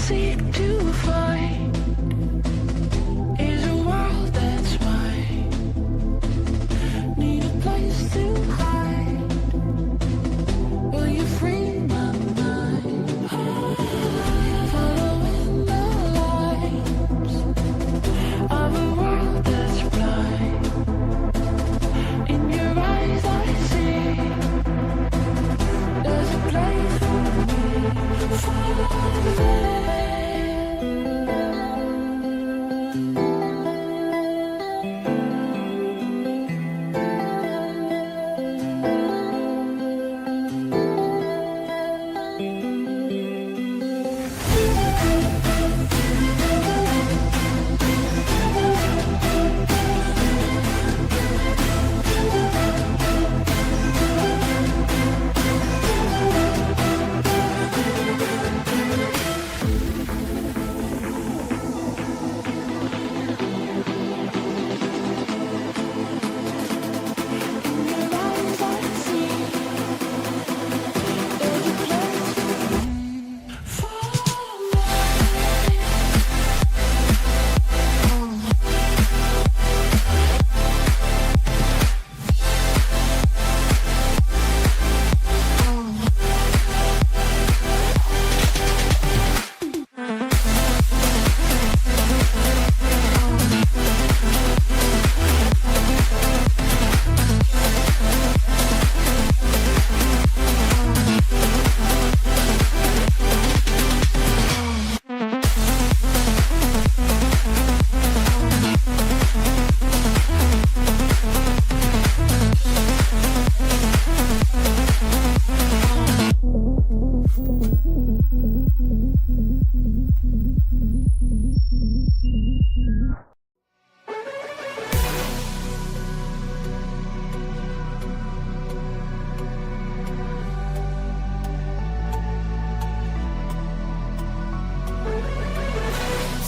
seek to find is a world that's mine. Need a place to hide. Will you free my mind? Following the lights of a world that's blind. In your eyes I see there's a place for me. Follow there.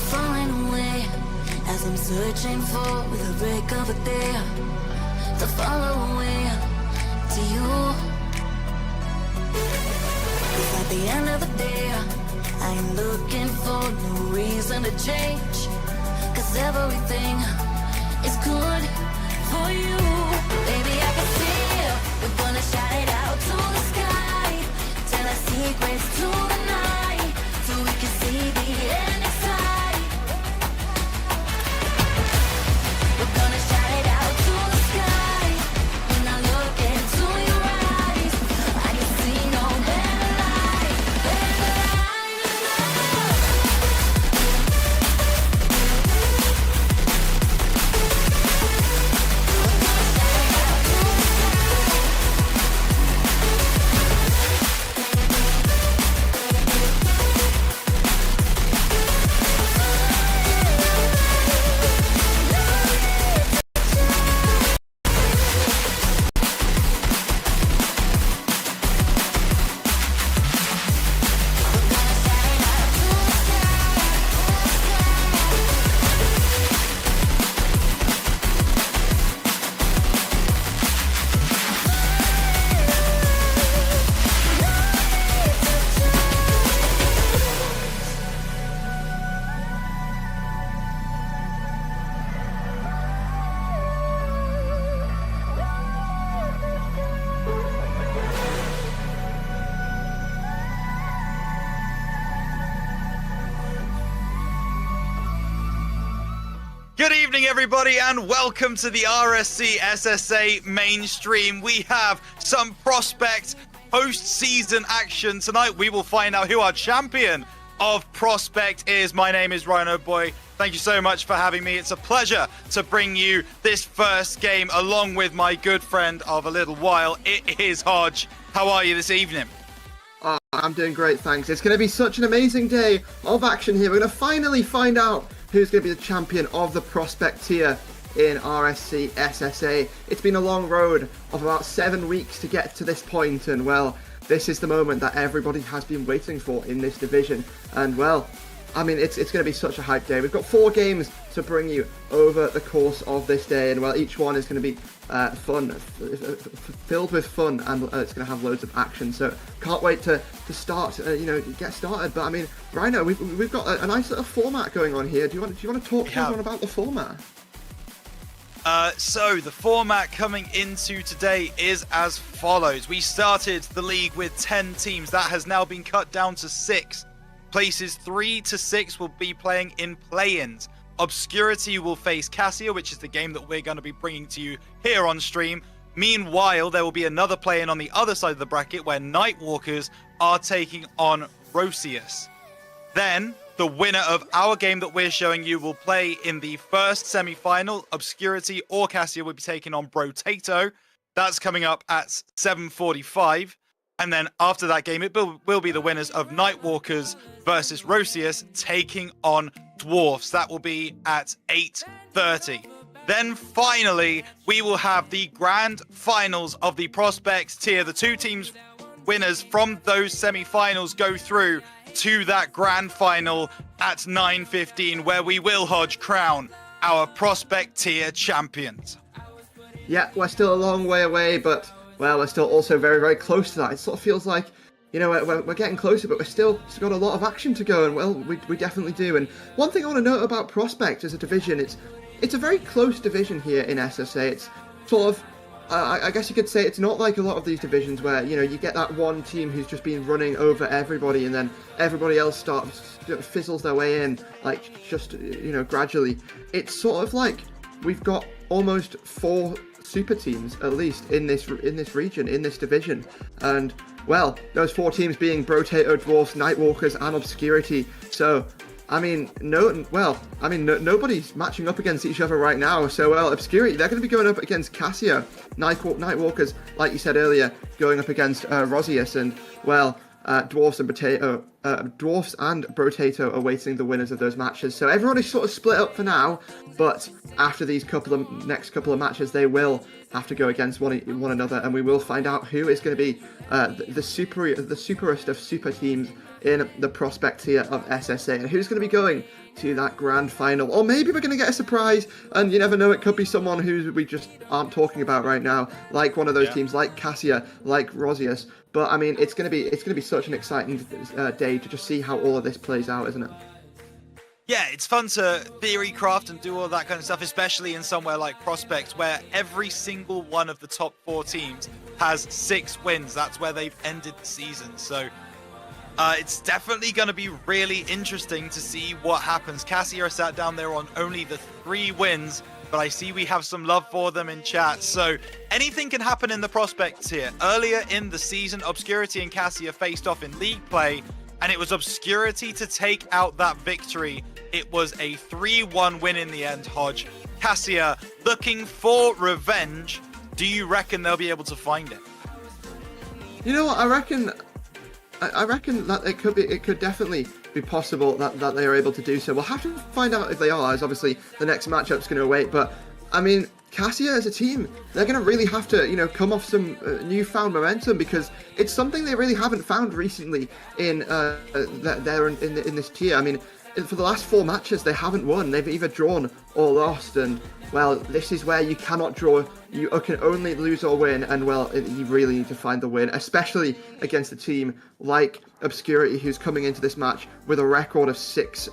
Falling away as I'm searching for the break of a day to follow away to you. 'Cause at the end of the day, I am looking for no reason to change. 'Cause everything is good for you. Baby, I can see we're gonna shout it out to the sky. Tell our secrets to the night so we can see the end inside. We're gonna shout it out to the sky. When I look into your eyes, I can see no better light, better light than love. We're gonna shout it out to the Good evening, everybody, and welcome to the RSC SSA mainstream. We have some Prospect post-season action tonight. We will find out who our champion of Prospect is. My name is Rhino Boy. Thank you so much for having me. It's a pleasure to bring you this first game along with my good friend of a little while. It is Hodge. How are you this evening? Oh, I'm doing great, thanks. It's going to be such an amazing day of action here. We're going to finally find out who's going to be the champion of the Prospect tier in RSC SSA. It's been a long road of about 7 weeks to get to this point, and well, this is the moment that everybody has been waiting for in this division. And well, I mean, it's going to be such a hype day. We've got 4 games to bring you over the course of this day, and well, each one is going to be fun, filled with fun, and it's going to have loads of action. So can't wait to start, get started. But I mean, Rhino, we've got a nice little format going on here. Do you want to talk to everyone about the format? So the format coming into today is as follows. We started the league with 10 teams. That has now been cut down to 6. Places 3 to 6 will be playing in play-ins. Obscurity will face Cassia, which is the game that we're going to be bringing to you here on stream. Meanwhile, there will be another play-in on the other side of the bracket where Nightwalkers are taking on Rosius. Then, the winner of our game that we're showing you will play in the first semi-final. Obscurity or Cassia will be taking on Brotato. That's coming up at 7:45. And then after that game, it will be the winners of Nightwalkers versus Rosius taking on Dwarfs. That will be at 8:30. Then finally, we will have the grand finals of the Prospects tier. The 2 teams winners from those semi-finals go through to that grand final at 9:15, where we will, Hodge, crown our Prospect tier champions. Yeah, we're still a long way away, but well, we're still also very, very close to that. It sort of feels like, we're getting closer, but we're still got a lot of action to go, and well, we definitely do. And one thing I want to note about Prospect as a division, it's a very close division here in SSA. It's sort of, I guess you could say it's not like a lot of these divisions where, you get that one team who's just been running over everybody, and then everybody else fizzles their way in, like, just, gradually. It's sort of like we've got almost 4 super teams, at least, in this region, in this division. And, well, those 4 teams being Brotato, Dwarfs, Nightwalkers, and Obscurity. So, I mean, nobody's matching up against each other right now. So, well, Obscurity, they're going to be going up against Cassia. Nightwalkers, like you said earlier, going up against Rosius. And, well, Dwarfs and Brotato awaiting the winners of those matches. So everyone is sort of split up for now, but after these next couple of matches, they will have to go against one another, and we will find out who is going to be the superest of super teams in the Prospect tier of SSA, and who's going to be going to that grand final. Or maybe we're going to get a surprise, and you never know, it could be someone who we just aren't talking about right now, like one of those teams, like Cassia, like Rosius. But I mean, it's going to be such an exciting day to just see how all of this plays out, isn't it? Yeah, it's fun to theory craft and do all that kind of stuff, especially in somewhere like Prospects, where every single one of the top 4 teams has 6 wins. That's where they've ended the season. So it's definitely going to be really interesting to see what happens. Cassia are sat down there on only the 3 wins, but I see we have some love for them in chat. So anything can happen in the Prospects here. Earlier in the season, Obscurity and Cassia faced off in league play, and it was Obscurity to take out that victory. It was a 3-1 win in the end, Hodge. Cassia looking for revenge. Do you reckon they'll be able to find it? You know what, I reckon that it could definitely be possible that they are able to do so. We'll have to find out if they are, as obviously the next matchup's going to await. But I mean, Cassia as a team, they're going to really have to, come off some newfound momentum, because it's something they really haven't found recently in this tier. I mean, for the last 4 matches, they haven't won. They've either drawn or lost, and well, this is where you cannot draw. You can only lose or win, and well, you really need to find the win, especially against a team like Obscurity, who's coming into this match with a record of 6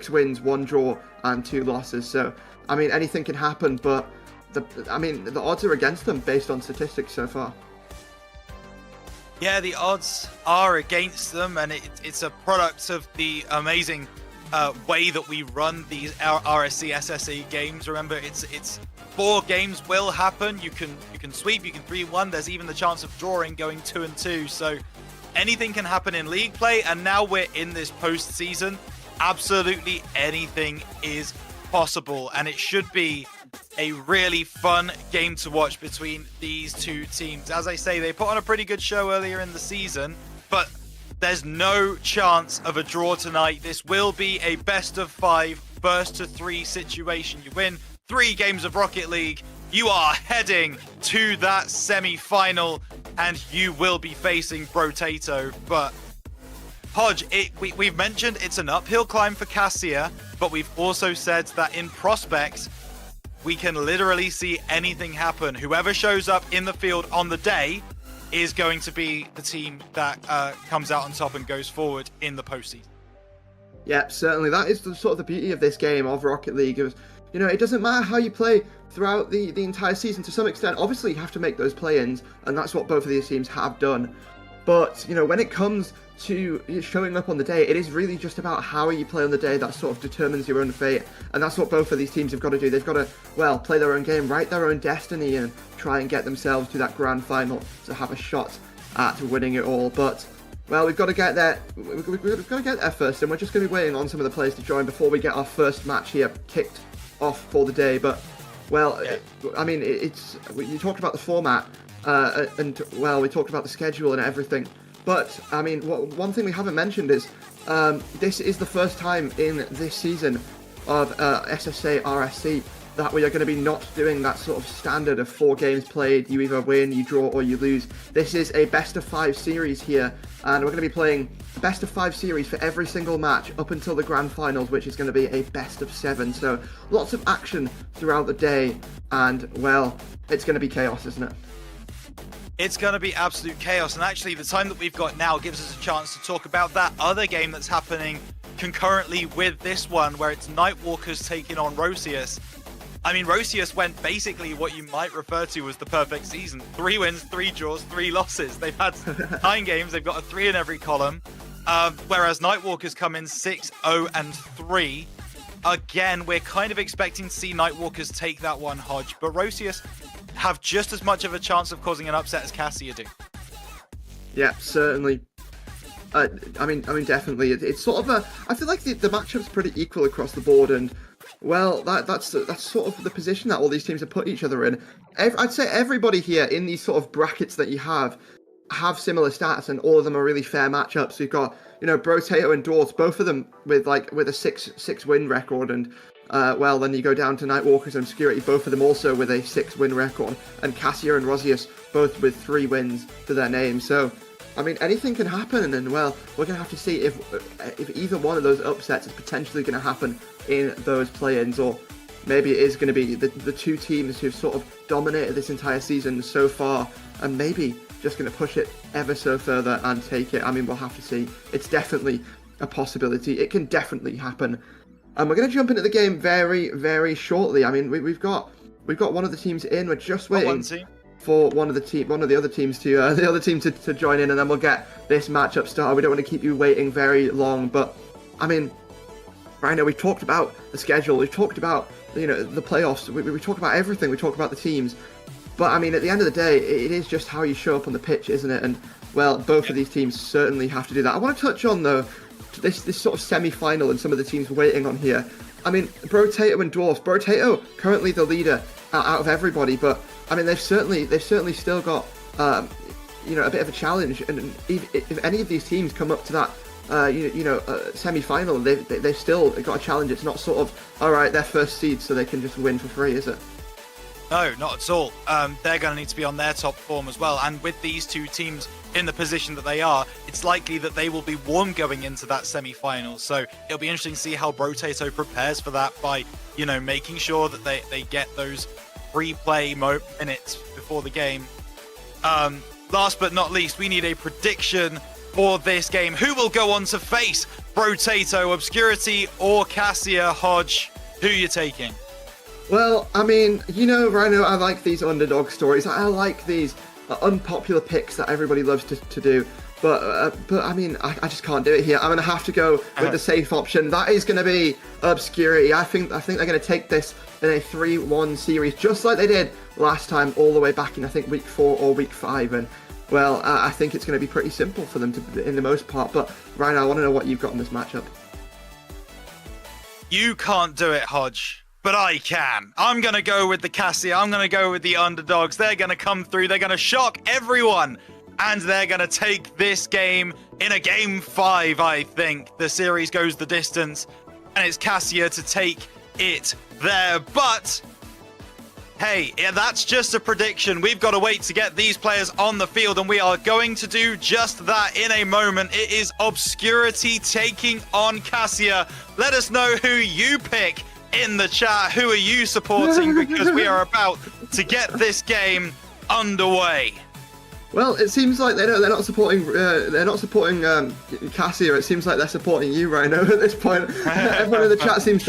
wins, 1 draw, and 2 losses. So, I mean, anything can happen, but the odds are against them based on statistics so far. Yeah, the odds are against them, and it's a product of the amazing way that we run these RSC SSA games. Remember, it's 4 games will happen. You can sweep, you can 3-1. There's even the chance of drawing, going 2-2. So anything can happen in league play, and now we're in this postseason. Absolutely anything is possible, and it should be a really fun game to watch between these 2 teams. As I say, they put on a pretty good show earlier in the season, but there's no chance of a draw tonight. This will be a best of 5, first to 3 situation. You win 3 games of Rocket League, you are heading to that semi-final, and you will be facing Brotato. But Hodge, we've mentioned it's an uphill climb for Cassia, but we've also said that in prospects, we can literally see anything happen. Whoever shows up in the field on the day is going to be the team that comes out on top and goes forward in the postseason. Yeah, certainly. That is the sort of the beauty of this game of Rocket League. It doesn't matter how you play throughout the entire season to some extent. Obviously, you have to make those play-ins, and that's what both of these teams have done. But, when it comes to showing up on the day, it is really just about how you play on the day that sort of determines your own fate. And that's what both of these teams have got to do. They've got to, play their own game, write their own destiny, and try and get themselves to that grand final to have a shot at winning it all. But, we've got to get there. We've got to get there first, and we're just going to be waiting on some of the players to join before we get our first match here kicked off for the day. But, you talked about the format, and we talked about the schedule and everything. But, one thing we haven't mentioned is this is the first time in this season of SSA RSC that we are going to be not doing that sort of standard of 4 games played. You either win, you draw, or you lose. This is a best of 5 series here, and we're going to be playing a best of 5 series for every single match up until the grand finals, which is going to be a best of 7. So lots of action throughout the day, and, it's going to be chaos, isn't it? It's going to be absolute chaos, and actually the time that we've got now gives us a chance to talk about that other game that's happening concurrently with this one, where it's Nightwalkers taking on Rosius. Rosius went basically what you might refer to as the perfect season. 3 wins, 3 draws, 3 losses. They've had 9 games, they've got a 3 in every column, whereas Nightwalkers come in 6-0-3. Again, we're kind of expecting to see Nightwalkers take that one, Hodge, but Rosius have just as much of a chance of causing an upset as Cassia do. Yeah, certainly. Definitely. It's sort of I feel like the matchup's pretty equal across the board, and that's sort of the position that all these teams have put each other in. I'd say everybody here in these sort of brackets that you have similar stats, and all of them are really fair matchups. We've got Brotato and Dwarfs, both of them with a 6 win record, and then you go down to Nightwalkers and Obscurity, both of them also with a 6 win record, and Cassia and Rosius both with 3 wins to their name. So, anything can happen, and we're going to have to see if either one of those upsets is potentially going to happen in those play-ins, or maybe it is going to be the 2 teams who've sort of dominated this entire season so far, and maybe just going to push it ever so further and take it. We'll have to see. It's definitely a possibility. It can definitely happen. And we're going to jump into the game very, very shortly. We've got one of the teams in. We're just waiting for one of the other teams to join in, and then we'll get this matchup started. We don't want to keep you waiting very long, but right now we've talked about the schedule. We've talked about the playoffs. We talk about everything. We talk about the teams. But at the end of the day, it is just how you show up on the pitch, isn't it? And both of these teams certainly have to do that. I want to touch on though this sort of semi-final and some of the teams waiting on here. Brotato and Dwarfs. Brotato currently the leader out of everybody, but they've certainly still got a bit of a challenge. And if any of these teams come up to that semi-final, they've still got a challenge. It's not sort of alright, they're first seed, so they can just win for free, is it? No, not at all. They're going to need to be on their top form as well. And with these 2 teams in the position that they are, it's likely that they will be warm going into that semi-final. So it'll be interesting to see how Brotato prepares for that by, making sure that they get those free-play minutes before the game. Last but not least, we need a prediction for this game. Who will go on to face Brotato, Obscurity, or Cassia? Hodge, who are you taking? Well, Rhino, I like these underdog stories. I like these unpopular picks that everybody loves to do. But I just can't do it here. I'm going to have to go with the safe option. That is going to be Obscurity. I think they're going to take this in a 3-1 series, just like they did last time, all the way back in, I think, week 4 or week 5. And, I think it's going to be pretty simple for them in the most part. But, Rhino, I want to know what you've got in this matchup. You can't do it, Hodge. But I can. I'm going to go with the Cassia. I'm going to go with the underdogs. They're going to come through. They're going to shock everyone. And they're going to take this game in a game 5, I think. The series goes the distance. And it's Cassia to take it there. But Hey, yeah, that's just a prediction. We've got to wait to get these players on the field, and we are going to do just that in a moment. It is Obscurity taking on Cassia. Let us know who you pick in the chat. Who are you supporting? Because we are about to get this game underway. Well, it seems like they're not supporting Cassia. It seems like they're supporting you, Rhino, at this point. Everyone in the chat seems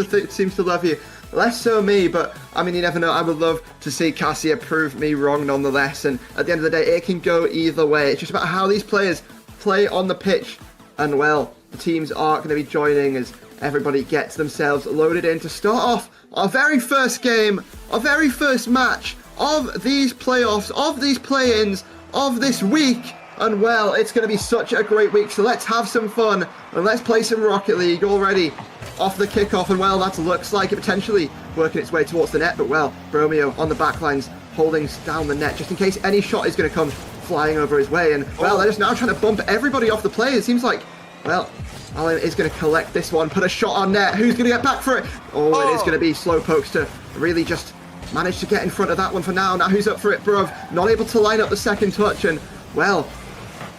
to love you. Less so me, but I mean, you never know. I would love to see Cassia prove me wrong nonetheless. And at the end of the day, it can go either way. It's just about how these players play on the pitch. And well, the teams are going to be joining as everybody gets themselves loaded in to start off our very first game, our very first match of these playoffs, of these play-ins, of this week. And well, it's going to be such a great week, so let's have some fun and let's play some Rocket League already off the kickoff. And well, that looks like it potentially working its way towards the net, but well, Bromeo on the back lines holding down the net just in case any shot is going to come flying over his way. And well, they're just now trying to bump everybody off the play. It seems like, well, Alan is going to collect this one, put a shot on net. Who's going to get back for it? Oh, it is going to be Slowpokes to really just manage to get in front of that one for now. Now who's up for it? Bruv, not able to line up the second touch, and well,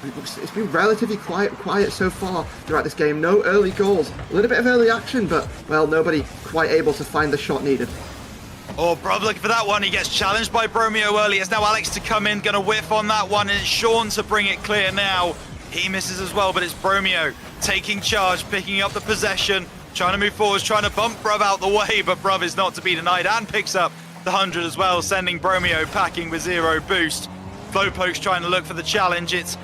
it's been relatively quiet so far throughout this game. No early goals, a little bit of early action, but well, nobody quite able to find the shot needed. Oh, Bruv looking for that one. He gets challenged by Bromeo early. It's now Alex to come in, gonna whiff on that one, and it's Sean to bring it clear now. He misses as well, but it's Bromeo taking charge, picking up the possession, trying to move forwards, trying to bump Bruv out the way, but Bruv is not to be denied and picks up the 100 as well, sending Bromeo packing with 0 boost. Slowpoke's trying to look for the challenge. It's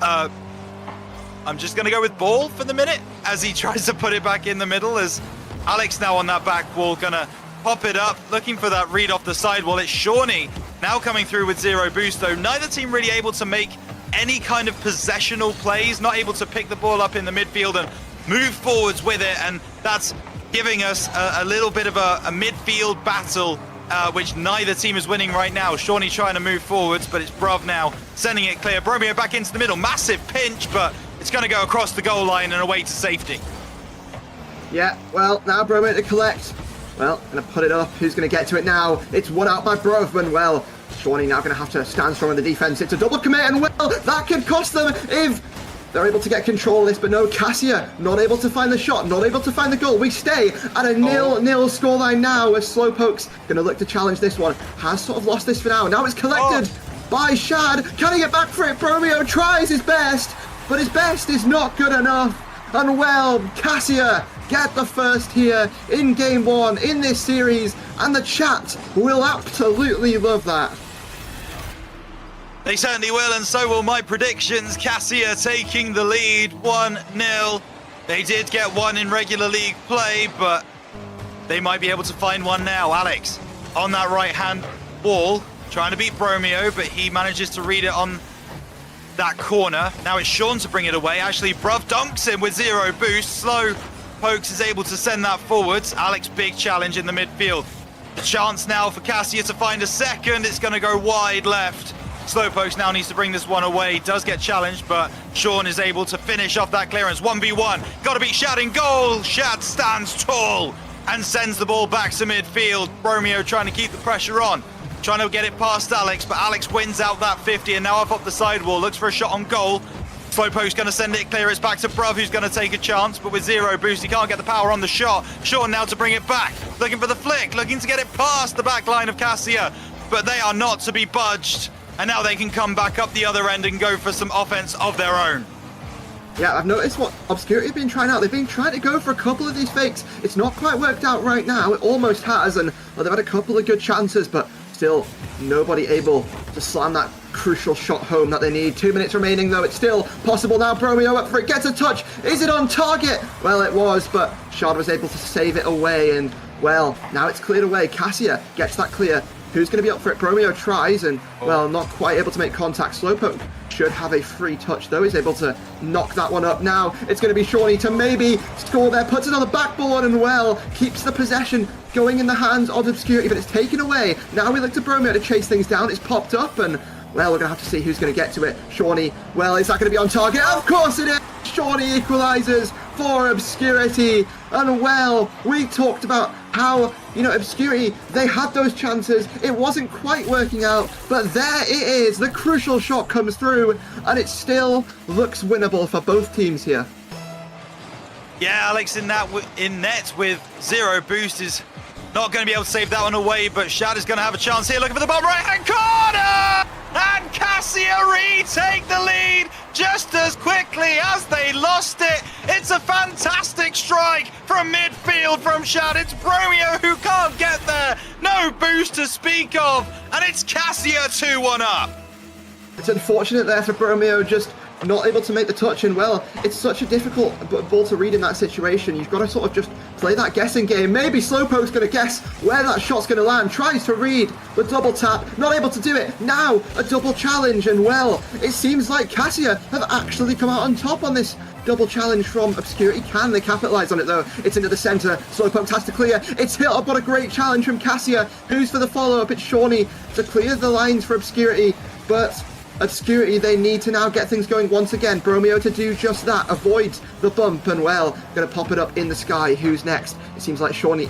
I'm just going to go with ball for the minute as he tries to put it back in the middle, as Alex now on that back wall, going to pop it up, looking for that read off the side wall. It's Shawnee now coming through with 0 boost, though. Neither team really able to make any kind of possessional plays, not able to pick the ball up in the midfield and move forwards with it, and that's giving us a little bit of a midfield battle, which neither team is winning right now. Shawnee trying to move forwards, but it's Bruv now sending it clear. Bromeo back into the middle. Massive pinch, but it's going to go across the goal line and away to safety. Yeah, well, now Bromeo to collect. Well, going to put it up. Who's going to get to it now? It's won out by Brovman. Well, Shawnee now going to have to stand strong in the defense. It's a double commit, and well, that could cost them if they're able to get control of this, but no, Cassia not able to find the shot, not able to find the goal. We stay at a 0-0 scoreline now, as Slowpoke's going to look to challenge this one. Has sort of lost this for now. Now it's collected by Shad. Can he get back for it? Bromeo tries his best, but his best is not good enough. And well, Cassia get the first here in game 1 in this series, and the chat will absolutely love that. They certainly will, and so will my predictions. Cassia taking the lead 1-0. They did get one in regular league play, but they might be able to find one now. Alex on that right-hand wall, trying to beat Bromeo, but he manages to read it on that corner. Now it's Sean to bring it away. Actually, Bruv dunks him with 0 boost. Slow Pokes is able to send that forwards. Alex, big challenge in the midfield. The chance now for Cassia to find a second. It's going to go wide left. Slowpokes now needs to bring this one away. Does get challenged, but Sean is able to finish off that clearance. 1v1. Got to beat Shad in goal. Shad stands tall and sends the ball back to midfield. Bromeo trying to keep the pressure on. Trying to get it past Alex, but Alex wins out that 50 and now up the sidewall. Looks for a shot on goal. Slowpoke's going to send it clear. It's back to Bruv, who's going to take a chance, but with 0 boost, he can't get the power on the shot. Sean now to bring it back. Looking for the flick. Looking to get it past the back line of Cassia, but they are not to be budged. And now they can come back up the other end and go for some offense of their own. Yeah, I've noticed what Obscurity have been trying out. They've been trying to go for a couple of these fakes. It's not quite worked out right now. It almost has, and they've had a couple of good chances, but still nobody able to slam that crucial shot home that they need. 2 minutes remaining, though. It's still possible now. Bromeo up for it. Gets a touch. Is it on target? Well, it was, but Shard was able to save it away, and, well, now it's cleared away. Cassia gets that clear. Who's going to be up for it? Bromeo tries and, well, not quite able to make contact. Slowpoke should have a free touch, though. He's able to knock that one up. Now it's going to be Shawnee to maybe score there. Puts it on the backboard and, well, keeps the possession going in the hands of Obscurity, but it's taken away. Now we look to Bromeo to chase things down. It's popped up and, well, we're going to have to see who's going to get to it. Shawnee, well, is that going to be on target? Of course it is! Shawnee equalises for Obscurity. And, well, we talked about how, Obscurity, they had those chances. It wasn't quite working out, but there it is. The crucial shot comes through, and it still looks winnable for both teams here. Yeah, Alex in net with 0 boost is not going to be able to save that one away, but Shad is going to have a chance here, looking for the bottom right-hand corner! And Cassia retake the lead just as quickly as they lost it. It's a fantastic strike from midfield from Shad. It's Bromeo who can't get there. No boost to speak of, and it's Cassia 2-1 up. It's unfortunate there for Bromeo, just not able to make the touch, and well, it's such a difficult ball to read in that situation. You've got to sort of just play that guessing game. Maybe Slowpoke's going to guess where that shot's going to land, tries to read the double tap, not able to do it. Now a double challenge, and well, it seems like Cassia have actually come out on top on this double challenge from Obscurity. Can they capitalize on it though? It's into the center. Slowpoke has to clear. It's hit up. What a great challenge from Cassia. Who's for the follow-up? It's Shawnee to clear the lines for Obscurity, but Obscurity, they need to now get things going once again. Bromeo to do just that, avoids the bump, and well, gonna pop it up in the sky. Who's next? It seems like Shawnee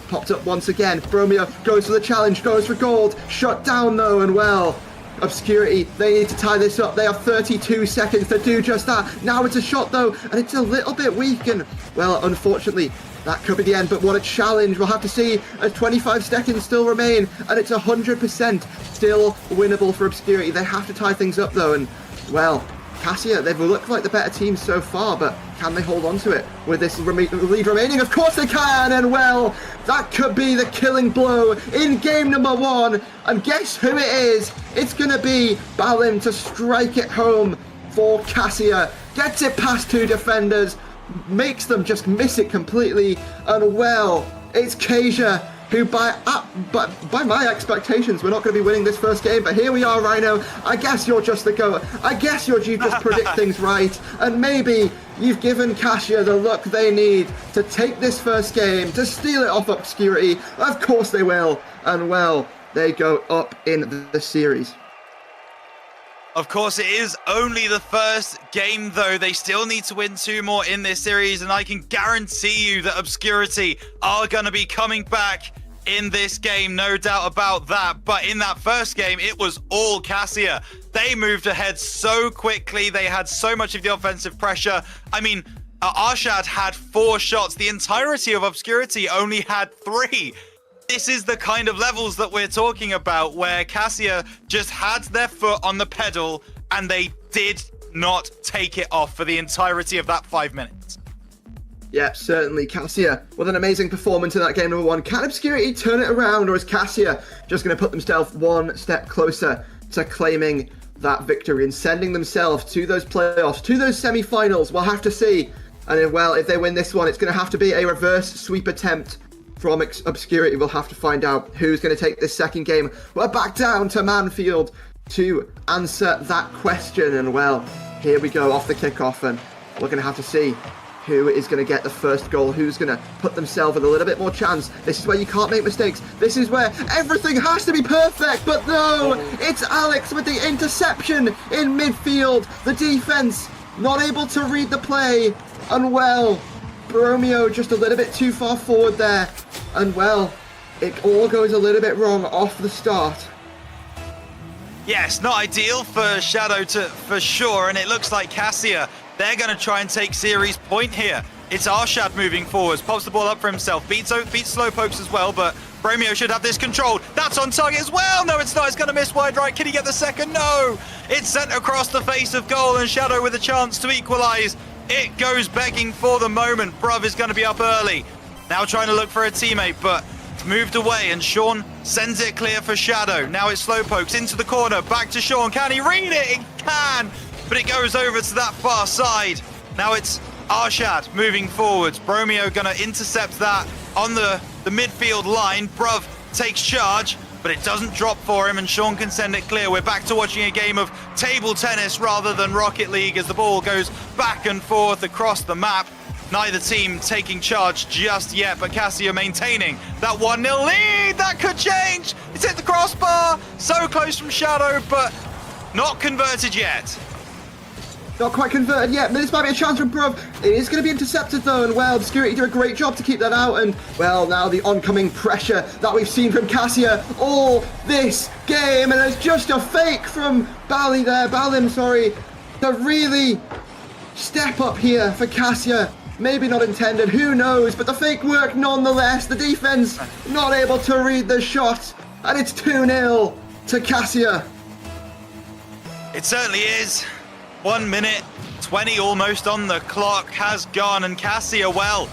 popped up once again. Bromeo goes for the challenge, goes for gold, shut down though, and well, Obscurity, they need to tie this up. They have 32 seconds to do just that. Now it's a shot though, and it's a little bit weak, and well, unfortunately, that could be the end, but what a challenge. We'll have to see as 25 seconds still remain, and it's 100% still winnable for Obscurity. They have to tie things up though, and well, Cassia, they've looked like the better team so far, but can they hold on to it with this lead remaining? Of course they can, and well, that could be the killing blow in game number 1, and guess who it is? It's gonna be Balim to strike it home for Cassia. Gets it past 2 defenders, makes them just miss it completely, and well, it's Kasia who by my expectations, we're not going to be winning this first game, but here we are, Rhino. I guess you're just the goat. I guess you just predict things right, and maybe you've given Cassia the luck they need to take this first game, to steal it off Obscurity. Of course they will, and well, they go up in the series. Of course, it is only the first game, though. They still need to win 2 more in this series, and I can guarantee you that Obscurity are going to be coming back in this game, no doubt about that. But in that first game, it was all Cassia. They moved ahead so quickly. They had so much of the offensive pressure. I mean, Arshad had 4 shots. The entirety of Obscurity only had 3. This is the kind of levels that we're talking about, where Cassia just had their foot on the pedal and they did not take it off for the entirety of that 5 minutes. Yeah, certainly. Cassia with an amazing performance in that game number 1. Can Obscurity turn it around, or is Cassia just going to put themselves one step closer to claiming that victory and sending themselves to those playoffs, to those semi-finals? We'll have to see. And well, if they win this one, it's going to have to be a reverse sweep attempt from Obscurity. We'll have to find out who's going to take this second game. We're back down to Manfield to answer that question. And well, here we go off the kickoff, and we're going to have to see who is going to get the first goal, who's going to put themselves with a little bit more chance. This is where you can't make mistakes. This is where everything has to be perfect. But no, it's Alex with the interception in midfield. The defense not able to read the play. And well, Bromeo just a little bit too far forward there. And well, it all goes a little bit wrong off the start. Yes, not ideal for Shadow for sure, and it looks like Cassia, they're going to try and take series point here. It's Arshad moving forwards, pops the ball up for himself, beats Slowpokes as well, but Bromeo should have this controlled. That's on target as well. No, it's not. It's going to miss wide right. Can he get the second? No. It's sent across the face of goal, and Shadow with a chance to equalize. It goes begging for the moment. Bruv is going to be up early. Now trying to look for a teammate, but it's moved away, and Sean sends it clear for Shadow. Now it's Slowpokes into the corner. Back to Sean. Can he read it? He can, but it goes over to that far side. Now it's Arshad moving forwards. Bromeo going to intercept that on the midfield line. Bruv takes charge, but it doesn't drop for him, and Sean can send it clear. We're back to watching a game of table tennis rather than Rocket League as the ball goes back and forth across the map. Neither team taking charge just yet, but Cassia maintaining that 1-0 lead. That could change. It's hit the crossbar. So close from Shadow, but not converted yet. Not quite converted yet, but this might be a chance from Bruv. It is going to be intercepted though, and well, Obscurity did a great job to keep that out, and well, now the oncoming pressure that we've seen from Cassia all this game, and it's just a fake from Balim, sorry, to really step up here for Cassia. Maybe not intended, who knows, but the fake worked nonetheless. The defense not able to read the shot, and it's 2-0 to Cassia. It certainly is. 1 minute 20 almost on the clock has gone, and Cassia, well,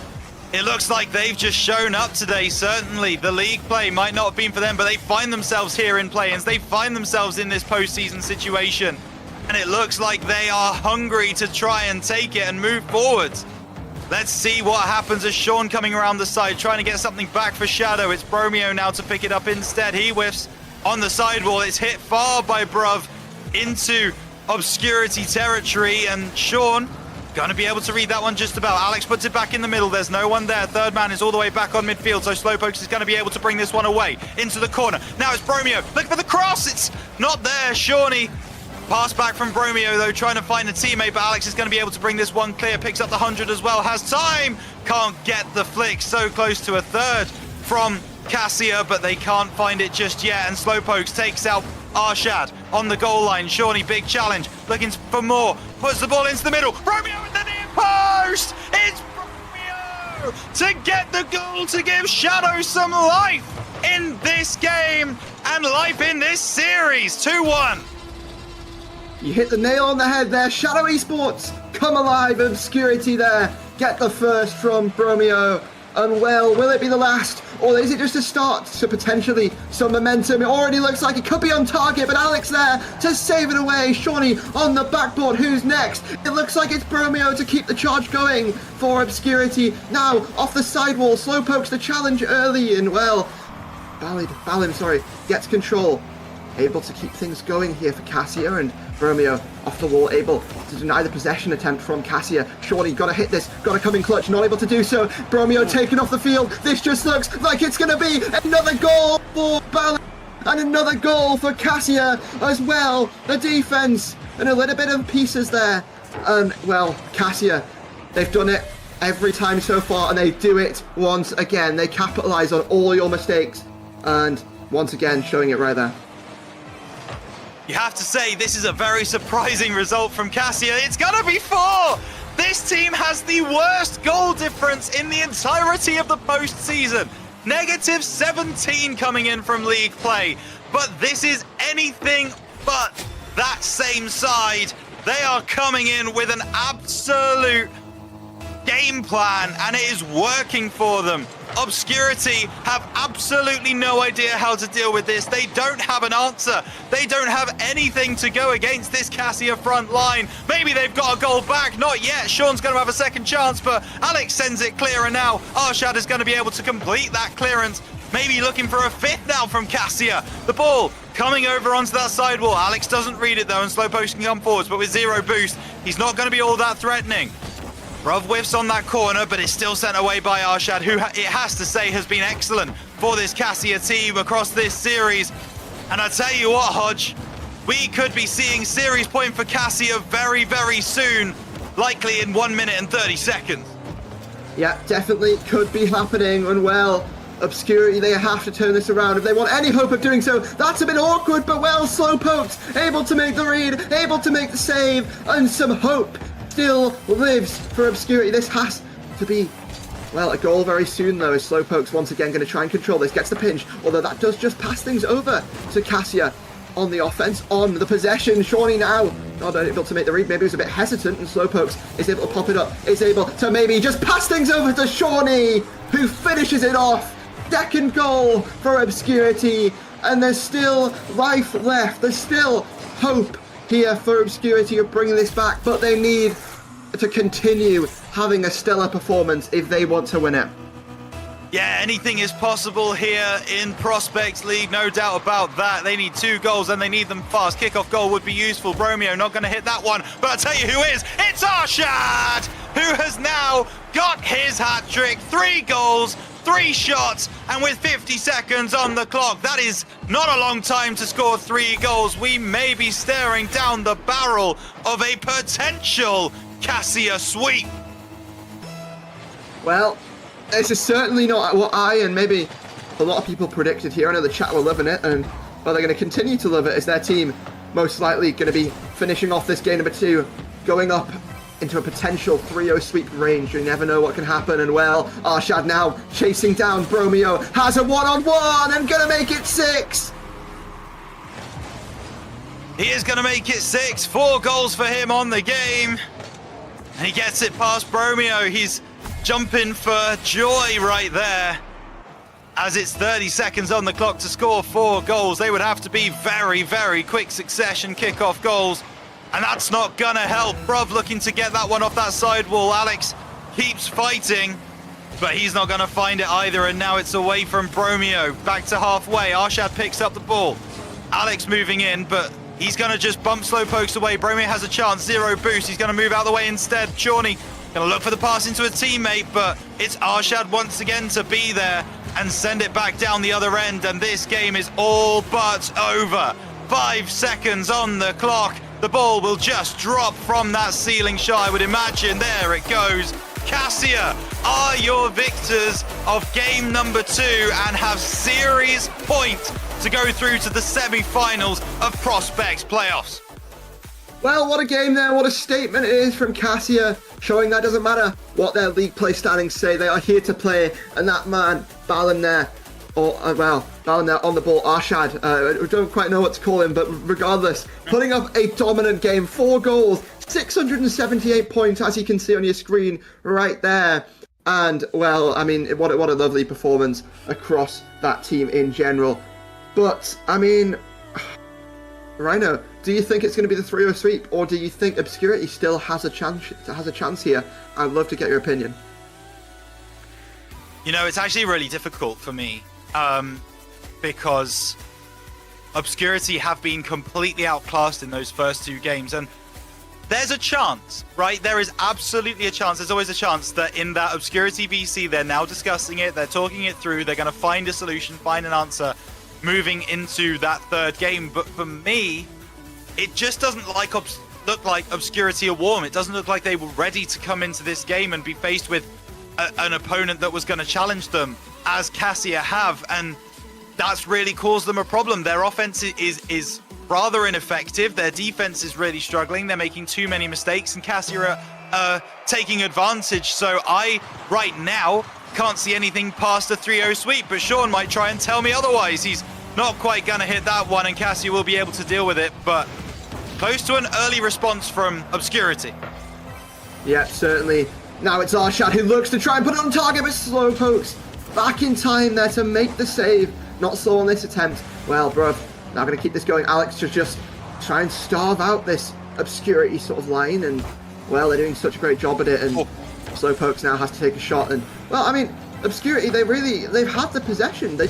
it looks like they've just shown up today. Certainly the league play might not have been for them, but they find themselves here in play-ins. They find themselves in this postseason situation, and it looks like they are hungry to try and take it and move forward. Let's see what happens as Sean coming around the side, trying to get something back for Shadow. It's Bromeo now to pick it up instead. He whiffs on the sidewall. It's hit far by Bruv into Obscurity territory, and Sean gonna be able to read that one just about. Alex puts it back in the middle. There's no one there. Third man is all the way back on midfield, so Slowpokes is gonna be able to bring this one away into the corner. Now it's Bromeo looking for the cross. It's not there. Shawnee pass back from Bromeo though, trying to find a teammate, but Alex is going to be able to bring this one clear. Picks up the 100 as well. Has time. Can't get the flick. So close to a third from Cassia, but they can't find it just yet. And Slowpokes takes out Arshad on the goal line. Shawnee, big challenge, looking for more. Puts the ball into the middle. Bromeo in the near post. It's Bromeo to get the goal to give Shadow some life in this game and life in this series. 2-1. You hit the nail on the head there. Shadow Esports come alive. Obscurity there. Get the first from Bromeo. And well, will it be the last? Or is it just a start to potentially some momentum? It already looks like it could be on target, but Alex there to save it away. Shawnee on the backboard. Who's next? It looks like it's Bromeo to keep the charge going for Obscurity. Now off the sidewall. Slowpokes the challenge early, and well, Balim, gets control. Able to keep things going here for Cassia, and Bromeo off the wall, able to deny the possession attempt from Cassia. Shawnee gotta hit this, gotta come in clutch, not able to do so. Bromeo taken off the field. This just looks like it's gonna be another goal for Balim and another goal for Cassia as well. The defense and a little bit of pieces there, and well, Cassia, they've done it every time so far, and they do it once again. They capitalize on all your mistakes, and once again showing it right there. You have to say, this is a very surprising result from Cassia. It's gonna be 4! This team has the worst goal difference in the entirety of the postseason. -17 coming in from league play. But this is anything but that same side. They are coming in with an absolute game plan, and it is working for them. Obscurity have absolutely no idea how to deal with this. They don't have an answer. They don't have anything to go against this Cassia front line. Maybe they've got a goal back. Not yet. Sean's going to have a second chance, but Alex sends it clear, and now Arshad is going to be able to complete that clearance. Maybe looking for a fifth now from Cassia. The ball coming over onto that sidewall. Alex doesn't read it though, and Slowpoke can come forwards, but with 0 boost, he's not going to be all that threatening. Bruv whiffs on that corner, but it's still sent away by Arshad, who it has to say has been excellent for this Cassia team across this series. And I tell you what, Hodge, we could be seeing series point for Cassia very, very soon, likely in 1 minute and 30 seconds. Yeah, definitely could be happening, and well, Obscurity, they have to turn this around if they want any hope of doing so. That's a bit awkward, but well, Slowpokes able to make the read, able to make the save, and some hope still lives for Obscurity. This has to be, well, a goal very soon though, as Slowpoke's once again going to try and control this. Gets the pinch, although that does just pass things over to Cassia on the offense, on the possession. Shawnee now not able to make the read. Maybe he was a bit hesitant, and Slowpokes is able to pop it up. Is able to maybe just pass things over to Shawnee, who finishes it off. Second goal for Obscurity, and there's still life left. There's still hope here for Obscurity of bringing this back, but they need to continue having a stellar performance if they want to win it. Yeah, anything is possible here in Prospects League, no doubt about that. They need 2 goals and they need them fast. Kickoff goal would be useful. Bromeo not going to hit that one, but I'll tell you who is. It's Arshad, who has now got his hat trick. 3 goals, 3 shots, and with 50 seconds on the clock, that is not a long time to score 3 goals. We may be staring down the barrel of a potential Cassia sweep. Well, this is certainly not what I and maybe a lot of people predicted here. I know the chat were loving it, and well, they're going to continue to love it as their team most likely going to be finishing off this game number 2, going up into a potential 3-0 sweep range. You never know what can happen. And well, Arshad now chasing down Bromeo, has a one-on-one and going to make it 6. He is going to make it 6. 4 goals for him on the game. And he gets it past Bromeo. He's jumping for joy right there. As it's 30 seconds on the clock to score 4 goals. They would have to be very, very quick succession kickoff goals. And that's not gonna help. Bruv looking to get that one off that side wall. Alex keeps fighting, but he's not gonna find it either. And now it's away from Bromeo. Back to halfway. Arshad picks up the ball. Alex moving in, but he's gonna just bump Slowpokes away. Bromeo has a chance, 0 boost. He's gonna move out of the way instead. Shawnee gonna look for the pass into a teammate, but it's Arshad once again to be there and send it back down the other end. And this game is all but over. 5 seconds on the clock. The ball will just drop from that ceiling shot, I would imagine. There it goes. Cassia are your victors of game number 2 and have series point to go through to the semi-finals of Prospects playoffs. Well, what a game there. What a statement it is from Cassia, showing that doesn't matter what their league play standings say. They are here to play. And that man, Balan there, Balan there on the ball, Arshad, I don't quite know what to call him, but regardless, putting up a dominant game, 4 goals, 678 points, as you can see on your screen right there. And, well, I mean, what a lovely performance across that team in general. But, I mean, Rhino, do you think it's going to be the 3-0 sweep, or do you think Obscurity still has a chance here? I'd love to get your opinion. You know, it's actually really difficult for me because Obscurity have been completely outclassed in those first 2 games, and there's a chance, right? There is absolutely a chance. There's always a chance that in that Obscurity BC, they're now discussing it, they're talking it through, they're going to find a solution, find an answer moving into that 3rd game. But for me, it just doesn't look like Obscurity are warm. It doesn't look like they were ready to come into this game and be faced with an opponent that was going to challenge them, as Cassia have, and that's really caused them a problem. Their offense is rather ineffective. Their defense is really struggling. They're making too many mistakes, and Cassia are taking advantage. So I, right now, can't see anything past a 3-0 sweep, but Sean might try and tell me otherwise. He's not quite going to hit that one, and Cassia will be able to deal with it, but close to an early response from Obscurity. Yeah, certainly. Now it's Arshad who looks to try and put it on target, but Slowpokes back in time there to make the save. Not so on this attempt. Well, bruv, now going to keep this going. Alex to just try and starve out this Obscurity sort of line, and, well, they're doing such a great job at it, and Slowpokes now has to take a shot. And, well, I mean, Obscurity, they've had the possession.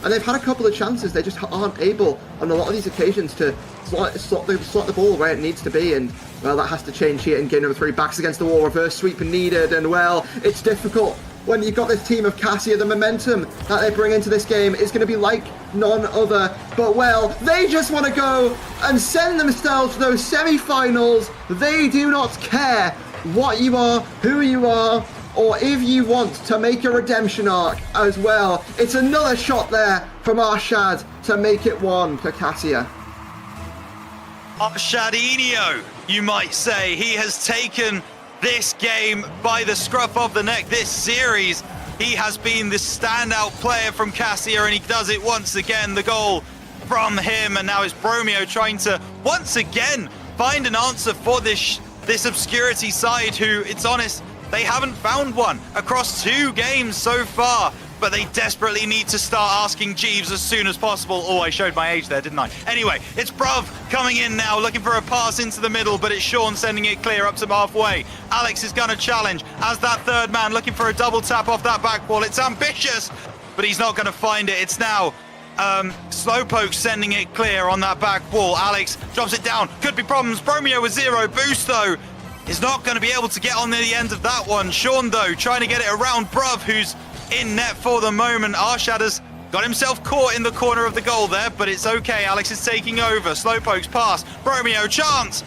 And they've had a couple of chances. They just aren't able on a lot of these occasions to slot the ball where it needs to be. And, well, that has to change here in game number 3. Backs against the wall, reverse sweep needed. And, well, it's difficult when you've got this team of Cassia. The momentum that they bring into this game is going to be like none other. But, well, they just want to go and send themselves to those semi-finals. They do not care what you are, who you are, or if you want to make a redemption arc as well. It's another shot there from Arshad to make it 1 for Cassia. Arshadinho, you might say. He has taken this game by the scruff of the neck. This series, he has been the standout player from Cassia, and he does it once again. The goal from him, and now it's Bromeo trying to once again find an answer for this Obscurity side, who, it's honest, they haven't found one across 2 games so far, but they desperately need to start asking Jeeves as soon as possible. Oh, I showed my age there, didn't I? Anyway, it's Bruv coming in now, looking for a pass into the middle, but it's Sean sending it clear up to halfway. Alex is going to challenge as that 3rd man, looking for a double tap off that back wall. It's ambitious, but he's not going to find it. It's now Slowpoke sending it clear on that back wall. Alex drops it down. Could be problems. Bromeo with 0 boost, though, is not going to be able to get on near the end of that one. Sean, though, trying to get it around Bruv, who's in net for the moment. Arshad has got himself caught in the corner of the goal there, but it's okay. Alex is taking over. Slowpoke's pass. Bromeo, chance.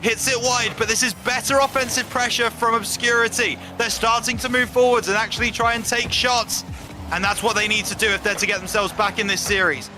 Hits it wide, but this is better offensive pressure from Obscurity. They're starting to move forwards and actually try and take shots. And that's what they need to do if they're to get themselves back in this series.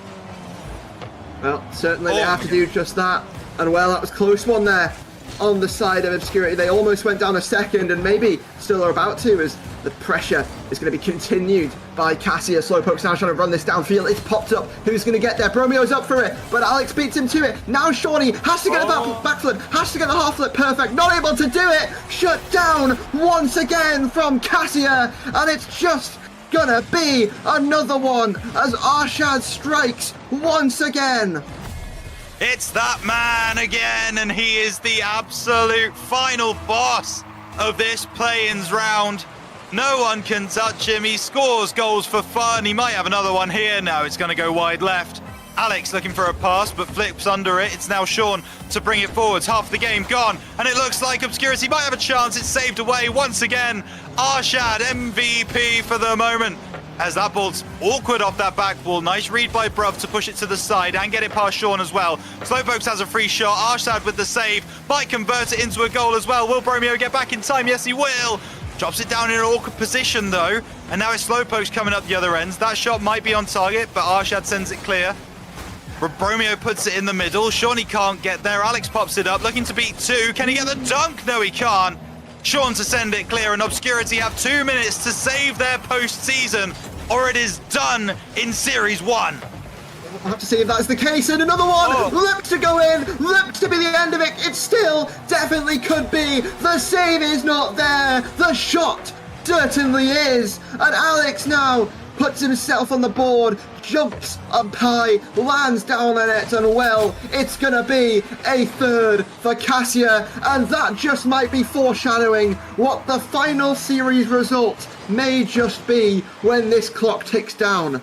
Well, certainly they have to do just that. And well, that was a close one there on the side of Obscurity. They almost went down a second and maybe still are about to, as the pressure is going to be continued by Cassia. Slowpoke's now trying to run this downfield. It's popped up. Who's going to get there? Bromeo's up for it, but Alex beats him to it. Now Shawnee has to get a backflip, has to get the half flip perfect. Not able to do it. Shut down once again from Cassia, and it's just gonna be another one as Arshad strikes once again. It's that man again, and he is the absolute final boss of this play-ins round. No one can touch him. He scores goals for fun. He might have another one here. Now it's going to go wide left. Alex looking for a pass, but flips under it. It's now Sean to bring it forwards. Half the game gone, and it looks like Obscurity might have a chance. It's saved away once again. Arshad MVP for the moment, as that ball's awkward off that back ball. Nice read by Bruv to push it to the side and get it past Sean as well. Slowpokes has a free shot. Arshad with the save. Might convert it into a goal as well. Will Bromeo get back in time? Yes, he will. Drops it down in an awkward position though. And now it's Slowpokes coming up the other ends. That shot might be on target, but Arshad sends it clear. Bromeo puts it in the middle. Shawnee can't get there. Alex pops it up, looking to beat two. Can he get the dunk? No, he can't. Sean to send it clear, and Obscurity have 2 minutes to save their postseason, or it is done in Series 1. We'll have to see if that's the case. And another one looks to go in, looks to be the end of it. It still definitely could be. The save is not there. The shot certainly is. And Alex now puts himself on the board, jumps up high, lands down on it, and well, it's gonna be a third for Cassia, and that just might be foreshadowing what the final series result may just be when this clock ticks down.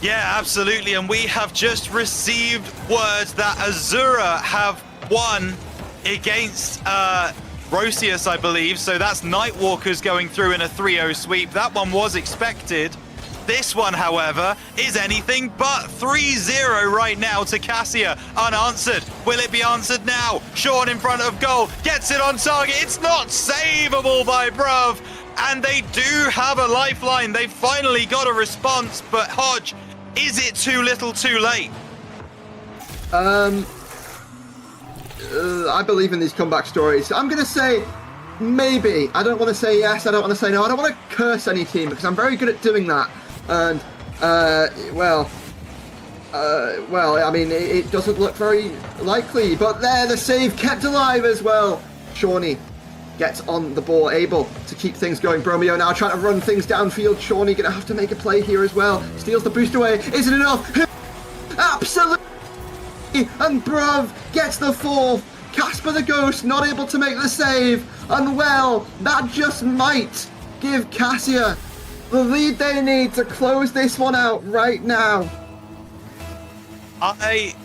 Yeah, absolutely, and we have just received word that Azura have won against Rosius, I believe, so that's Nightwalkers going through in a 3-0 sweep. That one was expected. This one, however, is anything but 3-0 right now to Cassia. Unanswered. Will it be answered now? Sean in front of goal. Gets it on target. It's not savable by Bruv. And they do have a lifeline. They finally got a response. But Hodge, is it too little too late? I believe in these comeback stories. I'm going to say maybe. I don't want to say yes. I don't want to say no. I don't want to curse any team because I'm very good at doing that. And, well, I mean, it doesn't look very likely. But there, the save kept alive as well. Shawnee gets on the ball, able to keep things going. Bromeo now trying to run things downfield. Shawnee going to have to make a play here as well. Steals the boost away. Is it enough? Absolutely. And Bruv gets the fourth. Casper the Ghost not able to make the save. And well, that just might give Cassia the lead they need to close this one out right now. I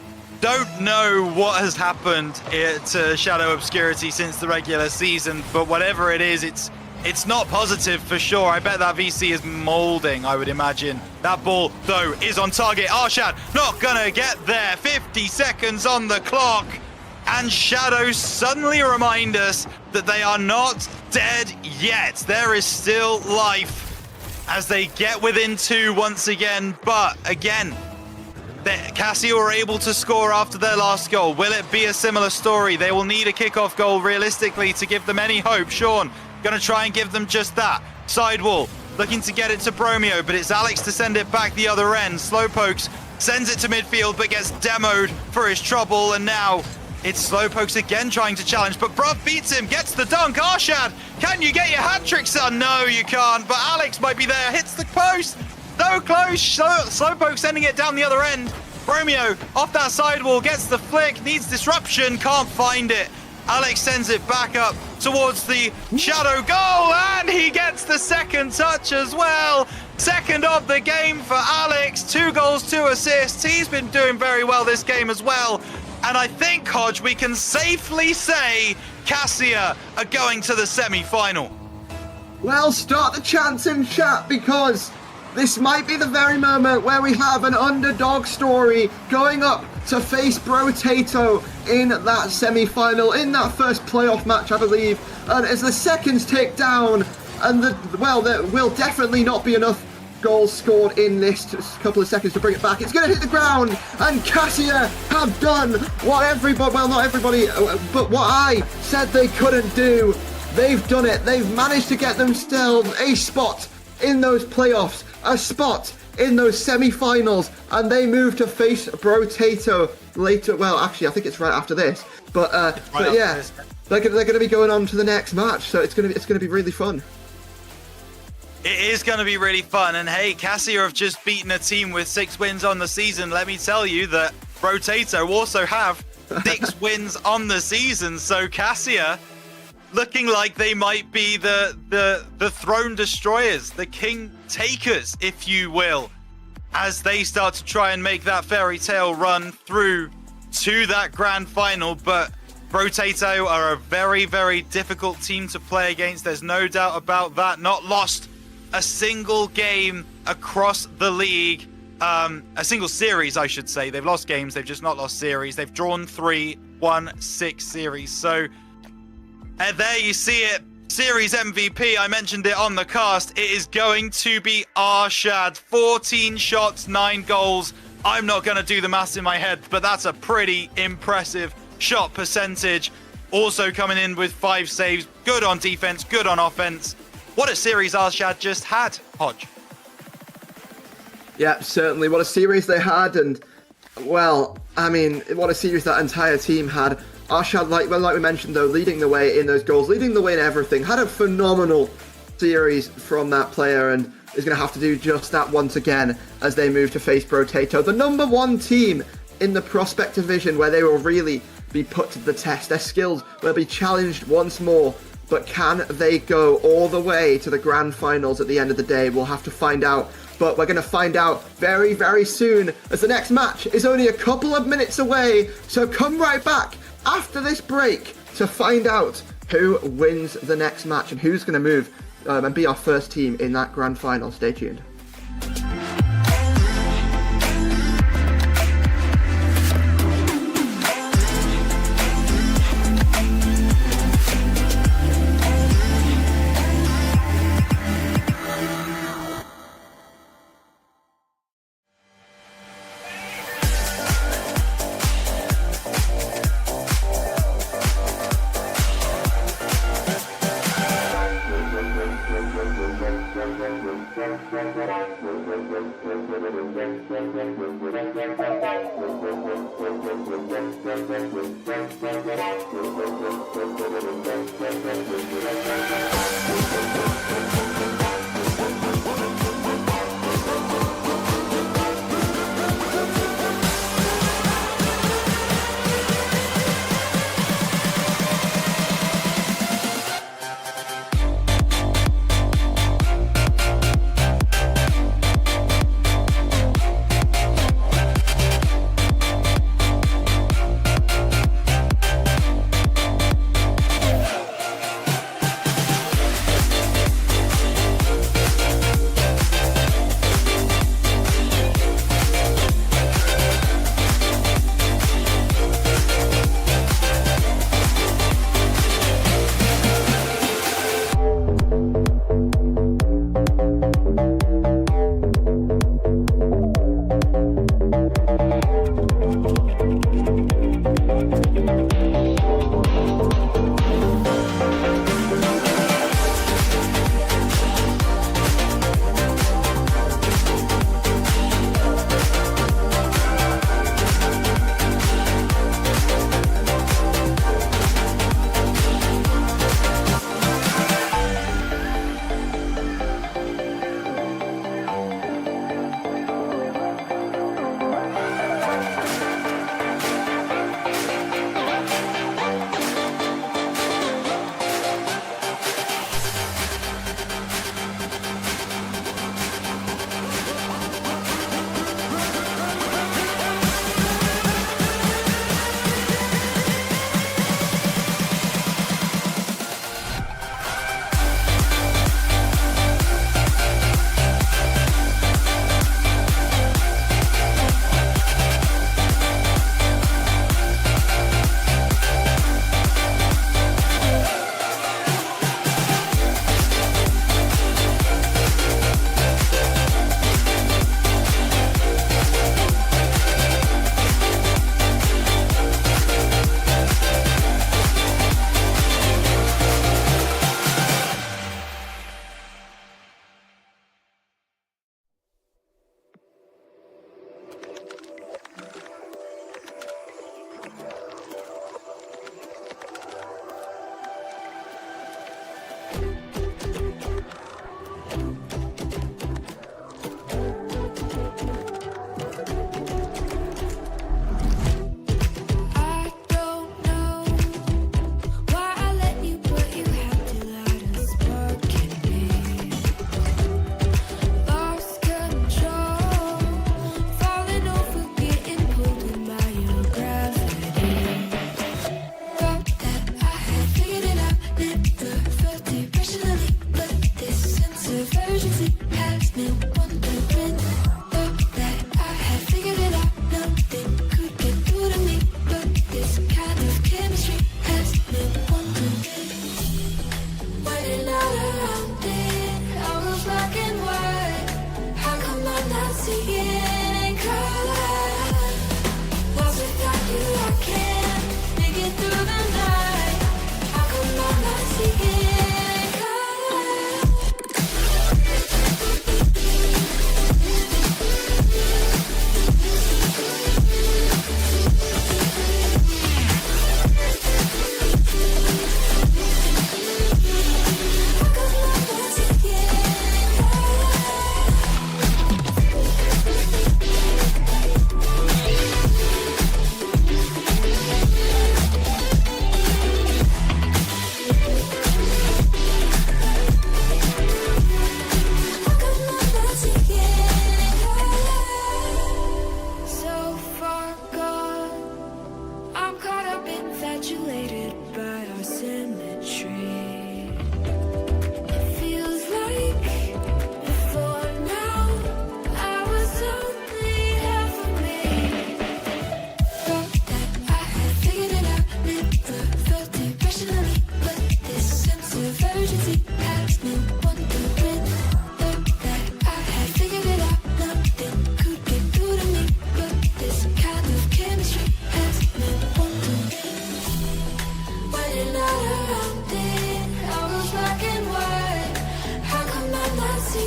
don't know what has happened to Shadow Obscurity since the regular season, but whatever it is, it's not positive for sure. I bet that VC is molding, I would imagine. That ball, though, is on target. Arshad not gonna get there. 50 seconds on the clock. And Shadow suddenly remind us that they are not dead yet. There is still life as they get within two once again. But again, Cassia were able to score after their last goal. Will it be a similar story? They will need a kickoff goal realistically to give them any hope. Sean gonna try and give them just that. Sidewall looking to get it to Bromeo, but it's Alex to send it back the other end. Slowpokes sends it to midfield, but gets demoed for his trouble. And now it's Slowpokes again trying to challenge, but Bruv beats him, gets the dunk. Arshad, can you get your hat trick, son? No, you can't, but Alex might be there. Hits the post. So close. Slowpoke sending it down the other end. Bromeo off that sidewall, gets the flick, needs disruption, can't find it. Alex sends it back up towards the Shadow goal, and he gets the second touch as well. Second of the game for Alex. 2 goals, 2 assists. He's been doing very well this game as well. And I think, Hodge, we can safely say Cassia are going to the semi-final. Well, start the chants in chat, because this might be the very moment where we have an underdog story going up to face Brotato in that semi-final, in that first playoff match, I believe. And as the seconds tick down, and there will definitely not be enough goals scored in this couple of seconds to bring it back. It's going to hit the ground, and Cassia have done what everybody, well, not everybody, but what I said they couldn't do. They've done it. They've managed to get themselves a spot in those playoffs, a spot in those semi-finals, and they move to face Brotato later. Well, actually, I think it's right after this. But yeah, they're going to be going on to the next match, so it's going to be really fun. It is going to be really fun. And hey, Cassia have just beaten a team with 6 wins on the season. Let me tell you that Brotato also have 6 wins on the season. So Cassia looking like they might be the throne destroyers, the king takers, if you will, as they start to try and make that fairy tale run through to that grand final. But Brotato are a very, very difficult team to play against. There's no doubt about that. Not lost a single game across the league. A single series, I should say. They've lost games. They've just not lost series. They've drawn 3, won 6 series. So and there you see it. Series MVP, I mentioned it on the cast. It is going to be Arshad. 14 shots, 9 goals. I'm not going to do the maths in my head, but that's a pretty impressive shot percentage. Also coming in with 5 saves. Good on defense, good on offense. What a series Arshad just had, Hodge. Yeah, certainly. What a series they had. And, well, I mean, what a series that entire team had. Arshad, like we mentioned, though, leading the way in those goals, leading the way in everything. Had a phenomenal series from that player, and is going to have to do just that once again as they move to face Brotato, the number 1 team in the Prospect Division, where they will really be put to the test. Their skills will be challenged once more, but can they go all the way to the grand finals at the end of the day? We'll have to find out. But we're going to find out very, very soon, as the next match is only a couple of minutes away. So come right back after this break to find out who wins the next match and who's going to move and be our first team in that grand final. Stay tuned.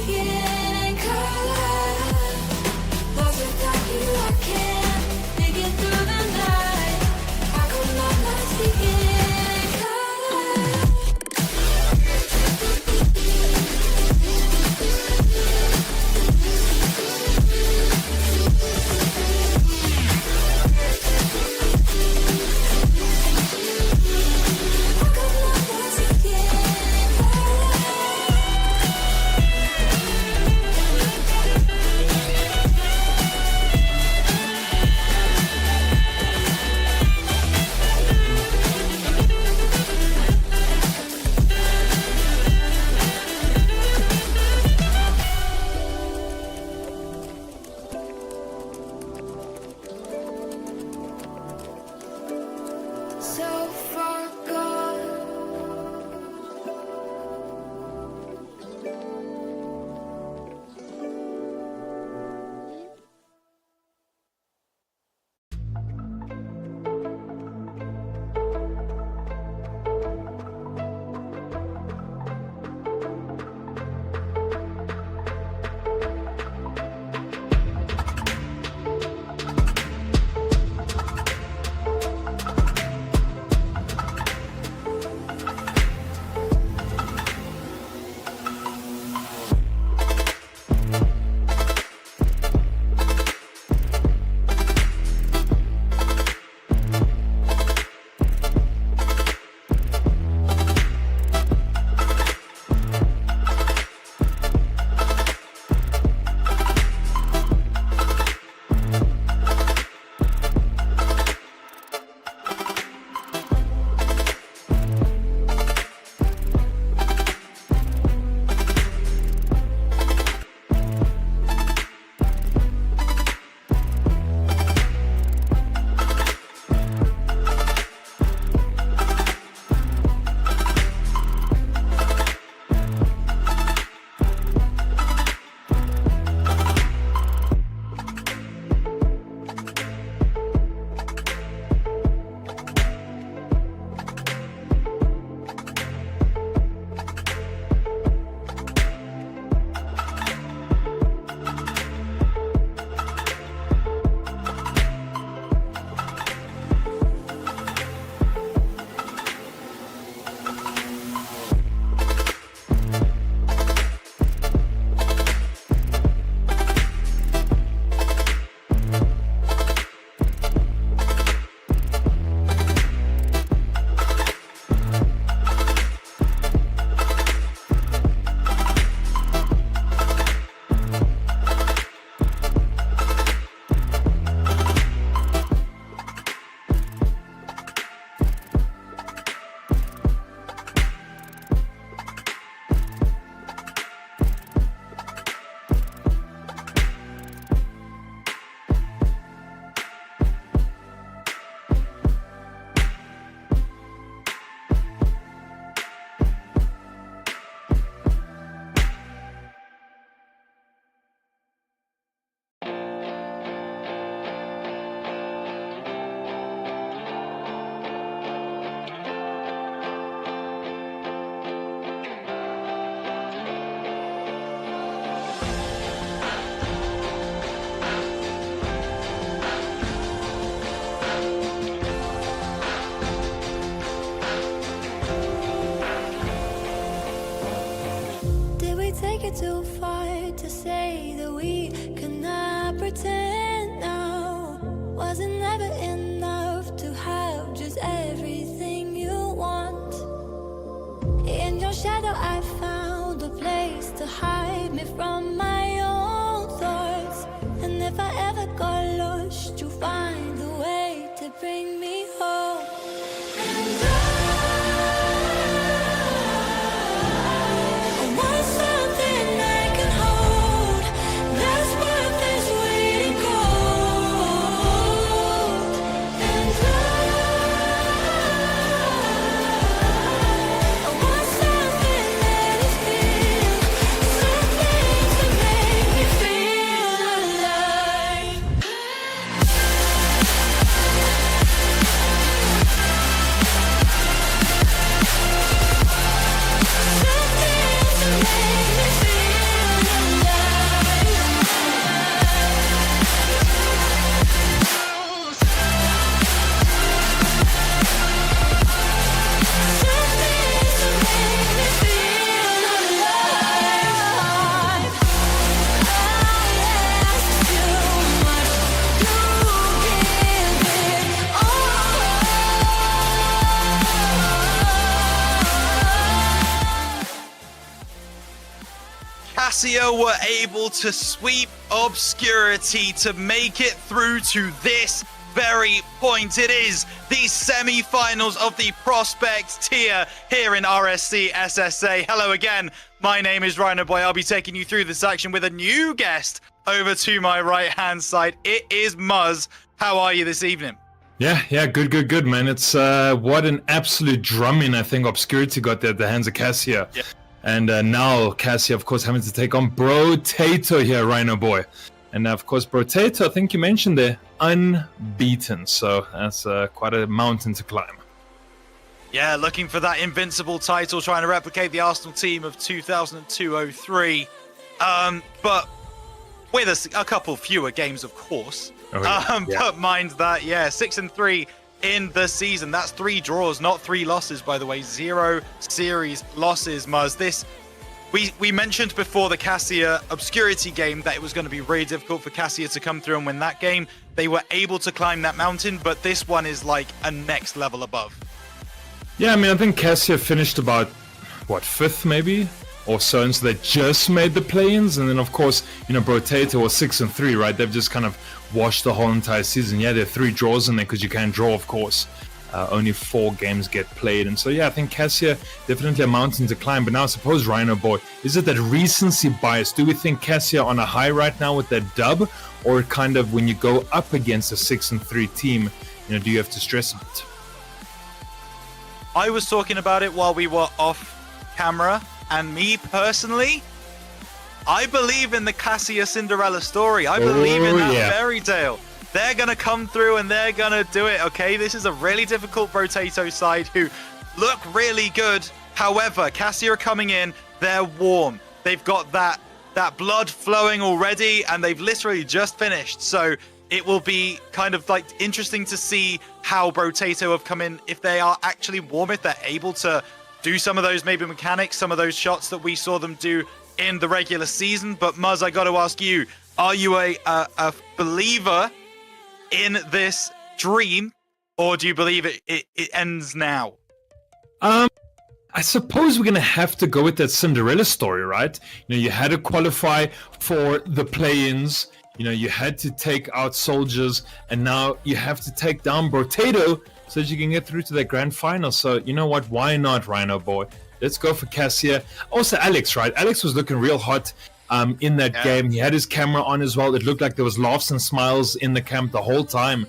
seeing color. Lost without you, I can't make it through the night. How come I'm not seeing color? How come I'm not seeing so far gone? Did we take it too far to say that we could not pretend now? Was it never enough to have just everything you want? In your shadow I found a place to hide me from my own thoughts. And if I ever got lost, you find a way to bring me home. And I want something I can hold that's worth this waiting cold. And I want something that is real, something to make me feel alive. Cassia were able to sweep Obscurity to make it through to this very point. It is the semi-finals of the Prospect tier here in RSC SSA. Hello again, my name is Rhino Boy. I'll be taking you through this action with a new guest over to my right-hand side. It is Muzz. How are you this evening? Yeah, good, man. It's what an absolute drumming I think Obscurity got there at the hands of Cassia. Yeah. And now Cassia, of course, having to take on Brotato here, Rhino Boy. And of course, Brotato, I think you mentioned there, unbeaten. So that's quite a mountain to climb. Yeah, looking for that invincible title, trying to replicate the Arsenal team of 2002-03. But with a couple fewer games, of course. Oh, yeah. But mind that, 6-3 in the season. That's 3 draws, not 3 losses, by the way. 0 series losses, Muzz. This, we mentioned before the Cassia Obscurity game that it was going to be really difficult for Cassia to come through and win that game. They were able to climb that mountain, but this one is like a next level above. Yeah, I mean, I think Cassia finished about, 5th maybe? Or so, and so they just made the play-ins, and then of course, Brotato was 6-3, right? They've just kind of washed the whole entire season. Yeah, there are 3 draws in there because you can't draw, of course. Only 4 games get played, and so yeah, I think Cassia definitely a mountain to climb. But now I suppose, Rhino Boy, is it that recency bias? Do we think Cassia on a high right now with that dub, or kind of when you go up against a 6-3 team, do you have to stress a bit? I was talking about it while we were off camera. And me personally, I believe in the Cassia Cinderella story. I believe in that fairy tale. They're going to come through and they're going to do it, okay? This is a really difficult Brotato side who look really good. However, Cassia are coming in. They're warm. They've got that blood flowing already, and they've literally just finished. So it will be kind of like interesting to see how Brotato have come in, if they are actually warm, if they're able to do some of those maybe mechanics, some of those shots that we saw them do in the regular season. But Muzz, I got to ask you, are you a believer in this dream, or do you believe it ends now? I suppose we're going to have to go with that Cinderella story, right? You had to qualify for the play-ins, you had to take out soldiers, and now you have to take down Brotato so that you can get through to the grand final. So, you know what? Why not, Rhino Boy? Let's go for Cassia. Also, Alex, right? Alex was looking real hot in that game. He had his camera on as well. It looked like there was laughs and smiles in the camp the whole time.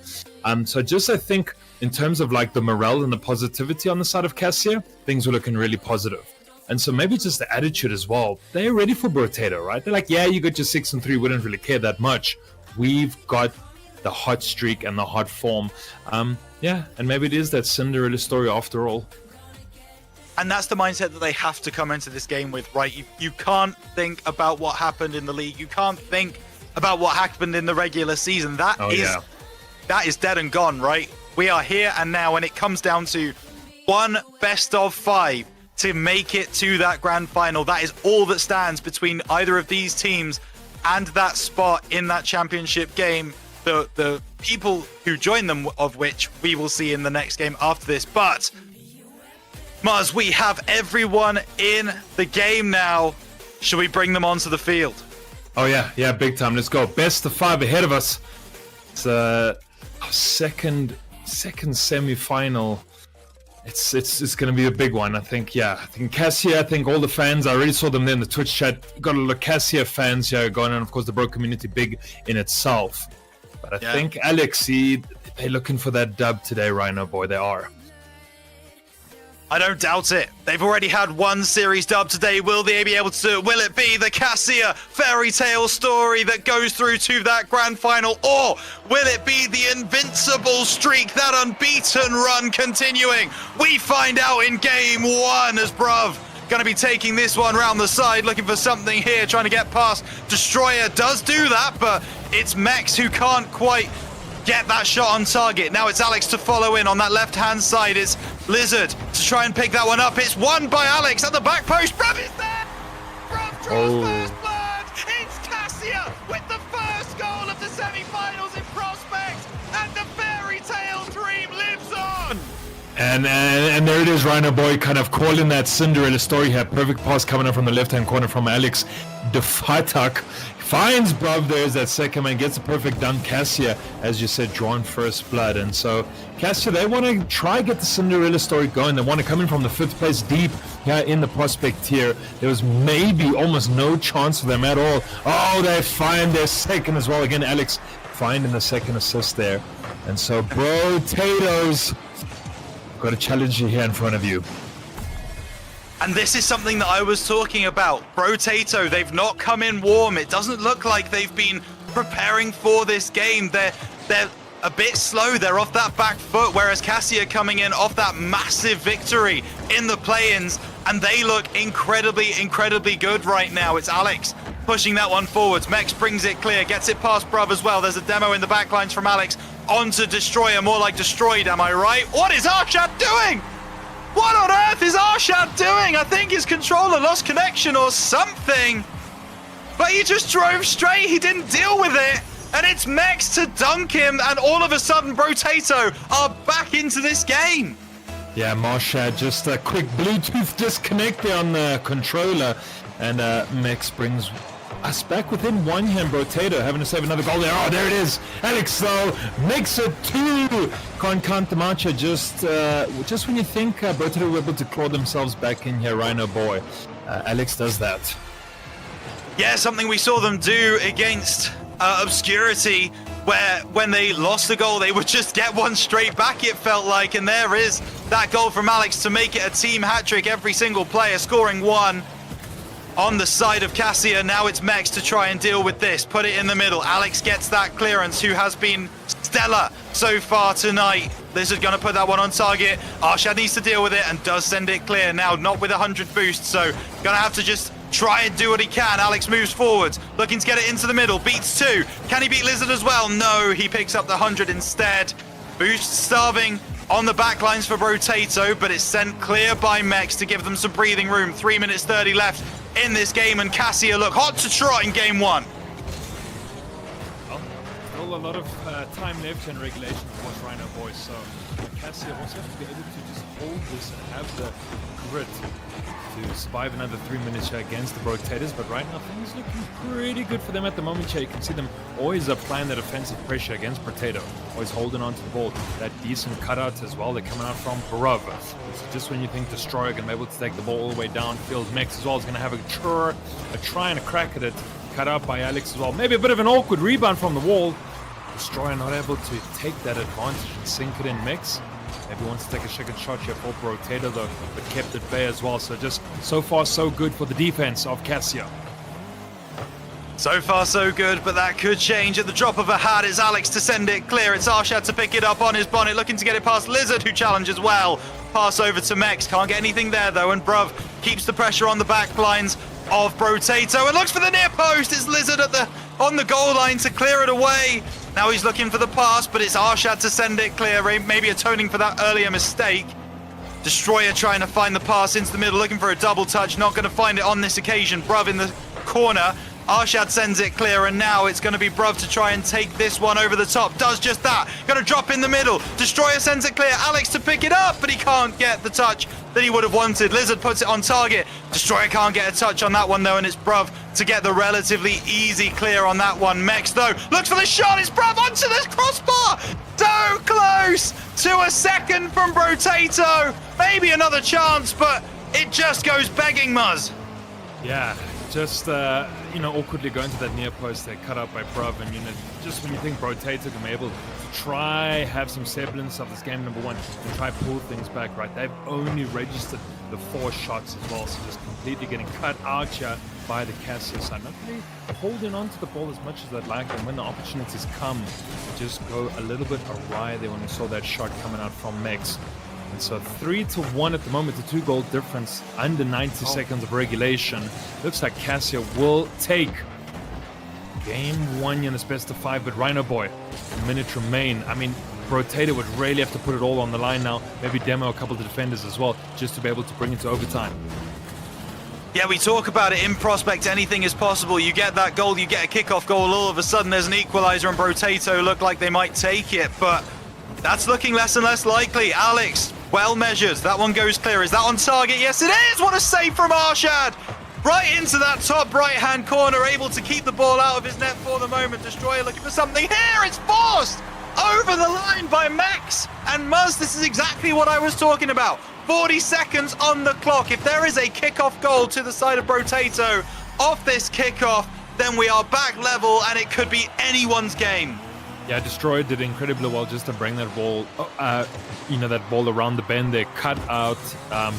So just, I think, in terms of like the morale and the positivity on the side of Cassia, things were looking really positive. And so maybe just the attitude as well. They're ready for Brotato, right? They're like, yeah, you got your 6-3. We don't really care that much. We've got the hot streak and the hot form. Yeah, and maybe it is that Cinderella story after all. And that's the mindset that they have to come into this game with, right? You can't think about what happened in the league. You can't think about what happened in the regular season. That is dead and gone, right? We are here and now, and it comes down to one best of 5 to make it to that grand final. That is all that stands between either of these teams and that spot in that championship game. The people who join them, of which we will see in the next game after this. But, Muzz, we have everyone in the game now. Should we bring them onto the field? Oh, yeah, big time. Let's go. Best of 5 ahead of us. It's our second semi-final. It's going to be a big one, I think. Yeah, I think Cassia, I think all the fans, I already saw them there in the Twitch chat. Got a lot of Cassia fans here going on. Of course, the bro community big in itself. But I think Alex, they're looking for that dub today, Rhino Boy. They are. I don't doubt it. They've already had one series dub today. Will they be able to do it? Will it be the Cassia fairy tale story that goes through to that grand final? Or will it be the invincible streak, that unbeaten run continuing? We find out in game 1 as Bruv going to be taking this one round the side, looking for something here, trying to get past. Destroyer does do that, but it's Mex who can't quite get that shot on target. Now it's Alex to follow in on that left-hand side. It's Lizard to try and pick that one up. It's won by Alex at the back post. Bruv is there! Bruv draws first blood! It's Cassia with the first goal of the semi-finals in Prospect, and the fairy tale dream lives on! And there it is, Rhino Boy kind of calling that Cinderella story here. Perfect pass coming up from the left-hand corner from Alex de Fatak. Finds Bruv, there's that second man, gets a perfect dunk. Cassia, as you said, drawn first blood. And so Cassia, they want to try get the Cinderella story going. They want to come in from the 5th place deep here in the prospect tier. There was maybe almost no chance for them at all. Oh, they find their second as well. Again, Alex finding the second assist there. And so Potatoes got a challenge here in front of you. And this is something that I was talking about. Brotato, they've not come in warm. It doesn't look like they've been preparing for this game. They're a bit slow. They're off that back foot, whereas Cassia coming in off that massive victory in the play-ins, and they look incredibly good right now. It's Alex pushing that one forwards. Mex brings it clear, gets it past Bruv as well. There's a demo in the backlines from Alex onto Destroyer, more like Destroyed, am I right? What is Arshad doing? What on earth is Arshad doing? I think his controller lost connection or something. But he just drove straight. He didn't deal with it. And it's Mex to dunk him. And all of a sudden, Brotato are back into this game. Yeah, Marshad, just a quick Bluetooth disconnect there on the controller. And Mex brings us back within one hand. Brotato having to save another goal there. Oh, there it is. Alex, though, makes it 2. Can't count the match. Just when you think Brotato were able to claw themselves back in here, Rhino Boy, Alex does that. Yeah, something we saw them do against Obscurity, where when they lost the goal, they would just get one straight back, it felt like. And there is that goal from Alex to make it a team hat-trick. Every single player scoring 1. On the side of Cassia, now it's Mex to try and deal with this. Put it in the middle. Alex gets that clearance, who has been stellar so far tonight. Lizard gonna put that one on target. Arshad needs to deal with it and does send it clear. Now, not with 100 boost, so gonna have to just try and do what he can. Alex moves forwards, looking to get it into the middle. Beats 2. Can he beat Lizard as well? No, he picks up the 100 instead. Boost starving on the backlines for Brotato, but it's sent clear by Mex to give them some breathing room. 3 minutes 30 left in this game, and Cassia look hot to trot in game 1. Well, still a lot of time left in regulation, of course, Rhino Boys, so Cassia also has to be able to just hold this and have the grit to survive another 3 minutes here against the Brotators. But right now things looking pretty good for them at the moment here. You can see them always applying that offensive pressure against Brotato, always holding on to the ball. That decent cutout as well, they're coming out from Bruv. So just when you think Destroyer going to be able to take the ball all the way downfield, Mex as well is going to have a try and a crack at it. Cut out by Alex as well. Maybe a bit of an awkward rebound from the wall. Destroyer not able to take that advantage and sink it in. Mex maybe wants to take a second shot here for Brotato though, but kept at bay as well. So just so far so good for the defense of Cassia. So far so good, but that could change at the drop of a hat. It's Alex to send it clear. It's Arshad to pick it up on his bonnet, looking to get it past Lizard, who challenges well. Pass over to Mex, can't get anything there though, and Bruv keeps the pressure on the back lines of Brotato and looks for the near post. It's Lizard on the goal line to clear it away. Now he's looking for the pass, but it's Arshad to send it clear, maybe atoning for that earlier mistake. Destroyer trying to find the pass into the middle, looking for a double touch, not going to find it on this occasion. Bruv in the corner. Arshad sends it clear, and now it's going to be Bruv to try and take this one over the top. Does just that. Going to drop in the middle. Destroyer sends it clear. Alex to pick it up, but he can't get the touch that he would have wanted. Lizard puts it on target. Destroyer can't get a touch on that one, though, and it's Bruv to get the relatively easy clear on that one. Mex, though, looks for the shot. It's Bruv onto the crossbar. So close to a second from Brotato. Maybe another chance, but it just goes begging, Muzz. Yeah, just awkwardly going to that near post there, cut out by Bruv, and just when you think Brotato can be able to try have some semblance of this game number 1 and try pull things back, right? They've only registered the 4 shots as well, so just completely getting cut out here by the Cassia side. Not really holding on to the ball as much as they'd like, and when the opportunities come, just go a little bit awry there when we saw that shot coming out from Mex. And so 3-1 at the moment, the 2-goal difference under 90 seconds of regulation. Looks like Cassia will take game 1 in this best of 5, but Rhino Boy, a minute remain. I mean, Brotato would really have to put it all on the line now, maybe demo a couple of the defenders as well, just to be able to bring it to overtime. Yeah, we talk about it in Prospect, anything is possible. You get that goal, you get a kickoff goal, all of a sudden there's an equalizer and Brotato look like they might take it, but that's looking less and less likely. Alex Well measured. That one goes clear. Is that on target? Yes, it is. What a save from Arshad. Right into that top right-hand corner, able to keep the ball out of his net for the moment. Destroyer looking for something here. It's forced over the line by Mex. And Muzz, this is exactly what I was talking about. 40 seconds on the clock. If there is a kickoff goal to the side of Brotato off this kickoff, then we are back level and it could be anyone's game. Yeah, Destroyer did incredibly well just to bring that ball, that ball around the bend there, cut out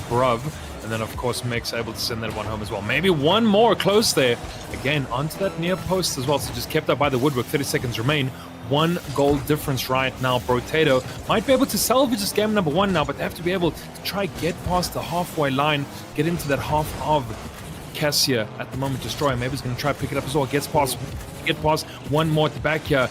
Bruv, and then of course Mex able to send that one home as well. Maybe one more close there, again onto that near post as well, so just kept up by the woodwork. 30 seconds remain, 1 goal difference right now. Brotato might be able to salvage this game number 1 now, but they have to be able to try get past the halfway line, get into that half of Cassia at the moment. Destroyer maybe he's going to try to pick it up as well. Get past one more at the back here.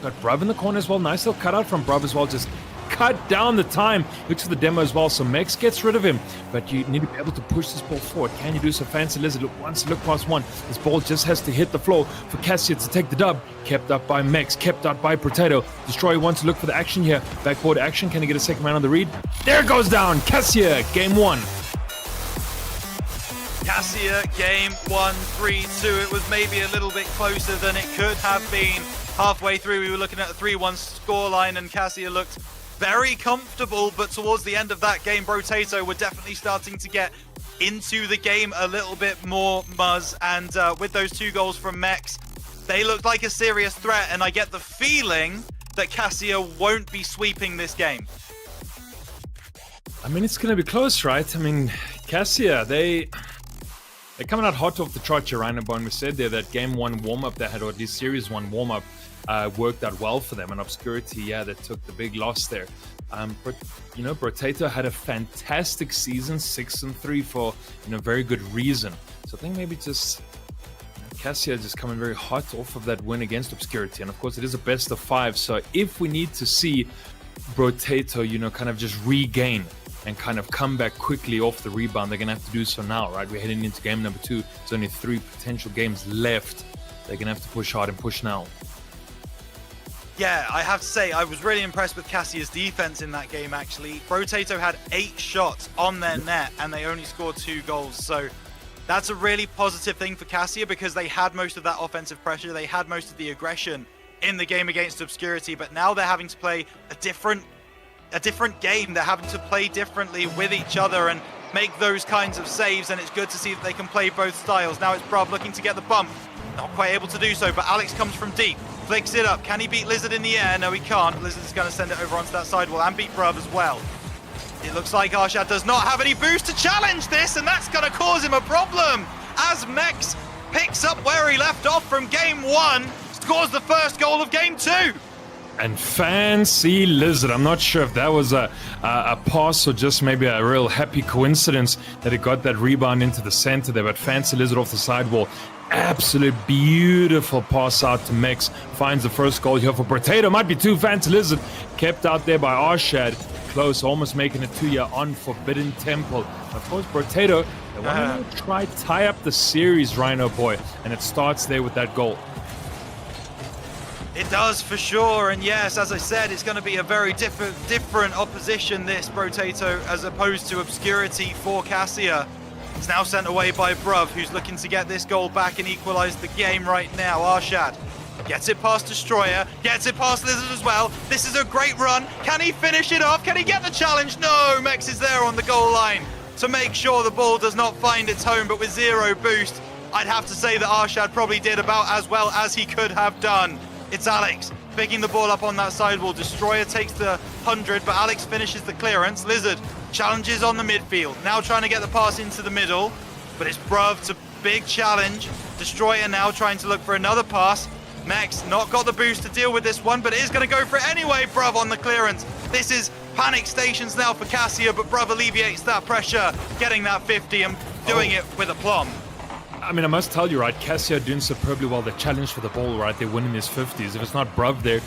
Got Bruv in the corner as well. Nice little cutout from Bruv as well. Just cut down the time. Looks for the demo as well. So Mex gets rid of him. But you need to be able to push this ball forward. Can you do so? Fancy Lizard wants to look past one. This ball just has to hit the floor for Cassia to take the dub. Kept up by Mex. Kept out by Brotato. Destroyer wants to look for the action here. Backboard action. Can he get a second man on the read? There it goes down. Cassia, game 1. Cassia, game 1, 3-2. It was maybe a little bit closer than it could have been. Halfway through, we were looking at a 3-1 scoreline, and Cassia looked very comfortable, but towards the end of that game, Brotato were definitely starting to get into the game a little bit more, Muzz, and with those 2 goals from Mex, they looked like a serious threat, and I get the feeling that Cassia won't be sweeping this game. I mean, it's going to be close, right? I mean, Cassia, they're coming out hot off the trot, Rhino. We said there that game 1 warm-up they had, or at least series 1 warm-up, worked out well for them. And Obscurity, yeah, they took the big loss there. But, Brotato had a fantastic season, 6-3 for, very good reason. So I think maybe just Cassia just coming very hot off of that win against Obscurity. And of course, it is a best of 5. So if we need to see Brotato, kind of just regain and kind of come back quickly off the rebound, they're going to have to do so now, right? We're heading into game number 2. There's only 3 potential games left. They're going to have to push hard and push now. Yeah, I have to say, I was really impressed with Cassia's defense in that game, actually. Brotato had 8 shots on their net, and they only scored 2 goals. So that's a really positive thing for Cassia, because they had most of that offensive pressure. They had most of the aggression in the game against Obscurity, but now they're having to play a different game. They're having to play differently with each other and make those kinds of saves, and it's good to see that they can play both styles. Now it's Bruv looking to get the bump. Not quite able to do so, but Alex comes from deep. Flicks it up. Can he beat Lizard in the air? No, he can't. Lizard is going to send it over onto that sidewall and beat Bruv as well. It looks like Arshad does not have any boost to challenge this, and that's going to cause him a problem. As Mex picks up where he left off from game 1, scores the first goal of game 2. And Fancy Lizard, I'm not sure if that was a pass or just maybe a real happy coincidence that he got that rebound into the center there, but Fancy Lizard off the sidewall. Absolute beautiful pass out to Mex. Finds the first goal here for Brotato. Might be 2. Fancy Lizard kept out there by Arshad. Close, almost making it 2 here on Forbidden Temple. Of course, Brotato, they want to try tie up the series, Rhino Boy, and it starts there with that goal. It does for sure, and yes, as I said, it's going to be a very different opposition, this Brotato, as opposed to Obscurity for Cassia. It's now sent away by Bruv, who's looking to get this goal back and equalize the game right now. Arshad gets it past Destroyer, gets it past Lizard as well. This is a great run. Can he finish it off? Can he get the challenge? No, Mex is there on the goal line to make sure the ball does not find its home, but with 0 boost, I'd have to say that Arshad probably did about as well as he could have done. It's Alex picking the ball up on that sidewall. Destroyer takes the 100, but Alex finishes the clearance. Lizard challenges on the midfield. Now trying to get the pass into the middle, but it's Bruv to big challenge. Destroyer now trying to look for another pass. Mex not got the boost to deal with this one, but it is going to go for it anyway. Bruv on the clearance. This is panic stations now for Cassia, but Bruv alleviates that pressure, getting that 50 and doing it with aplomb. I mean, I must tell you, right, Cassia doing superbly well. The challenge for the ball, right, they're winning his 50s. If it's not Bruv there,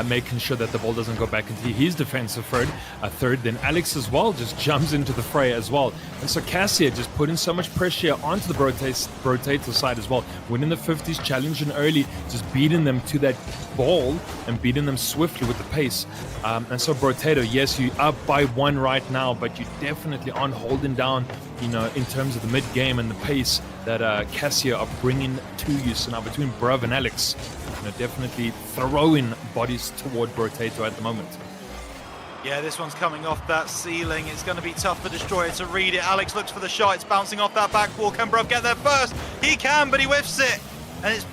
making sure that the ball doesn't go back into his defensive third, then Alex as well just jumps into the fray as well. And so Cassia just putting so much pressure onto the Brotato side as well. Winning the 50s, challenging early, just beating them to that ball and beating them swiftly with the pace. And so Brotato, yes, you're up by 1 right now, but you definitely aren't holding down, you know, in terms of the mid-game and the pace that Cassia are bringing to you. So now between Bruv and Alex, you know, definitely throwing bodies toward Brotato at the moment. Yeah, this one's coming off that ceiling. It's going to be tough for Destroyer to read it. Alex looks for the shot. It's bouncing off that back wall. Can Bruv get there first? He can, but he whiffs it. And it's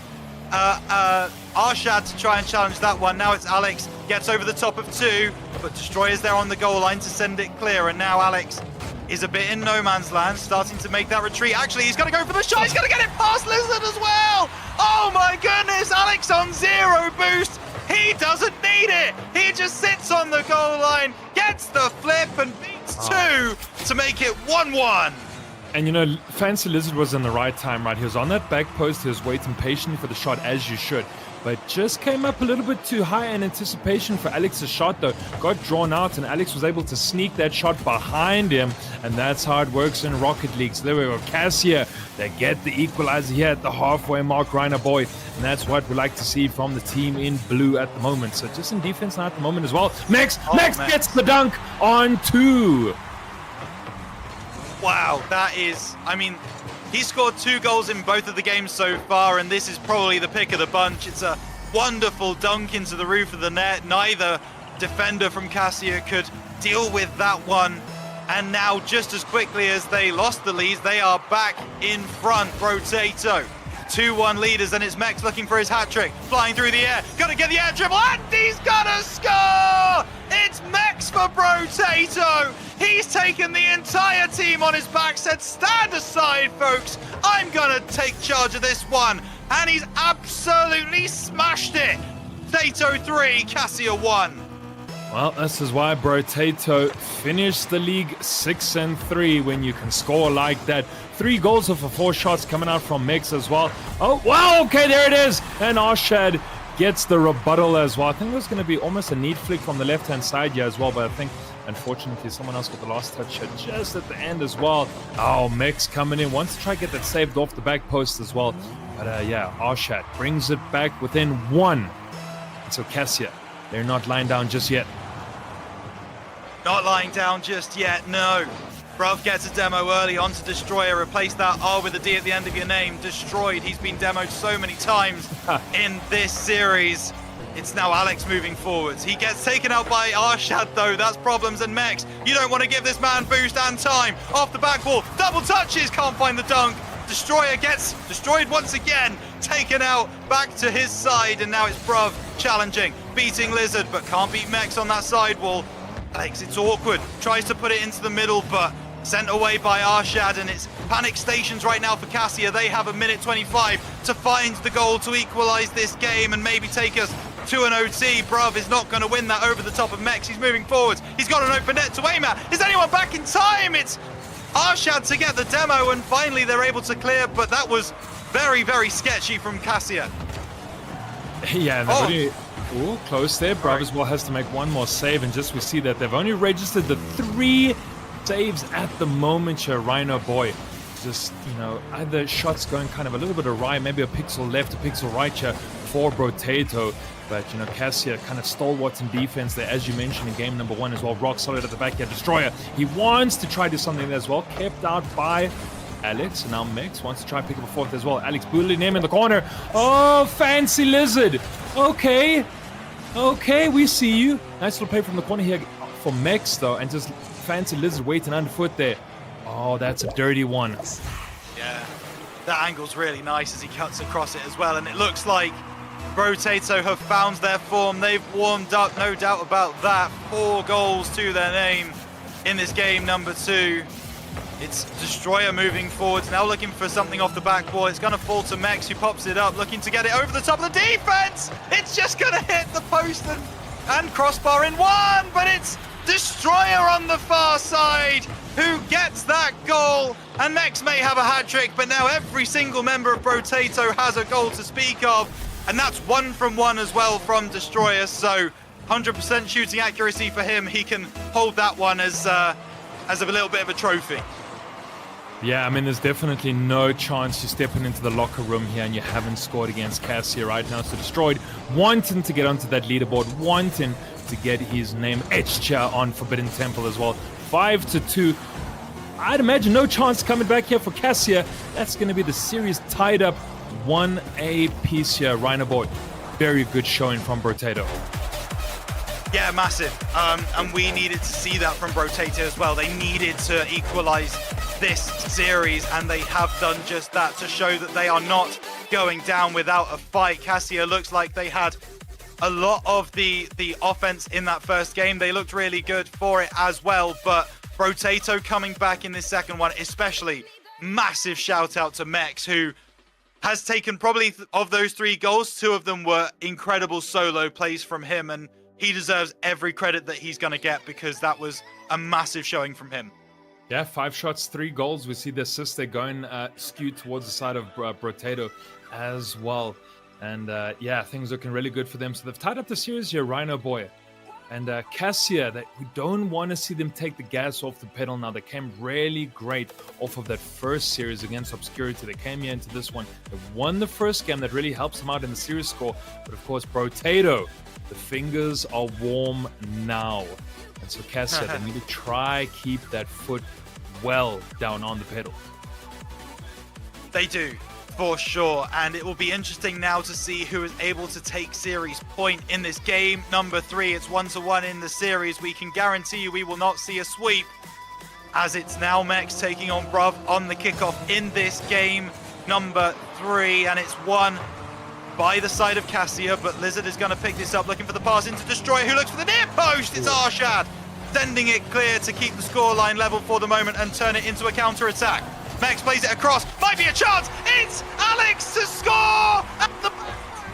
Arshad to try and challenge that one. Now it's Alex. Gets over the top of 2, but Destroyer's there on the goal line to send it clear. And now Alex is a bit in no man's land, starting to make that retreat. Actually, he's going to go for the shot. He's going to get it past Lizard as well. Oh my goodness, Alex on 0 boost. He doesn't need it. He just sits on the goal line, gets the flip and beats 2 to make it 1-1. And you know, Fancy Lizard was in the right time, right? He was on that back post. He was waiting patiently for the shot, as you should. But just came up a little bit too high in anticipation for Alex's shot, though. Got drawn out, and Alex was able to sneak that shot behind him. And that's how it works in Rocket League. So there we go. Cassia, they get the equalizer here at the halfway mark, Reiner boy. And that's what we like to see from the team in blue at the moment. So just in defense now at the moment as well. Max gets the dunk on 2. Wow, that is, I mean, he scored 2 goals in both of the games so far, and this is probably the pick of the bunch. It's a wonderful dunk into the roof of the net. Neither defender from Cassia could deal with that one. And now, just as quickly as they lost the lead, they are back in front. Brotato, 2-1 leaders, and it's Mex looking for his hat-trick. Flying through the air, gonna get the air dribble, and he's gonna score! It's Mex for Brotato! He's taken the entire team on his back, said, stand aside, folks. I'm gonna take charge of this one. And he's absolutely smashed it. Brotato 3, Cassia 1. Well, this is why Brotato finished the league 6-3 when you can score like that. 3 goals off of 4 shots coming out from Mix as well. Oh, wow, okay, there it is. And Arshad gets the rebuttal as well. I think it was going to be almost a neat flick from the left-hand side here as well, but I think, unfortunately, someone else got the last touch here just at the end as well. Oh, Mix coming in, wants to try to get that saved off the back post as well. But yeah, Arshad brings it back within 1. And so Cassia, they're not lying down just yet. Not lying down just yet, no. Bruv gets a demo early onto Destroyer. Replace that R with a D at the end of your name. Destroyed. He's been demoed so many times in this series. It's now Alex moving forwards. He gets taken out by Arshad, though. That's problems. And Mex, you don't want to give this man boost and time. Off the back wall. Double touches. Can't find the dunk. Destroyer gets destroyed once again. Taken out back to his side. And now it's Bruv challenging. Beating Lizard, but can't beat Mex on that side wall. Alex, it's awkward. Tries to put it into the middle, but sent away by Arshad, and it's panic stations right now for Cassia. They have a minute 25 to find the goal to equalize this game and maybe take us to an OT. Bruv is not going to win that over the top of Mex. He's moving forwards. He's got an open net to aim at. Is anyone back in time? It's Arshad to get the demo, and finally they're able to clear, but that was very, very sketchy from Cassia. Yeah, ooh, close there. Bruv as well has to make one more save, and just we see that they've only registered the 3 saves at the moment here, Rhino boy. Just, you know, either shots going kind of a little bit awry, maybe a pixel left, a pixel right here for Brotato. But, you know, Cassia kind of stalwarts in defense there, as you mentioned in game number 1 as well. Rock solid at the back here. Destroyer, he wants to try to do something there as well. Kept out by Alex, and now Mix wants to try and pick up a 4th as well. Alex bullying him in the corner. Oh, Fancy Lizard. Okay, we see you. Nice little play from the corner here for Mex, though, and just Fancy Lizard waiting underfoot there. Oh, that's a dirty one. Yeah, that angle's really nice as he cuts across it as well, and it looks like Brotato have found their form. They've warmed up, no doubt about that. 4 goals to their name in this game number 2. It's Destroyer moving forwards, now looking for something off the back wall. It's going to fall to Mex, who pops it up, looking to get it over the top of the defense. It's just going to hit the post and crossbar in 1, but it's Destroyer on the far side who gets that goal, And Mex may have a hat-trick, but now every single member of Brotato has a goal to speak of. And that's 1 from 1 as well from Destroyer, so 100% shooting accuracy for him. He can hold that one as a little bit of a trophy. Yeah, I mean, there's definitely no chance you're stepping into the locker room here and you haven't scored against Cassia right now. So Destroyed, wanting to get onto that leaderboard, wanting to get his name etched here on Forbidden Temple as well. 5-2. I'd imagine no chance coming back here for Cassia. That's going to be the series tied up 1 piece here. Rhino Boy, very good showing from Brotato. Yeah, massive. And we needed to see that from Brotato as well. They needed to equalize this series, and they have done just that to show that they are not going down without a fight. Cassia looks like they had a lot of the offense in that first game. They looked really good for it as well, but Brotato coming back in this second one, especially massive shout out to Mex, who has taken probably of those 3 goals, 2 of them were incredible solo plays from him, and he deserves every credit that he's going to get because that was a massive showing from him. Yeah, 5 shots, 3 goals. We see the assist there going skewed towards the side of Brotato as well. And yeah, things looking really good for them. So they've tied up the series here, Rhino Boy. And Cassia, that we don't want to see them take the gas off the pedal now. They came really great off of that first series against Obscurity. They came here into this one. They won the first game. That really helps them out in the series score. But of course, Brotato, the fingers are warm now. And so Cassia, they need to try keep that foot well down on the pedal. They do, for sure. And it will be interesting now to see who is able to take series point in this game. Number 3, it's 1-1 in the series. We can guarantee you we will not see a sweep, as it's now Mex taking on Bruv on the kickoff in this game. Number 3, and it's won by the side of Cassia, but Lizard is going to pick this up, looking for the pass into Destroyer, who looks for the near post. It's Arshad sending it clear to keep the scoreline level for the moment and turn it into a counter-attack. Mex plays it across, might be a chance. It's Alex to score, and the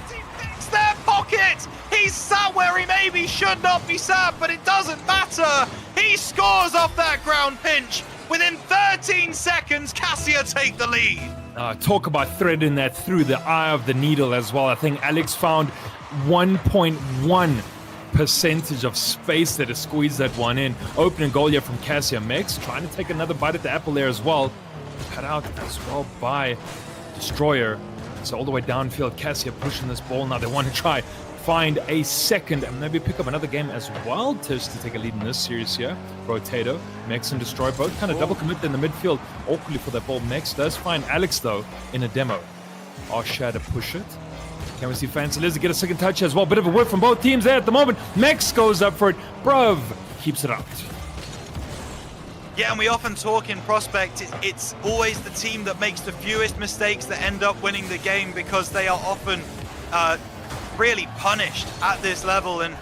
team picks their pocket. He's sat where he maybe should not be sat, but it doesn't matter. He scores off that ground pinch. Within 13 seconds, Cassia take the lead. Talk about threading that through the eye of the needle as well. I think Alex found 1.1 percentage of space there to squeeze that one in. Opening goal here from Cassia. Mex trying to take another bite at the apple there as well. Cut out as well by Destroyer. So all the way downfield, Cassia pushing this ball now. They want to try find a second and maybe pick up another game as well to take a lead in this series here. Brotato, Mex and Destroyer both kind of double commit in the midfield awkwardly for that ball. Mex does find Alex though in a demo. Arshad to push it. Can we see Fancy Lizard get a second touch as well? Bit of a whiff from both teams there at the moment. Mex goes up for it. Bruv keeps it out. Yeah, and we often talk in Prospect, it's always the team that makes the fewest mistakes that end up winning the game, because they are often really punished at this level. And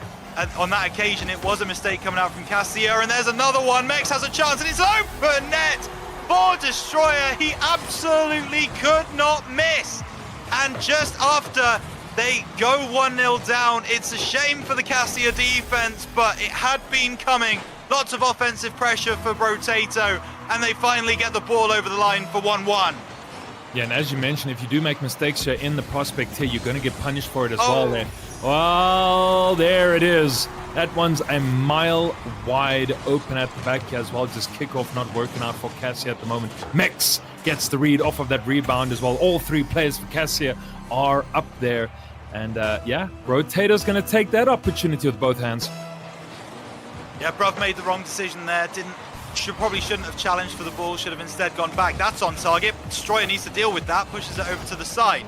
on that occasion, it was a mistake coming out from Cassia. And there's another one. Mex has a chance, and it's open net for Destroyer. He absolutely could not miss. And just after they go 1-0 down, it's a shame for the Cassia defense, but it had been coming. Lots of offensive pressure for Brotato, and they finally get the ball over the line for 1-1. Yeah, and as you mentioned, if you do make mistakes here in the Prospect here, you're going to get punished for it as well there. Well, there it is. That one's a mile wide open at the back here as well. Just kickoff not working out for Cassia at the moment. Mex gets the read off of that rebound as well. All 3 players for Cassia are up there. And yeah, Brotato's going to take that opportunity with both hands. Yeah, Bruv made the wrong decision there. Probably shouldn't have challenged for the ball. Should have instead gone back. That's on target. Destroyer needs to deal with that. Pushes it over to the side.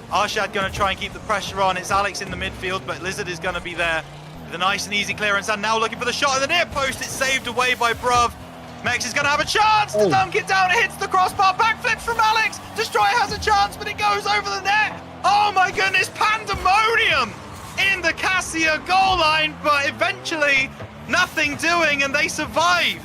Arshad going to try and keep the pressure on. It's Alex in the midfield, but Lizard is going to be there with a nice and easy clearance. And now looking for the shot at the near post. It's saved away by Bruv. Mex is going to have a chance to dunk it down. It hits the crossbar. Backflips from Alex. Destroyer has a chance, but it goes over the net. Oh my goodness, pandemonium in the Cassia goal line, but eventually nothing doing, and they survive.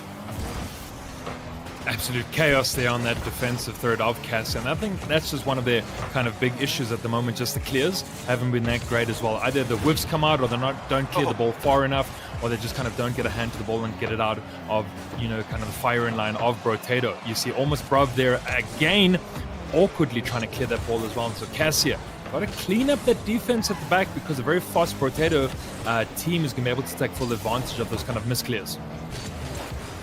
absolute chaos there on that defensive third of Cassia, and I think that's just one of their kind of big issues at the moment. Just the clears haven't been that great as well. Either the whiffs come out, or don't clear the ball far enough, or they just kind of don't get a hand to the ball and get it out of, kind of the firing line of Brotato. You see almost Bruv there again, awkwardly trying to clear that ball as well. And so Cassia got to clean up that defense at the back, because a very fast Brotato team is going to be able to take full advantage of those kind of misclears.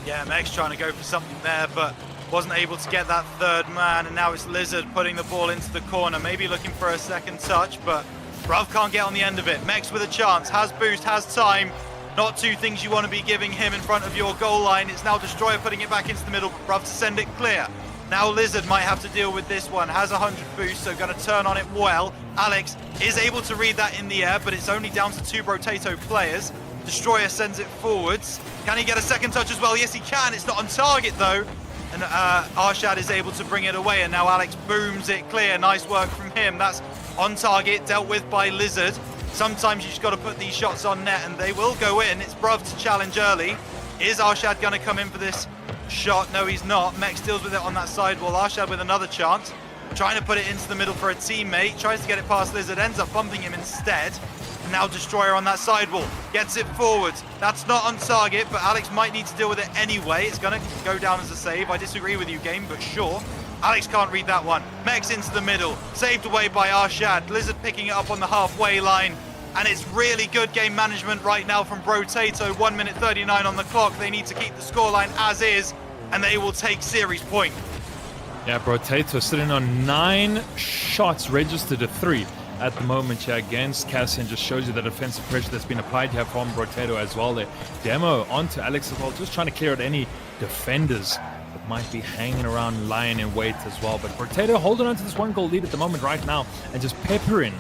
Yeah, Meg's trying to go for something there, but wasn't able to get that third man, and now it's Lizard putting the ball into the corner, maybe looking for a second touch, but Bruv can't get on the end of it. Meg's with a chance, has boost, has time. Not two things you want to be giving him in front of your goal line. It's now Destroyer putting it back into the middle, Bruv to send it clear. Now Lizard might have to deal with this one, has 100 boost, so going to turn on it well. Alex is able to read that in the air, but it's only down to 2 Brotato players. Destroyer sends it forwards. Can he get a second touch as well? Yes, he can. It's not on target, though. And Arshad is able to bring it away, and now Alex booms it clear. Nice work from him. That's on target, dealt with by Lizard. Sometimes you just got to put these shots on net, and they will go in. It's Bruv to challenge early. Is Arshad going to come in for this shot? No, he's not. Mex deals with it on that sidewall. Arshad with another chance. Trying to put it into the middle for a teammate. Tries to get it past Lizard. Ends up bumping him instead. And now Destroyer on that sidewall. Gets it forwards. That's not on target, but Alex might need to deal with it anyway. It's going to go down as a save. I disagree with you, game, but sure. Alex can't read that one. Mex into the middle. Saved away by Arshad. Lizard picking it up on the halfway line. And it's really good game management right now from Brotato. 1 minute 39 on the clock. They need to keep the scoreline as is, and they will take series point. Yeah, Brotato sitting on 9 shots, registered at 3 at the moment here against Cassian. Just shows you the defensive pressure that's been applied here from Brotato as well there. Demo onto Alex as well, just trying to clear out any defenders that might be hanging around, lying in wait as well. But Brotato holding on to this 1 goal lead at the moment right now, and just peppering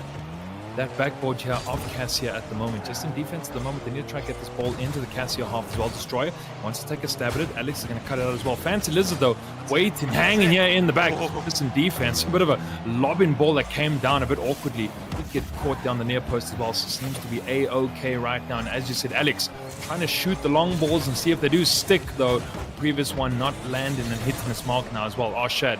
that backboard here of Cassia at the moment. Just in defense at the moment, they need to try to get this ball into the Cassia half as well. Destroyer wants to take a stab at it. Alex is going to cut it out as well. Fancy Lizard though, waiting, hanging here in the back. Just in defense, a bit of a lobbing ball that came down a bit awkwardly. Did get caught down the near post as well, so seems to be a-okay right now. And as you said, Alex trying to shoot the long balls and see if they do stick though. Previous one not landing and hitting his mark now as well. Arshad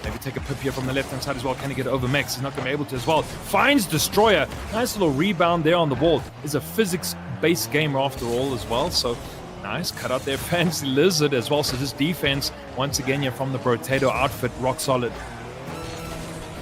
maybe take a pip here from the left-hand side as well. Can he get over Mex? He's not going to be able to as well. Finds Destroyer. Nice little rebound there on the wall. It's a physics-based game after all as well. So nice cut out there. Fancy Lizard as well. So this defense, once again, here from the Brotato outfit, rock solid.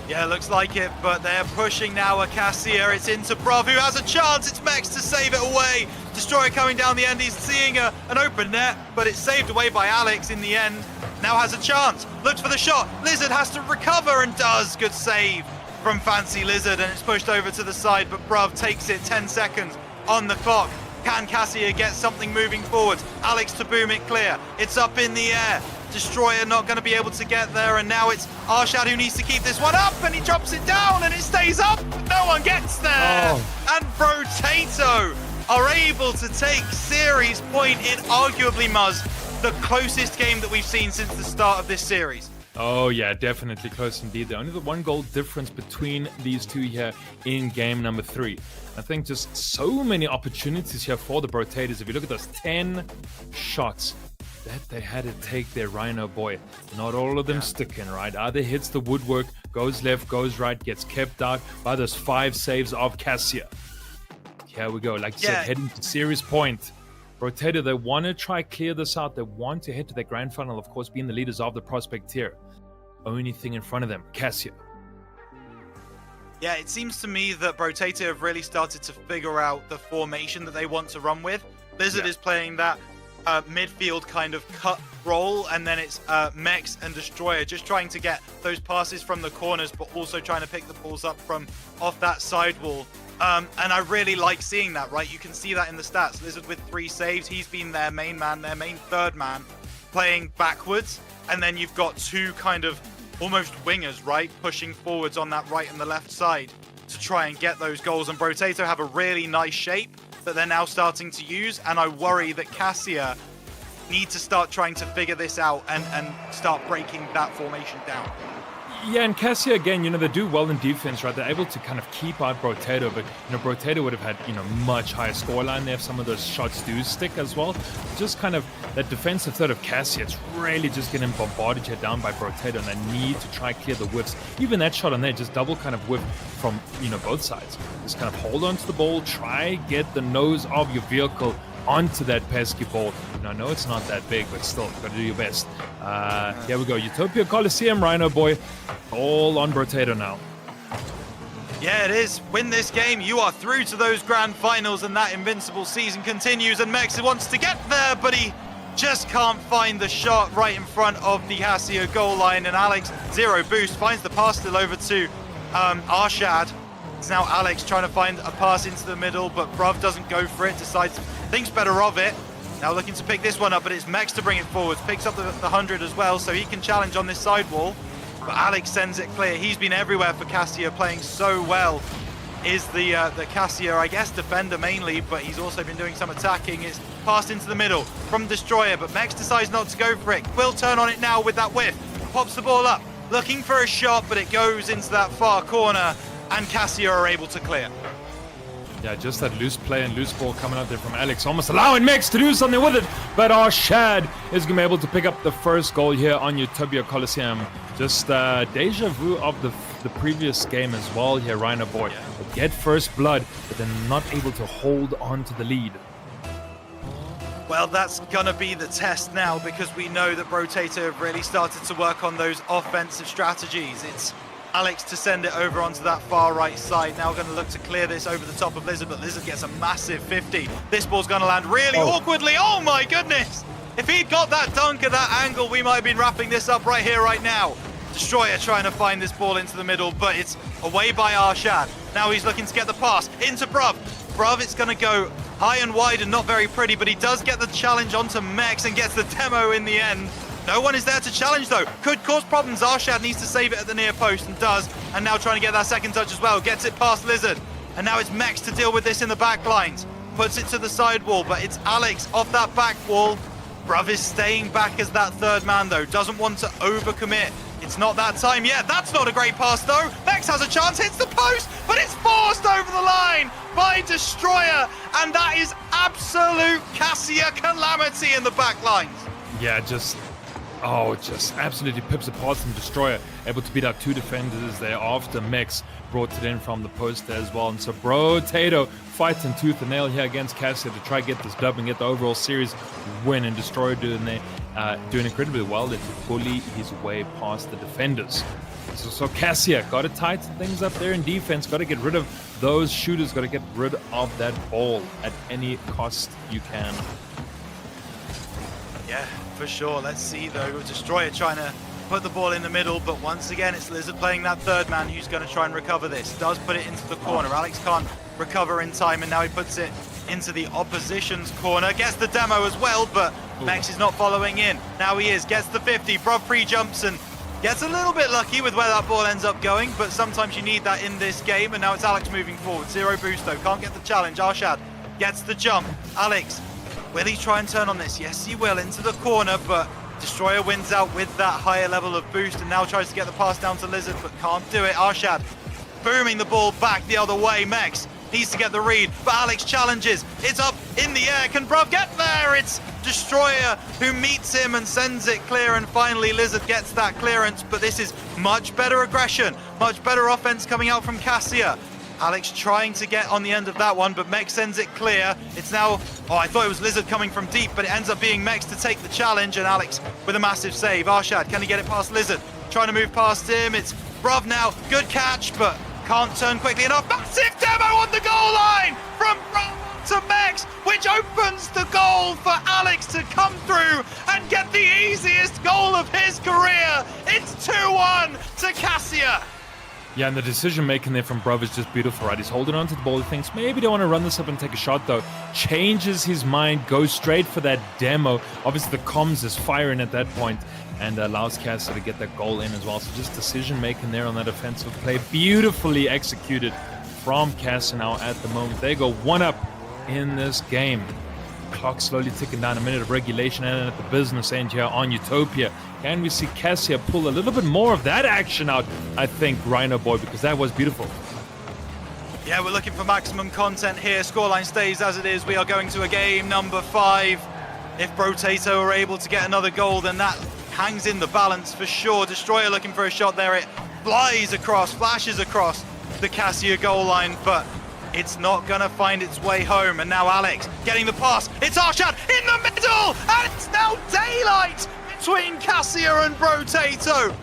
Yeah, looks like it, but they're pushing now Acacia. It's into Bruv, who has a chance. It's Mex to save it away. Destroyer coming down the end. He's seeing an open net, but it's saved away by Alex in the end. Now has a chance. Looks for the shot. Lizard has to recover and does. Good save from Fancy Lizard, and it's pushed over to the side, but Bruv takes it. 10 seconds on the clock. Can Cassia get something moving forwards? Alex to boom it clear. It's up in the air. Destroyer not going to be able to get there, and now it's Arshad who needs to keep this one up, and he drops it down, and it stays up. No one gets there. And Brotato are able to take series point in arguably, Muzz, the closest game that we've seen since the start of this series. Oh yeah, definitely close indeed. Only the 1 goal difference between these two here in game number 3. I think just so many opportunities here for the Brotators. If you look at those 10 shots that they had to take their Rhino boy, not all of them sticking, right? Either hits the woodwork, goes left, goes right, gets kept out by those 5 saves of Cassia. Here we go, like you said, heading to series point. Brotato, they want to try clear this out. They want to head to the grand final, of course, being the leaders of the prospect tier. Only thing in front of them, Cassia. Yeah, it seems to me that Brotato have really started to figure out the formation that they want to run with. Lizard is playing that midfield kind of cut role, and then it's Mex and Destroyer just trying to get those passes from the corners, but also trying to pick the balls up from off that sidewall. And I really like seeing that, right? You can see that in the stats. Lizard with 3 saves. He's been their main man, their main third man, playing backwards. And then you've got 2 kind of almost wingers, right? Pushing forwards on that right and the left side to try and get those goals. And Brotato have a really nice shape that they're now starting to use. And I worry that Cassia need to start trying to figure this out and start breaking that formation down. Yeah, and Cassia again, they do well in defense, right? They're able to kind of keep out Brotato, but Brotato would have had much higher scoreline there if some of those shots do stick as well. Just kind of that defensive third of Cassia, it's really just getting bombarded here down by Brotato, and they need to try clear the whiffs. Even that shot on there, just double kind of whiff from both sides. Just kind of hold on to the ball, try get the nose of your vehicle onto that pesky ball. I know it's not that big, but still, got to do your best. Here we go. Utopia Coliseum, Rhino boy. All on Brotato now. Yeah, it is. Win this game, you are through to those grand finals, and that invincible season continues. And Mex wants to get there, but he just can't find the shot right in front of the Cassia goal line. And Alex, 0 boost, finds the pass still over to Arshad. It's now Alex trying to find a pass into the middle, but Bruv doesn't go for it, thinks better of it. Now looking to pick this one up, but it's Mex to bring it forwards. Picks up the 100 as well, so he can challenge on this sidewall. But Alex sends it clear. He's been everywhere for Cassia, playing so well. Is the Cassia, I guess, defender mainly, but he's also been doing some attacking. It's passed into the middle from Destroyer, but Mex decides not to go for it. Will turn on it now with that whiff. Pops the ball up, looking for a shot, but it goes into that far corner, and Cassia are able to clear. Yeah, just that loose play and loose ball coming out there from Alex, almost allowing Mex to do something with it. But Arshad is going to be able to pick up the first goal here on Utopia Coliseum. Just deja vu of the previous game as well here, Rhino boy. They get first blood, but they're not able to hold on to the lead. Well, that's going to be the test now, because we know that Brotato have really started to work on those offensive strategies. It's Alex to send it over onto that far right side. Now going to look to clear this over the top of Lizard, but Lizard gets a massive 50. This ball's going to land really awkwardly. Oh my goodness! If he'd got that dunk at that angle, we might have been wrapping this up right here, right now. Destroyer trying to find this ball into the middle, but it's away by Arshad. Now he's looking to get the pass into Bruv. Bruv, it's going to go high and wide and not very pretty, but he does get the challenge onto Mex and gets the demo in the end. No one is there to challenge, though. Could cause problems. Arshad needs to save it at the near post, and does. And now trying to get that second touch as well. Gets it past Lizard. And now it's Mex to deal with this in the back lines. Puts it to the side wall, but it's Alex off that back wall. Bruv is staying back as that third man, though. Doesn't want to overcommit. It's not that time yet. That's not a great pass, though. Mex has a chance, hits the post, but it's forced over the line by Destroyer. And that is absolute Cassia calamity in the back lines. Yeah, just absolutely pips apart from Destroyer. Able to beat out 2 defenders there after Mex brought it in from the post there as well. And so Brotato fighting tooth and nail here against Cassia to try get this dub and get the overall series win. And Destroyer doing incredibly well there to bully his way past the defenders. So Cassia got to tighten things up there in defense. Got to get rid of those shooters. Got to get rid of that ball at any cost you can. Yeah, for sure. Let's see, though. Destroyer trying to put the ball in the middle, but once again, it's Lizard playing that third man who's going to try and recover this. Does put it into the corner. Alex can't recover in time, and now he puts it into the opposition's corner. Gets the demo as well, but Mex is not following in. Now he is. Gets the 50. Bruv pre-jumps and gets a little bit lucky with where that ball ends up going, but sometimes you need that in this game, and now it's Alex moving forward. 0 boost, though. Can't get the challenge. Arshad gets the jump. Alex, will he try and turn on this? Yes, he will, into the corner, but Destroyer wins out with that higher level of boost and now tries to get the pass down to Lizard, but can't do it. Arshad booming the ball back the other way. Mex needs to get the read, but Alex challenges. It's up in the air. Can Bruv get there? It's Destroyer who meets him and sends it clear, and finally Lizard gets that clearance, but this is much better aggression, much better offense coming out from Cassia. Alex trying to get on the end of that one, but Mex sends it clear. It's now, I thought it was Lizard coming from deep, but it ends up being Mex to take the challenge, and Alex with a massive save. Arshad, can he get it past Lizard? Trying to move past him. It's Bruv now. Good catch, but can't turn quickly enough. Massive demo on the goal line from Bruv to Mex, which opens the goal for Alex to come through and get the easiest goal of his career. It's 2-1 to Cassia. Yeah, and the decision-making there from Bruv is just beautiful, right? He's holding on to the ball. He thinks, maybe they want to run this up and take a shot, though. Changes his mind, goes straight for that demo. Obviously, the comms is firing at that point and allows Cassia to get that goal in as well. So just decision-making there on that offensive play. Beautifully executed from Cassia now at the moment. They go 1-up in this game. Clock slowly ticking down, a minute of regulation, and at the business end here on Utopia. Can we see Cassia pull a little bit more of that action out, I think, Rhino Boy, because that was beautiful. Yeah, we're looking for maximum content here. Scoreline stays as it is. We are going to a game number 5. If Brotato are able to get another goal, then that hangs in the balance for sure. Destroyer looking for a shot there. It flies across, flashes across the Cassia goal line, but it's not going to find its way home. And now Alex getting the pass. It's Arshad in the middle, and it's now daylight between Cassia and Brotato.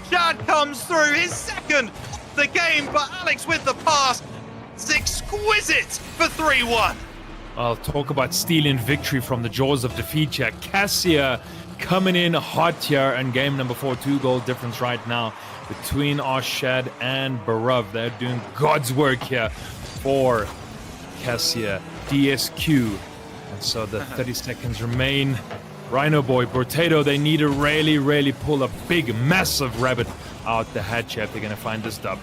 Shad comes through, his second of the game, but Alex with the pass. It's exquisite for 3-1. I'll talk about stealing victory from the jaws of defeat here. Cassia coming in hot here in game number 4. 2-goal difference right now between Arshad and Barav. They're doing God's work here for Cassia. DSQ. And so the 30 seconds remain. Rhino Boy, Brotato, they need to really pull a big, massive rabbit out the hatch here if they're going to find this dub.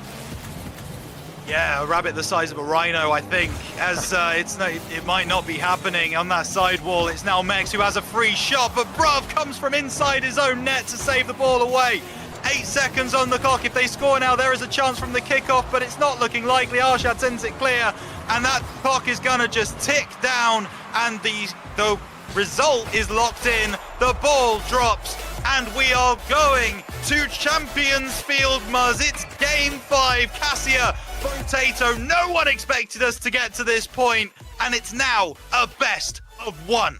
Yeah, a rabbit the size of a rhino, I think, as it might not be happening on that side wall. It's now Mex who has a free shot, but Brav comes from inside his own net to save the ball away. 8 seconds on the clock. If they score now, there is a chance from the kickoff, but it's not looking likely. Arshad sends it clear, and that clock is going to just tick down, and the result is locked in. The ball drops, and we are going to Champions Field, Muzz. It's game 5. Cassia, Brotato. No one expected us to get to this point, and it's now a best of 1.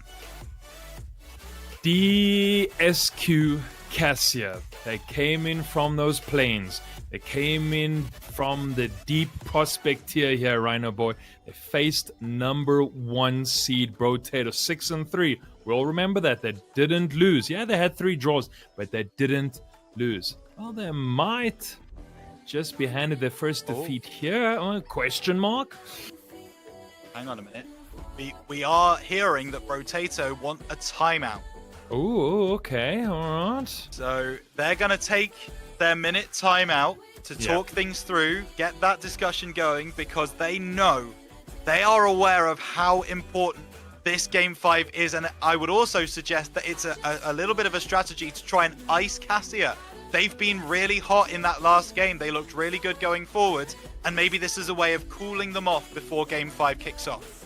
DSQ Cassia. They came in from those plains. They came in from the deep prospect tier here, Rhino Boy. They faced number 1 seed Brotato, 6-3. We'll remember that. They didn't lose. Yeah, they had 3 draws, but they didn't lose. Well, they might just be handed their first defeat here. Question mark? Hang on a minute. We are hearing that Brotato want a timeout. Oh, okay. All right. So they're going to take their minute timeout to talk things through, get that discussion going, because they know, they are aware of how important this game 5 is. And I would also suggest that it's a little bit of a strategy to try and ice Cassia. They've been really hot in that last game. They looked really good going forward. And maybe this is a way of cooling them off before game 5 kicks off.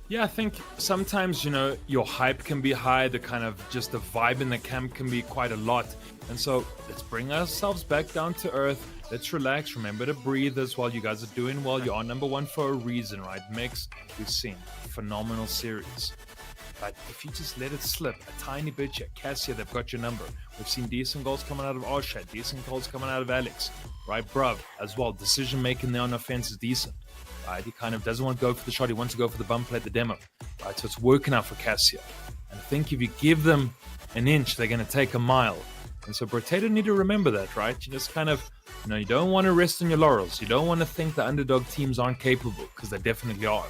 Yeah, I think sometimes, your hype can be high. The kind of just the vibe in the camp can be quite a lot. And so let's bring ourselves back down to earth. Let's relax. Remember to breathe as well. You guys are doing well. You are number 1 for a reason, right? Mix, we've seen phenomenal series. But if you just let it slip a tiny bit here, Cassia, they've got your number. We've seen decent goals coming out of Arshad, decent goals coming out of Alex, right? Bruv, as well. Decision making there on offense is decent. Right? He kind of doesn't want to go for the shot. He wants to go for the bump play at the demo. Right? So it's working out for Cassia. And I think if you give them an inch, they're going to take a mile. And so Brotato need to remember that, right? You just kind of, you don't want to rest on your laurels. You don't want to think the underdog teams aren't capable, because they definitely are.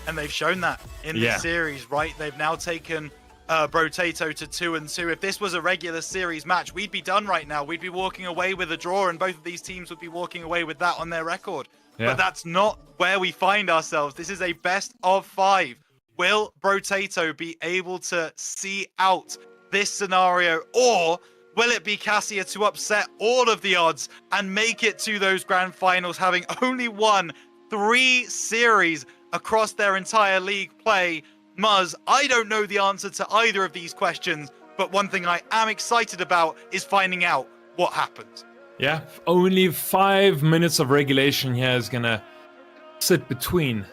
And they've shown that in this series, right? They've now taken Brotato to 2-2. If this was a regular series match, we'd be done right now. We'd be walking away with a draw, and both of these teams would be walking away with that on their record. Yeah. But that's not where we find ourselves. This is a best of 5. Will Brotato be able to see out this scenario, or will it be Cassia to upset all of the odds and make it to those grand finals, having only won 3 series across their entire league play? Muzz, I don't know the answer to either of these questions, but one thing I am excited about is finding out what happens. Yeah, only 5 minutes of regulation here is going to sit between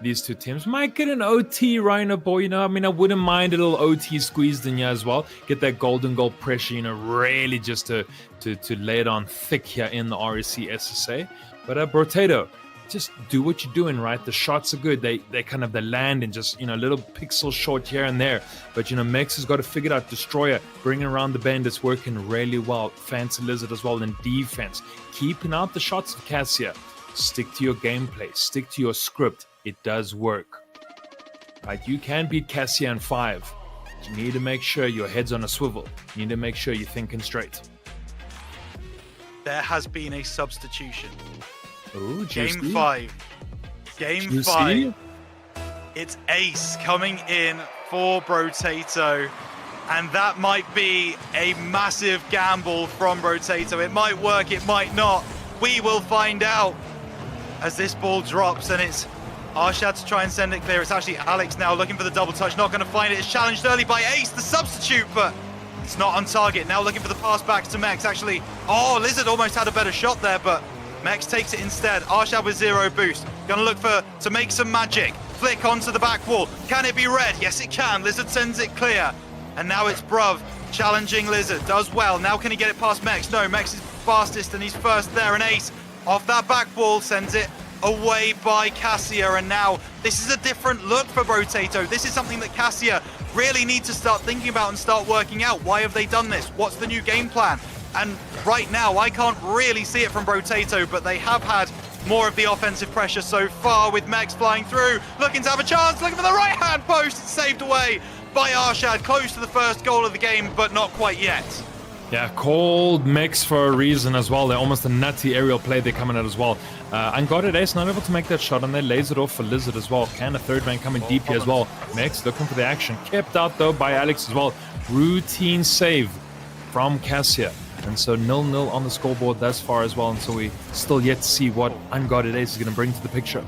these two teams. Might get an OT, Rhino Boy, I wouldn't mind a little OT squeezed in here as well. Get that golden goal pressure, really just to lay it on thick here in the RSC SSA. But Brotato, just do what you're doing, right? The shots are good. They land and just, little pixel short here and there. But, Mex has got to figure out Destroyer, bringing around the bend. It's working really well. Fancy Lizard as well in defense. Keeping out the shots of Cassia. Stick to your gameplay. Stick to your script. It does work. Right? You can beat Cassia in 5. You need to make sure your head's on a swivel. You need to make sure you're thinking straight. There has been a substitution. Ooh, Game 5. Game 5. It's Ace coming in for Brotato. And that might be a massive gamble from Brotato. It might work, it might not. We will find out as this ball drops, and it's Arshad to try and send it clear. It's actually Alex now looking for the double touch, not going to find it. It's challenged early by Ace, the substitute, but it's not on target. Now looking for the pass back to Mex. Actually, oh, Lizard almost had a better shot there, but Mex takes it instead. Arshad with 0 boost. Going to look to make some magic. Flick onto the back wall. Can it be red? Yes, it can. Lizard sends it clear. And now it's Bruv challenging Lizard. Does well. Now can he get it past Mex? No, Mex is fastest and he's first there. And Ace off that back wall sends it away by Cassia. And now this is a different look for Brotato. This is something that Cassia really need to start thinking about and start working out. Why have they done this? What's the new game plan? And right now, I can't really see it from Brotato, but they have had more of the offensive pressure so far with Mex flying through, looking to have a chance, looking for the right-hand post. It's saved away by Arshad, close to the first goal of the game, but not quite yet. Yeah, called Mex for a reason as well. They're almost a nutty aerial play they're coming at as well. Unguarded Ace not able to make that shot, and they lays it off for Lizard as well. Can a third man coming deep here as well? Mex looking for the action. Kept out though by Alex as well. Routine save from Cassia. And so 0-0 on the scoreboard thus far as well. And so we still yet to see what Unguarded Ace is going to bring to the picture.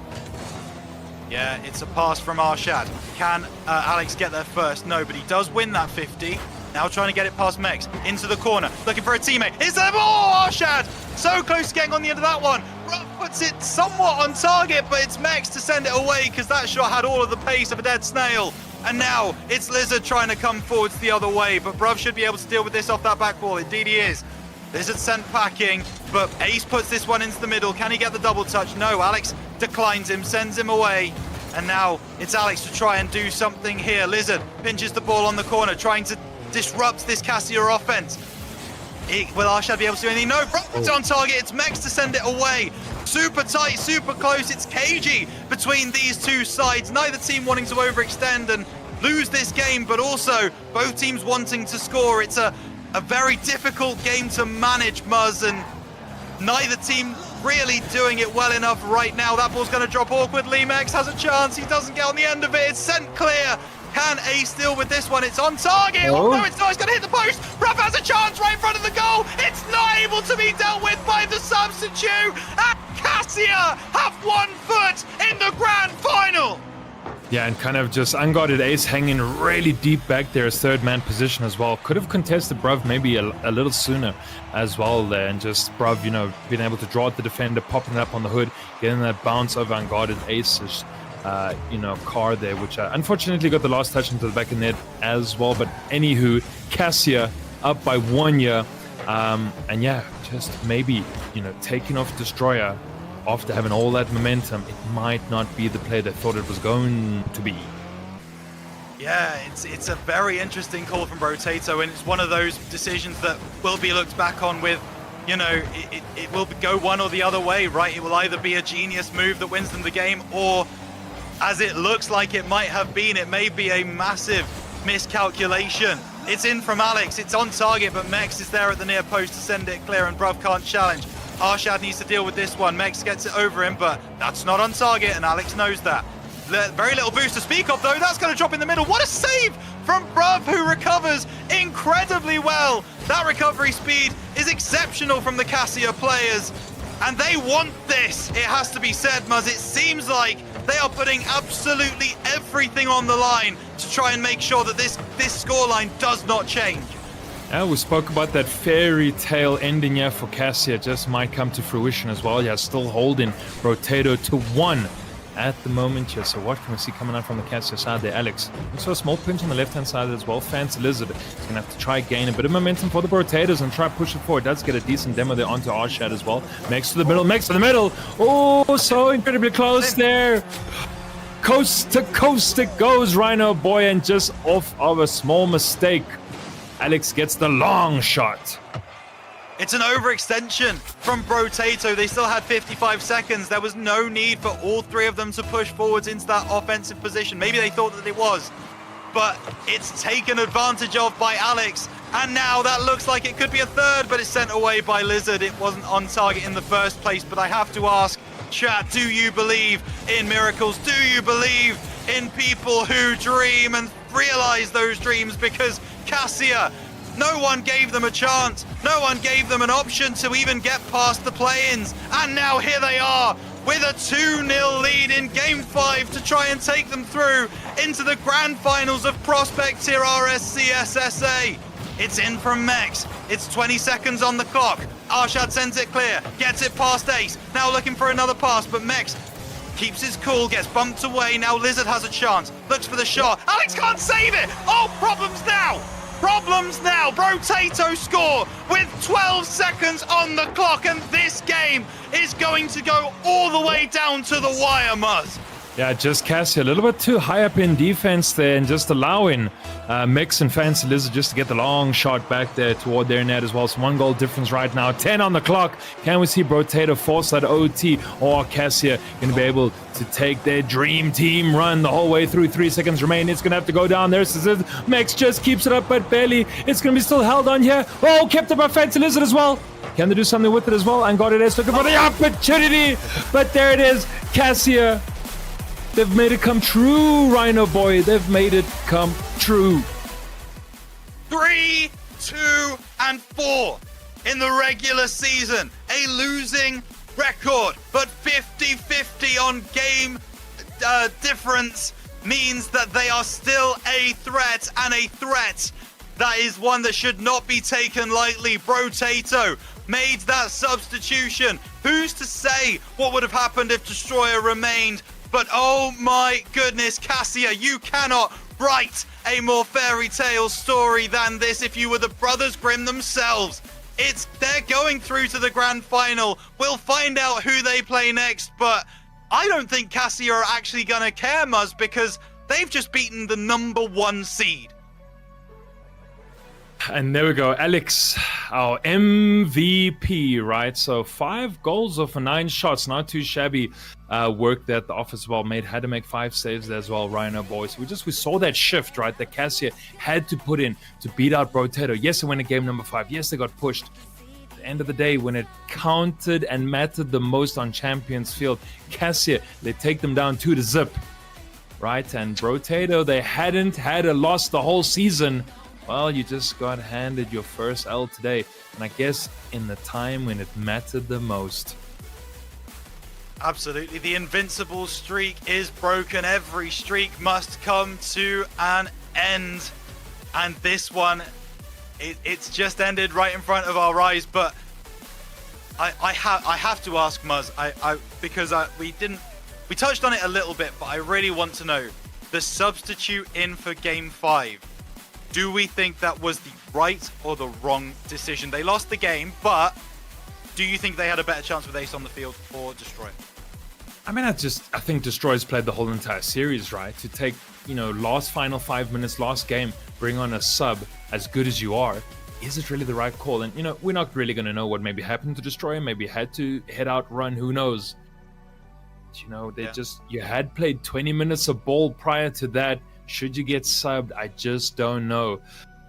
Yeah, it's a pass from Arshad. Can Alex get there first? No, but he does win that 50. Now trying to get it past Mex. Into the corner, looking for a teammate. Is there more? Arshad! So close to getting on the end of that one. Ruff puts it somewhat on target, but it's Mex to send it away because that shot had all of the pace of a dead snail. And now it's Lizard trying to come forwards the other way, but Bruv should be able to deal with this off that back wall. Indeed he is. Lizard sent packing, but Ace puts this one into the middle. Can he get the double touch? No, Alex declines him, sends him away. And now it's Alex to try and do something here. Lizard pinches the ball on the corner, trying to disrupt this Cassia offense. Will Arshad be able to do anything? No, Bruv puts it on target. It's Mex to send it away. Super tight, super close. It's cagey between these two sides. Neither team wanting to overextend and lose this game, but also both teams wanting to score. It's a very difficult game to manage, Muzz, and neither team really doing it well enough right now. That ball's going to drop awkwardly. Mex has a chance. He doesn't get on the end of it. It's sent clear. Can Ace deal with this one? It's on target. Oh, no, it's not. It's going to hit the post. Ruff has a chance right in front of the goal. It's not able to be dealt with by the substitute. And Cassia have 1 foot in the grand final. Yeah, and kind of just Unguarded Ace hanging really deep back there as third man position as well. Could have contested Bruv maybe a little sooner as well there, and just Bruv, you know, being able to draw at the defender, popping it up on the hood, getting that bounce over Unguarded Ace's car there, which unfortunately got the last touch into the back of the net as well. But anywho, Cassia up by 1 year, and yeah, just maybe, you know, taking off Destroyer after having all that momentum, it might not be the play they thought it was going to be. Yeah, it's a very interesting call from Brotato, and it's one of those decisions that will be looked back on with, you know, it will go one or the other way, right? It will either be a genius move that wins them the game, or as it looks like it might have been, it may be a massive miscalculation. It's in from Alex, it's on target, but Mex is there at the near post to send it clear, and Bruv can't challenge. Arshad needs to deal with this one. Mex gets it over him, but that's not on target, and Alex knows that. Very little boost to speak of, though. That's going to drop in the middle. What a save from Bruv, who recovers incredibly well. That recovery speed is exceptional from the Cassia players, and they want this. It has to be said, Muzz. It seems like they are putting absolutely everything on the line to try and make sure that this scoreline does not change. We spoke about that fairy tale ending here for Cassia. Just might come to fruition as well. Yeah, still holding Brotato to 1 at the moment here. So what can we see coming out from the Cassia side there? Alex. We saw a small pinch on the left-hand side as well. Fancy Lizard is going to have to try gain a bit of momentum for the Brotatos and try push it forward. Does get a decent demo there onto Arshad as well. Mex to the middle. Mex to the middle. Oh, so incredibly close there. Coast to coast it goes, Rhino boy, and just off of a small mistake, Alex gets the long shot. It's an overextension from Brotato. They still had 55 seconds. There was no need for all three of them to push forwards into that offensive position. Maybe they thought that it was, but it's taken advantage of by Alex. And now that looks like it could be a third, but it's sent away by Lizard. It wasn't on target in the first place, but I have to ask, chat, do you believe in miracles? Do you believe in people who dream and realize those dreams, because Cassia, no one gave them a chance. No one gave them an option to even get past the play-ins. And now here they are with a 2-0 lead in Game 5 to try and take them through into the grand finals of Prospect Tier RSC SSA. It's in from Mex. It's 20 seconds on the clock. Arshad sends it clear, gets it past Ace. Now looking for another pass, but Mex keeps his cool, gets bumped away. Now Lizard has a chance, looks for the shot. Alex can't save it. Oh, problems now. Problems now. Brotato score with 12 seconds on the clock, and this game is going to go all the way down to the wire, Muzz. Yeah, just Cassia a little bit too high up in defense there, and just allowing Mix and Fancy Lizard just to get the long shot back there toward their net as well. So 1 goal difference right now. 10 on the clock. Can we see Brotato force that OT, or Cassia going to be able to take their dream team run the whole way through? 3 seconds remain. It's going to have to go down there. Mix just keeps it up, but barely. It's going to be still held on here. Oh, kept up by Fancy Lizard as well. Can they do something with it as well? And got it is looking for the opportunity. But there it is. Cassia. They've made it come true, Rhino Boy. They've made it come true. 3, 2, and 4 in the regular season. A losing record, but 50-50 on game difference means that they are still a threat, and a threat that is one that should not be taken lightly. Brotato made that substitution. Who's to say what would have happened if Destroyer remained? But oh my goodness, Cassia, you cannot write a more fairy tale story than this if you were the Brothers Grimm themselves. They're going through to the grand final. We'll find out who they play next, but I don't think Cassia are actually going to care, Muzz, because they've just beaten the #1 seed. And there we go, Alex, our MVP, right? So 5 goals off 9 shots, not too shabby work that the office well made. Had to make 5 saves as well, Rhino boys. We saw that shift, right, that Cassia had to put in to beat out Brotato. Yes, they went in game number 5. Yes, they got pushed. At the end of the day, when it counted and mattered the most on Champions Field, Cassia, they take them down 2-0, right? And Brotato, they hadn't had a loss the whole season. Well, you just got handed your first L today, and I guess in the time when it mattered the most. Absolutely. The invincible streak is broken. Every streak must come to an end. And this one, it's just ended right in front of our eyes. But I have to ask Muzz, because we touched on it a little bit, but I really want to know the substitute in for Game 5. Do we think that was the right or the wrong decision? They lost the game, but do you think they had a better chance with Ace on the field or Destroyer? I mean, I think Destroyers played the whole entire series, right? To take, last final 5 minutes, last game, bring on a sub as good as you are. Is it really the right call? And, we're not really going to know what maybe happened to Destroyer. Maybe had to head out, run, who knows? But, you had played 20 minutes of ball prior to that. Should you get subbed? I just don't know.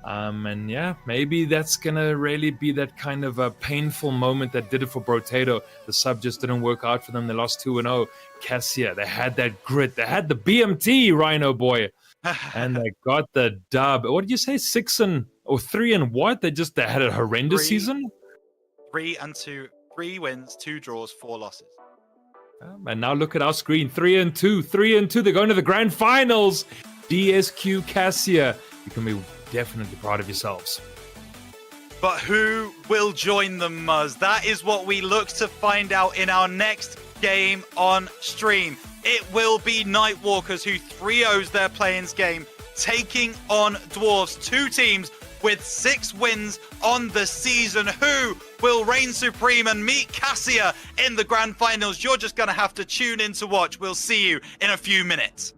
And yeah, maybe that's going to really be that kind of a painful moment that did it for Brotato. The sub just didn't work out for them. They lost 2-0. Cassia, they had that grit. They had the BMT, Rhino boy. And they got the dub. What did you say? 3 and what? They had a horrendous season? 3 and 2. 3 wins, 2 draws, 4 losses. And now look at our screen. 3 and 2. 3 and 2. They're going to the grand finals. DSQ Cassia, you can be definitely proud of yourselves. But who will join them, Muzz? That is what we look to find out in our next game on stream. It will be Nightwalkers, who 3-0s their play-ins game, taking on Dwarves. 2 teams with 6 wins on the season. Who will reign supreme and meet Cassia in the grand finals? You're just going to have to tune in to watch. We'll see you in a few minutes.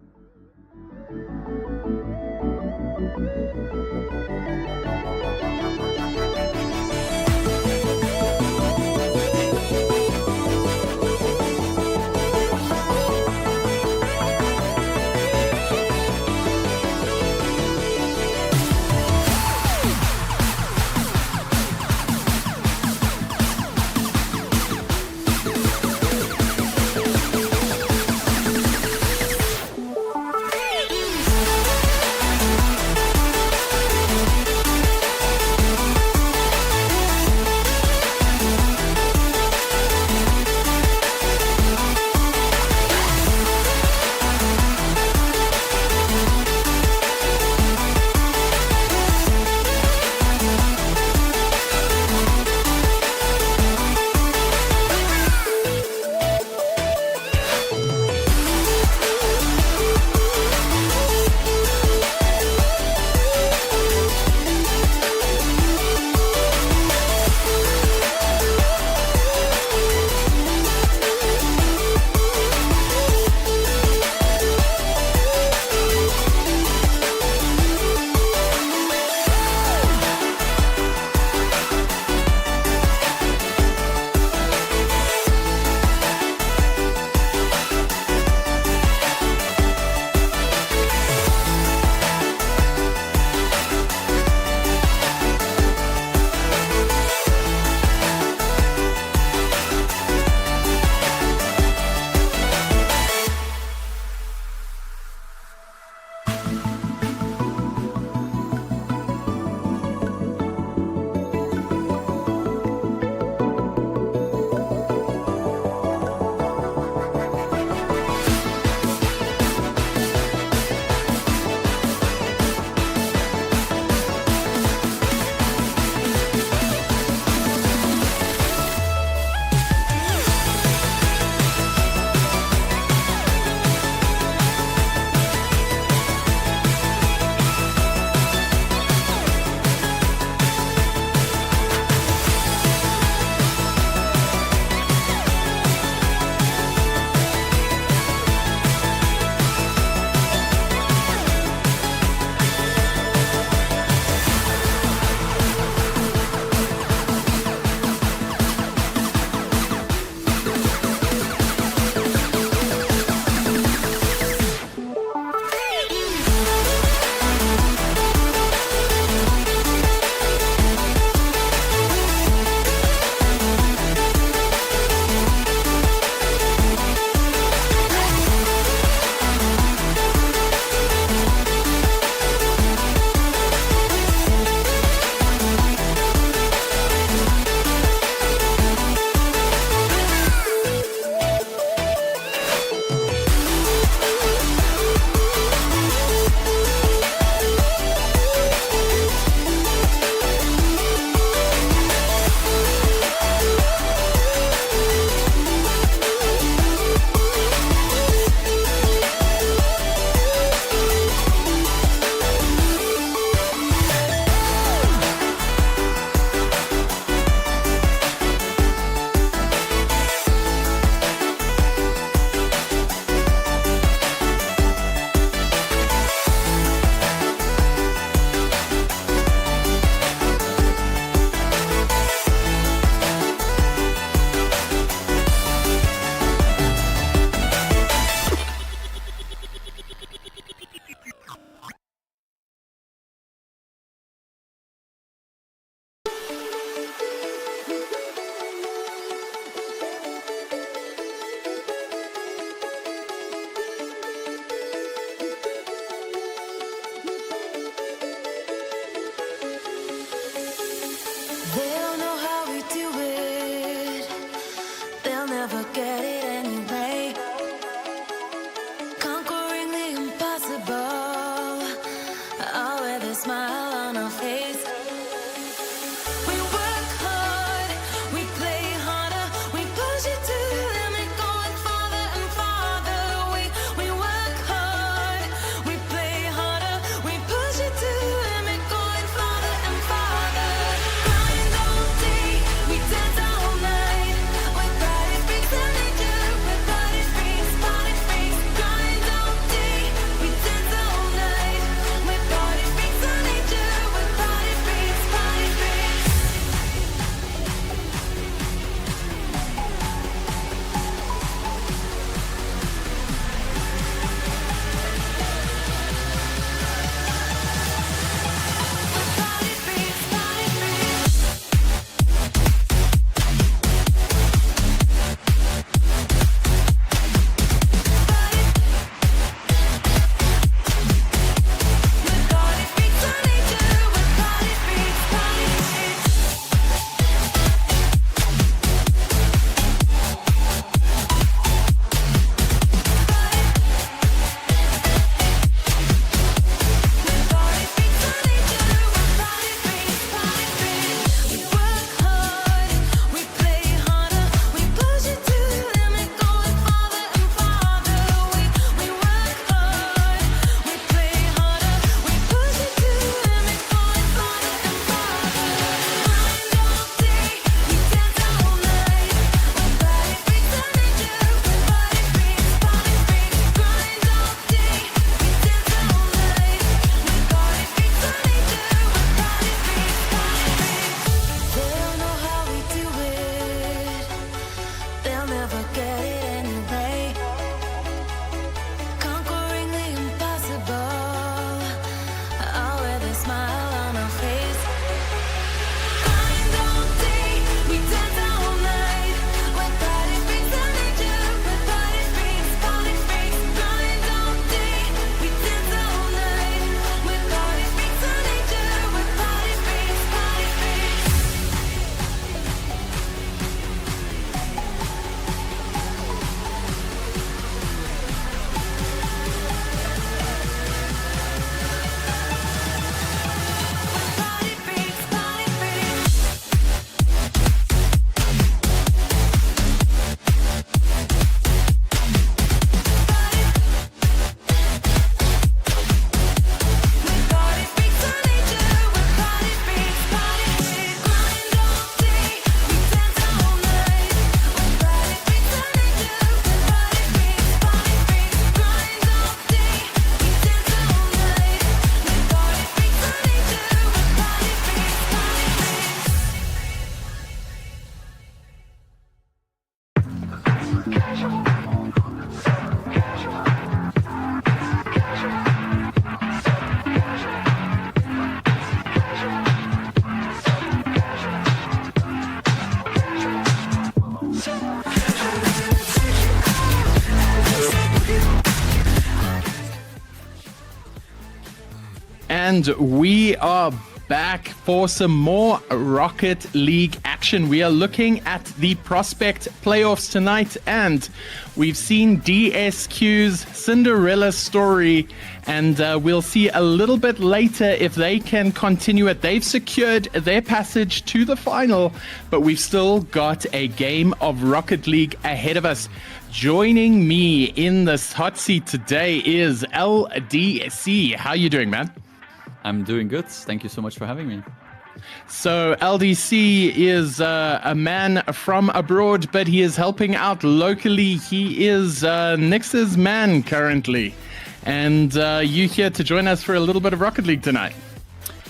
and we are back for some more Rocket League action. We are looking at the Prospect playoffs tonight, and we've seen DSQ's Cinderella story, and we'll see a little bit later if they can continue it. They've secured their passage to the final, but we've still got a game of Rocket League ahead of us. Joining me in this hot seat today is LDC. How you doing, man? I'm doing good. Thank you so much for having me. So LDC is a man from abroad, but he is helping out locally. He is Nyx's man currently. And you here to join us for a little bit of Rocket League tonight.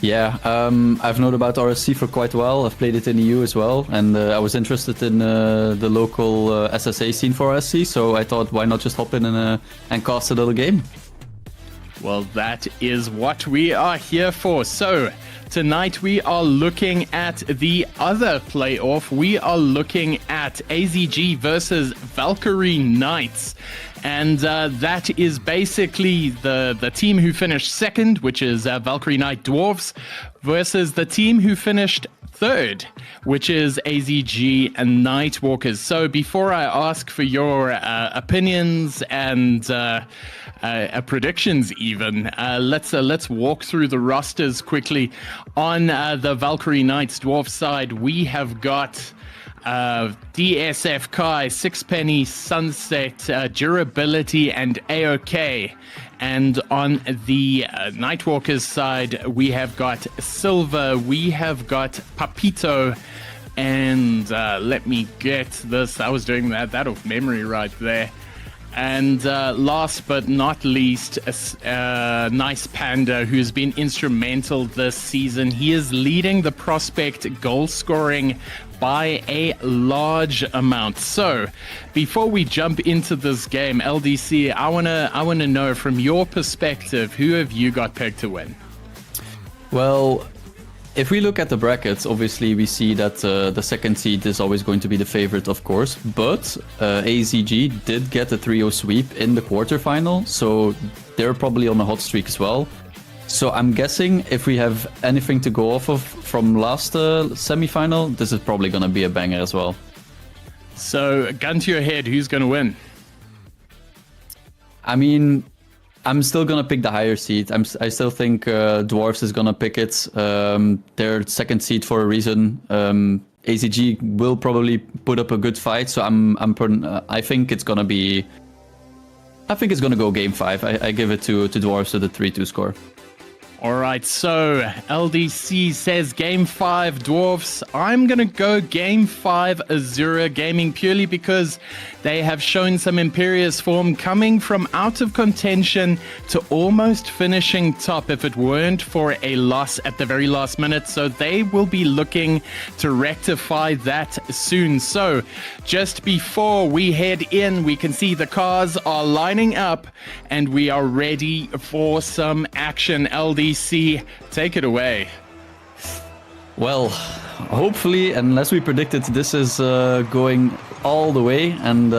Yeah, I've known about RSC for quite a while. I've played it in the EU as well, and I was interested in the local SSA scene for RSC, so I thought, why not just hop in and cast a little game? Well, that is what we are here for. So tonight we are looking at the other playoff. We are looking at AZG versus Valkyrie Knights. And that is basically the team who finished second, which is Valkyrie Knight Dwarves, versus the team who finished third, which is AZG and Nightwalkers. So before I ask for your opinions and predictions even, let's walk through the rosters quickly. On the Valkyrie Knights Dwarf side, we have got DSF Kai, Sixpenny, Sunset, Durability, and AOK. And on the Nightwalkers side, we have got Silver, we have got Papito, and let me get this. I was doing that off memory right there. And last but not least, Nice Panda, who's been instrumental this season. He is leading the Prospect goal scoring by a large amount. So, before we jump into this game, LDC, I wanna know from your perspective, who have you got pegged to win? Well, if we look at the brackets, obviously we see that the second seed is always going to be the favorite, of course. But AZG did get a 3-0 sweep in the quarterfinal, so they're probably on a hot streak as well. So I'm guessing if we have anything to go off of from last semi-final, this is probably going to be a banger as well. So, gun to your head, who's going to win? I mean, I'm still going to pick the higher seed. I still think Dwarfs is going to pick it. They're second seed for a reason. AZG will probably put up a good fight, so I think it's going to be... I think it's going to go game 5. I give it to Dwarfs with a 3-2 score. All right, so LDC says game 5 Dwarfs. I'm going to go game 5 Azura Gaming purely because they have shown some imperious form coming from out of contention to almost finishing top if it weren't for a loss at the very last minute. So they will be looking to rectify that soon. So just before we head in, we can see the cars are lining up and we are ready for some action. LDC, take it away. Well, hopefully, unless we predicted, this is going all the way, and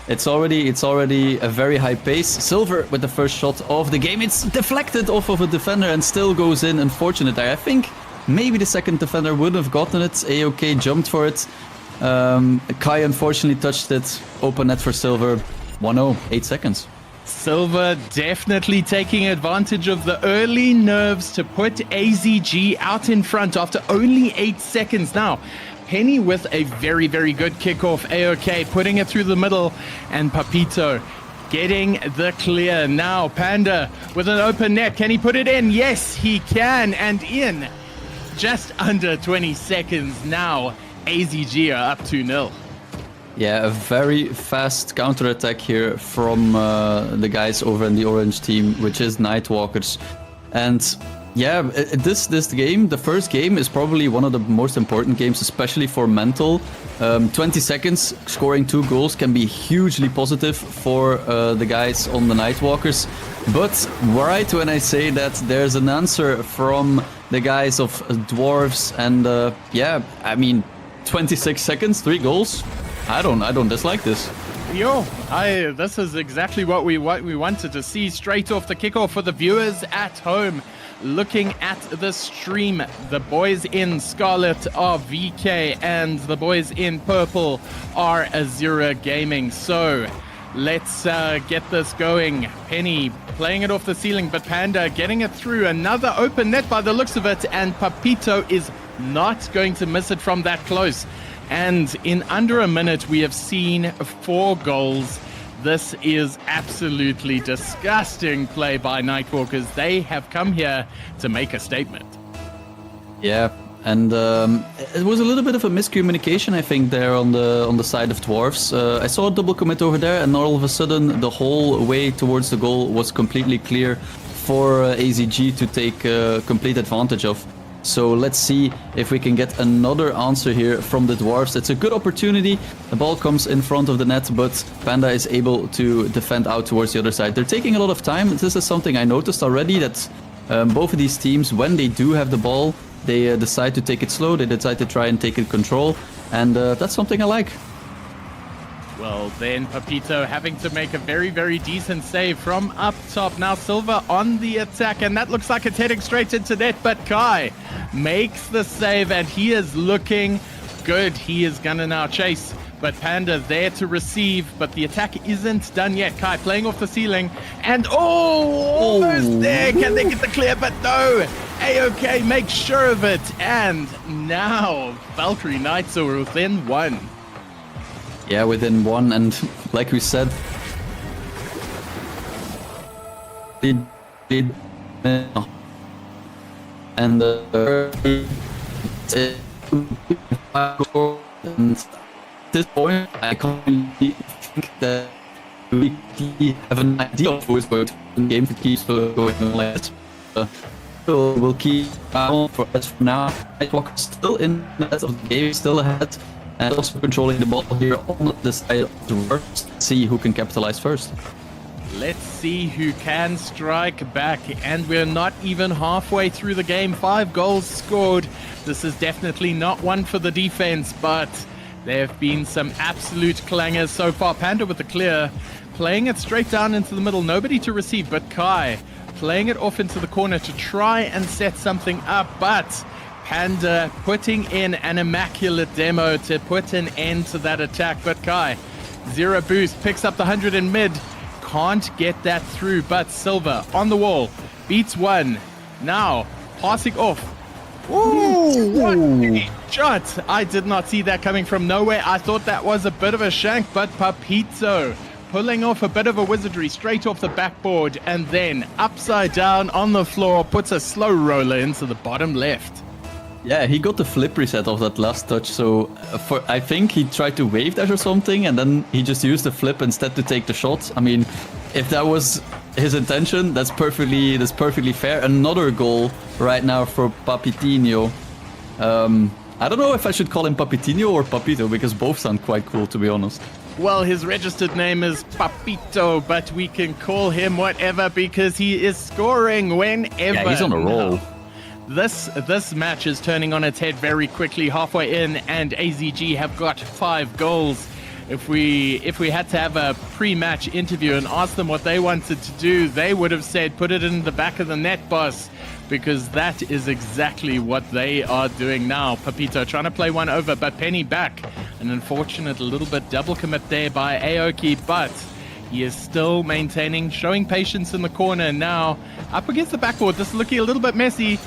it's already a very high pace. Silver with the first shot of the game. It's deflected off of a defender and still goes in. Unfortunate there. I think maybe the second defender would have gotten it. AOK jumped for it. Kai unfortunately touched it. Open net for Silver. 1-0, 8 seconds. Silver definitely taking advantage of the early nerves to put AZG out in front after only 8 seconds. Now, Penny with a very, very good kickoff. AOK putting it through the middle, and Papito getting the clear. Now, Panda with an open net. Can he put it in? Yes, he can, and in just under 20 seconds. Now, AZG are up 2-0. Yeah, a very fast counter-attack here from the guys over in the orange team, which is Nightwalkers. And yeah, this game, the first game, is probably one of the most important games, especially for mental. 20 seconds, scoring 2 goals can be hugely positive for the guys on the Nightwalkers. But right when I say that, there's an answer from the guys of Dwarves, and yeah, I mean, 26 seconds, 3 goals. I don't dislike this. This is exactly what we wanted to see straight off the kickoff for the viewers at home. looking at the stream, the boys in Scarlet are VK and the boys in purple are Azura Gaming. So let's get this going. Penny playing it off the ceiling, but Panda getting it through. Another open net by the looks of it, and Papito is not going to miss it from that close. And in under a minute, we have seen 4 goals. This is absolutely disgusting play by Nightwalkers. They have come here to make a statement. Yeah, and it was a little bit of a miscommunication, I think, there on the side of Dwarfs. I saw a double commit over there, and all of a sudden, the whole way towards the goal was completely clear for AZG to take complete advantage of. So let's see if we can get another answer here from the Dwarfs. It's a good opportunity. The ball comes in front of the net, but Panda is able to defend out towards the other side. They're taking a lot of time. This is something I noticed already, that both of these teams, when they do have the ball, they decide to take it slow. They decide to try and take it control. And that's something I like. Well, then Papito having to make a very, very decent save from up top. Now Silva on the attack, and that looks like it's heading straight into net, but Kai makes the save, and he is looking good. He is gonna now chase, but Panda there to receive, but the attack isn't done yet. Kai playing off the ceiling, and almost there. Can they get the clear? But no. AOK makes sure of it, and now Valkyrie Knights are within 1. Yeah, within 1, and like we said, and at this point, I can't really think that we have an idea of who is going to win the game to keep going on like this. So we'll keep on for as for now. Nightwalker still in the rest of the game, still ahead. And also controlling the ball here on the side of the worst. See who can capitalize first. Let's see who can strike back. And we're not even halfway through the game. 5 goals scored. This is definitely not one for the defense, but there have been some absolute clangers so far. Panda with the clear, playing it straight down into the middle. Nobody to receive, but Kai playing it off into the corner to try and set something up, but Panda putting in an immaculate demo to put an end to that attack. But Kai, 0 boost, picks up the 100 in mid. Can't get that through, but Silva on the wall. Beats 1. Now, passing off. Ooh, what a shot. I did not see that coming from nowhere. I thought that was a bit of a shank, but Papito pulling off a bit of a wizardry straight off the backboard, and then upside down on the floor, puts a slow roller into the bottom left. Yeah, he got the flip reset of that last touch, so I think he tried to wave dash or something, and then he just used the flip instead to take the shot. I mean, if that was his intention, that's perfectly fair. Another goal right now for Papitino. I don't know if I should call him Papitino or Papito, because both sound quite cool, to be honest. Well, his registered name is Papito, but we can call him whatever because he is scoring whenever. Yeah, he's on a roll. This match is turning on its head very quickly, halfway in, and AZG have got 5 goals. If we had to have a pre-match interview and ask them what they wanted to do, they would have said, put it in the back of the net, boss, because that is exactly what they are doing now. Papito trying to play one over, but Penny back. An unfortunate little bit double commit there by Aoki, but he is still maintaining, showing patience in the corner now. Up against the backboard, this is looking a little bit messy.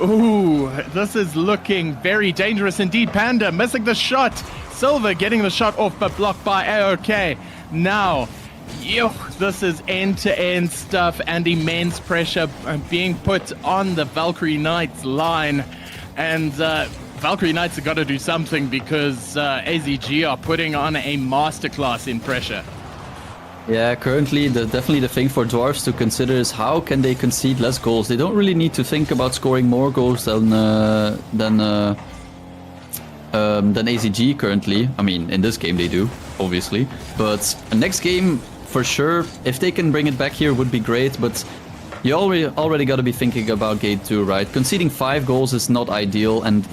Ooh, this is looking very dangerous indeed. Panda missing the shot. Silva getting the shot off, but blocked by AOK. Now, this is end-to-end stuff and immense pressure being put on the Valkyrie Knights line. And Valkyrie Knights have got to do something because AZG are putting on a masterclass in pressure. Yeah, currently definitely the thing for Dwarfs to consider is how can they concede less goals. They don't really need to think about scoring more goals than AZG currently. I mean, in this game they do, obviously. But next game, for sure, if they can bring it back here would be great. But you already got to be thinking about game 2, right? Conceding 5 goals is not ideal, and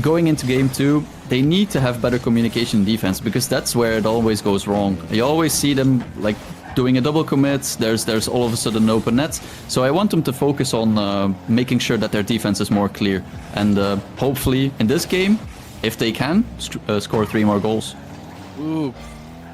going into game 2, they need to have better communication defense, because that's where it always goes wrong. You always see them like doing a double commit, there's all of a sudden an open net. So I want them to focus on making sure that their defense is more clear. And hopefully in this game, if they can, score 3 more goals. Ooh,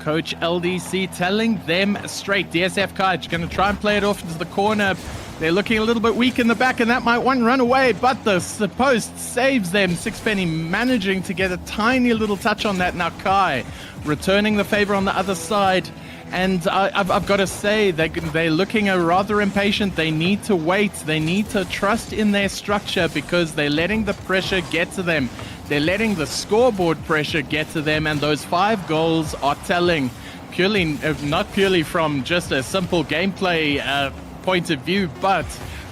Coach LDC telling them straight. DSF Kai going to try and play it off into the corner. They're looking a little bit weak in the back, and that might one run away, but the post saves them. Sixpenny managing to get a tiny little touch on that. Now Kai returning the favor on the other side. And I've got to say, they're looking rather impatient. They need to wait. They need to trust in their structure because they're letting the pressure get to them. They're letting the scoreboard pressure get to them, and those 5 goals are telling. Not purely from just a simple gameplay point of view, but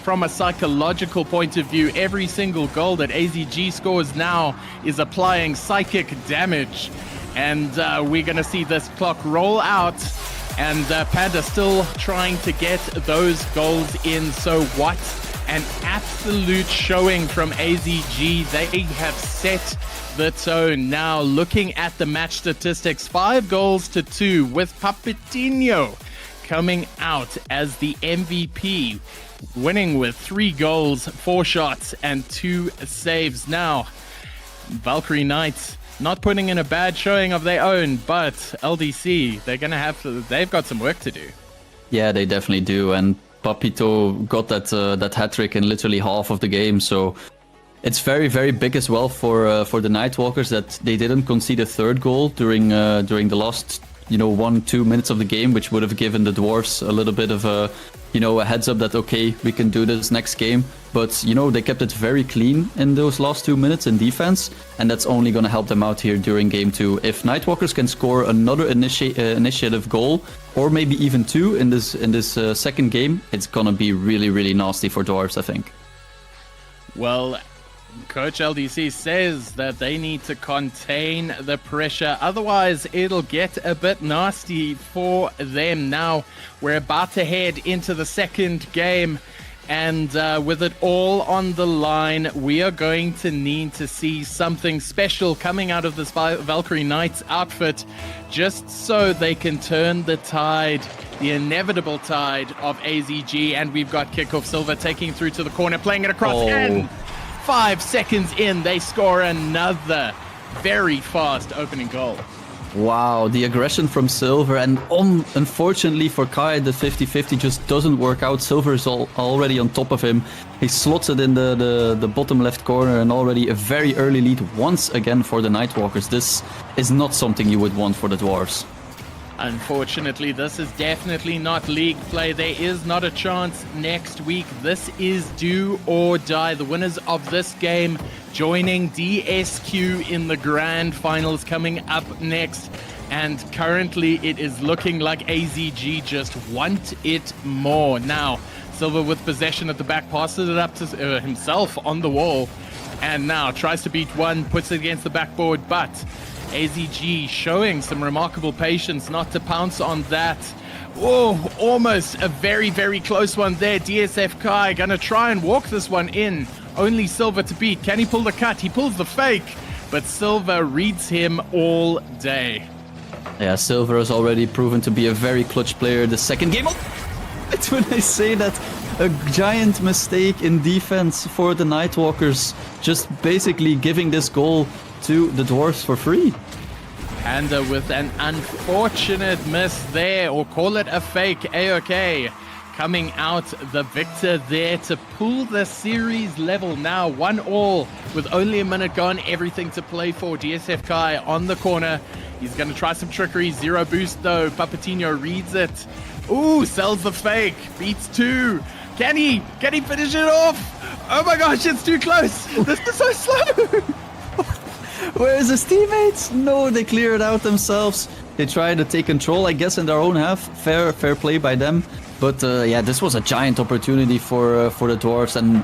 from a psychological point of view. Every single goal that AZG scores now is applying psychic damage. And we're going to see this clock roll out, and Panda still trying to get those goals in. So what an absolute showing from AZG. They have set the tone. Now looking at the match statistics, 5 goals to 2 with Papetinho coming out as the MVP, winning with 3 goals, 4 shots, and 2 saves. Now, Valkyrie Knights not putting in a bad showing of their own, but LDC, they've got some work to do. Yeah, they definitely do. And Papito got that hat trick in literally half of the game, so it's very, very big as well for the Nightwalkers that they didn't concede a 3rd goal during the last 1-2 minutes of the game, which would have given the Dwarfs a little bit of a heads up that okay, we can do this next game. But they kept it very clean in those last 2 minutes in defense, and that's only going to help them out here during game 2. If Nightwalkers can score another initiative goal, or maybe even 2 in this second game, it's going to be really, really nasty for Dwarfs, I think. Well, Coach LDC says that they need to contain the pressure, otherwise it'll get a bit nasty for them. Now we're about to head into the second game, and with it all on the line, we are going to need to see something special coming out of this Valkyrie Knights outfit, just so they can turn the tide, the inevitable tide of AZG. And we've got Kickoff Silver taking through to the corner, playing it across, and 5 seconds in, they score another very fast opening goal. Wow, the aggression from Silver, and unfortunately for Kai, the 50-50 just doesn't work out. Silver is already on top of him. He slots it in the bottom left corner, and already a very early lead once again for the Nightwalkers. This is not something you would want for the Dwarves. Unfortunately, this is definitely not league play. There is not a chance next week. This is do or die. The winners of this game joining DSQ in the grand finals coming up next. And currently it is looking like AZG just want it more. Now, Silver with possession at the back, passes it up to himself on the wall. And now tries to beat one, puts it against the backboard, but AZG showing some remarkable patience not to pounce on that. Oh, almost a very, very close one there. DSF Kai gonna try and walk this one in. Only Silver to beat. Can he pull the cut? He pulls the fake, but Silver reads him all day. Yeah, Silver has already proven to be a very clutch player. The second game, it's when I say that, a giant mistake in defense for the Nightwalkers, just basically giving this goal to the Dwarfs for free. Panda with an unfortunate miss there, or call it a fake. AOK coming out the victor there to pull the series level. Now 1-1 with only a minute gone, everything to play for. DSF Kai on the corner. He's going to try some trickery. 0 boost though. Papetinho reads it. Ooh, sells the fake. Beats 2. Can he finish it off? Oh my gosh, it's too close. This is so slow. Where's his teammates? No, they clear it out themselves. They try to take control, I guess, in their own half. Fair play by them. But yeah, this was a giant opportunity for the Dwarves, and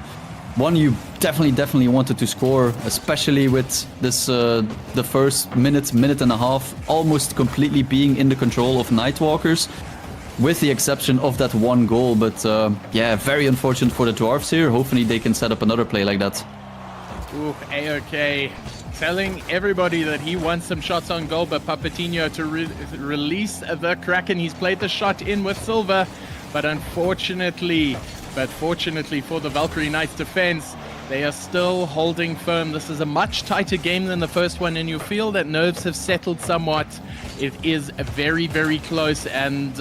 one you definitely wanted to score, especially with this the first minute and a half almost completely being in the control of Nightwalkers, with the exception of that one goal. But yeah, very unfortunate for the Dwarves here. Hopefully they can set up another play like that. Ooh, AOK telling everybody that he wants some shots on goal, but Papatino to release the Kraken. He's played the shot in with Silva, but fortunately for the Valkyrie Knights defense, they are still holding firm. This is a much tighter game than the first one, and you feel that nerves have settled somewhat. It is very, very close, and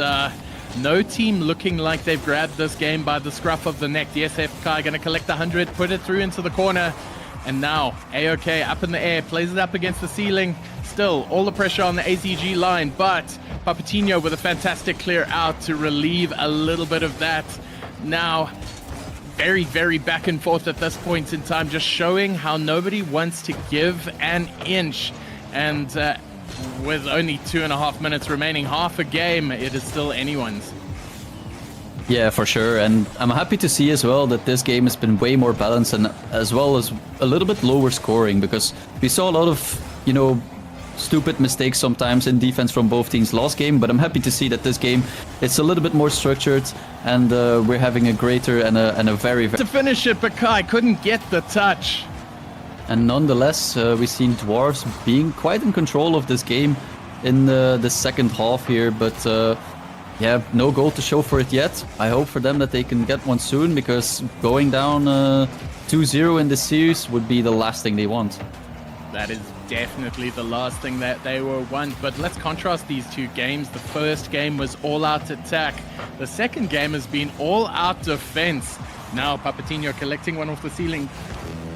no team looking like they've grabbed this game by the scruff of the neck. The SF Kai going to collect 100, put it through into the corner, and now AOK up in the air, plays it up against the ceiling. Still, all the pressure on the AZG line, but Papatino with a fantastic clear out to relieve a little bit of that. Now, very, very back and forth at this point in time, just showing how nobody wants to give an inch. And with only 2.5 minutes remaining, half a game, it is still anyone's. Yeah, for sure. And I'm happy to see as well that this game has been way more balanced and as well as a little bit lower scoring, because we saw a lot of, stupid mistakes sometimes in defense from both teams last game, but I'm happy to see that this game it's a little bit more structured, and we're having a greater and a very, very... To finish it, but Kai couldn't get the touch. And nonetheless, we've seen Dwarves being quite in control of this game in the second half here, but yeah, no goal to show for it yet. I hope for them that they can get one soon, because going down 2-0 in this series would be the last thing they want. That is definitely the last thing that they will want. But let's contrast these two games. The first game was all-out attack. The second game has been all-out defense. Now Papatino collecting one off the ceiling,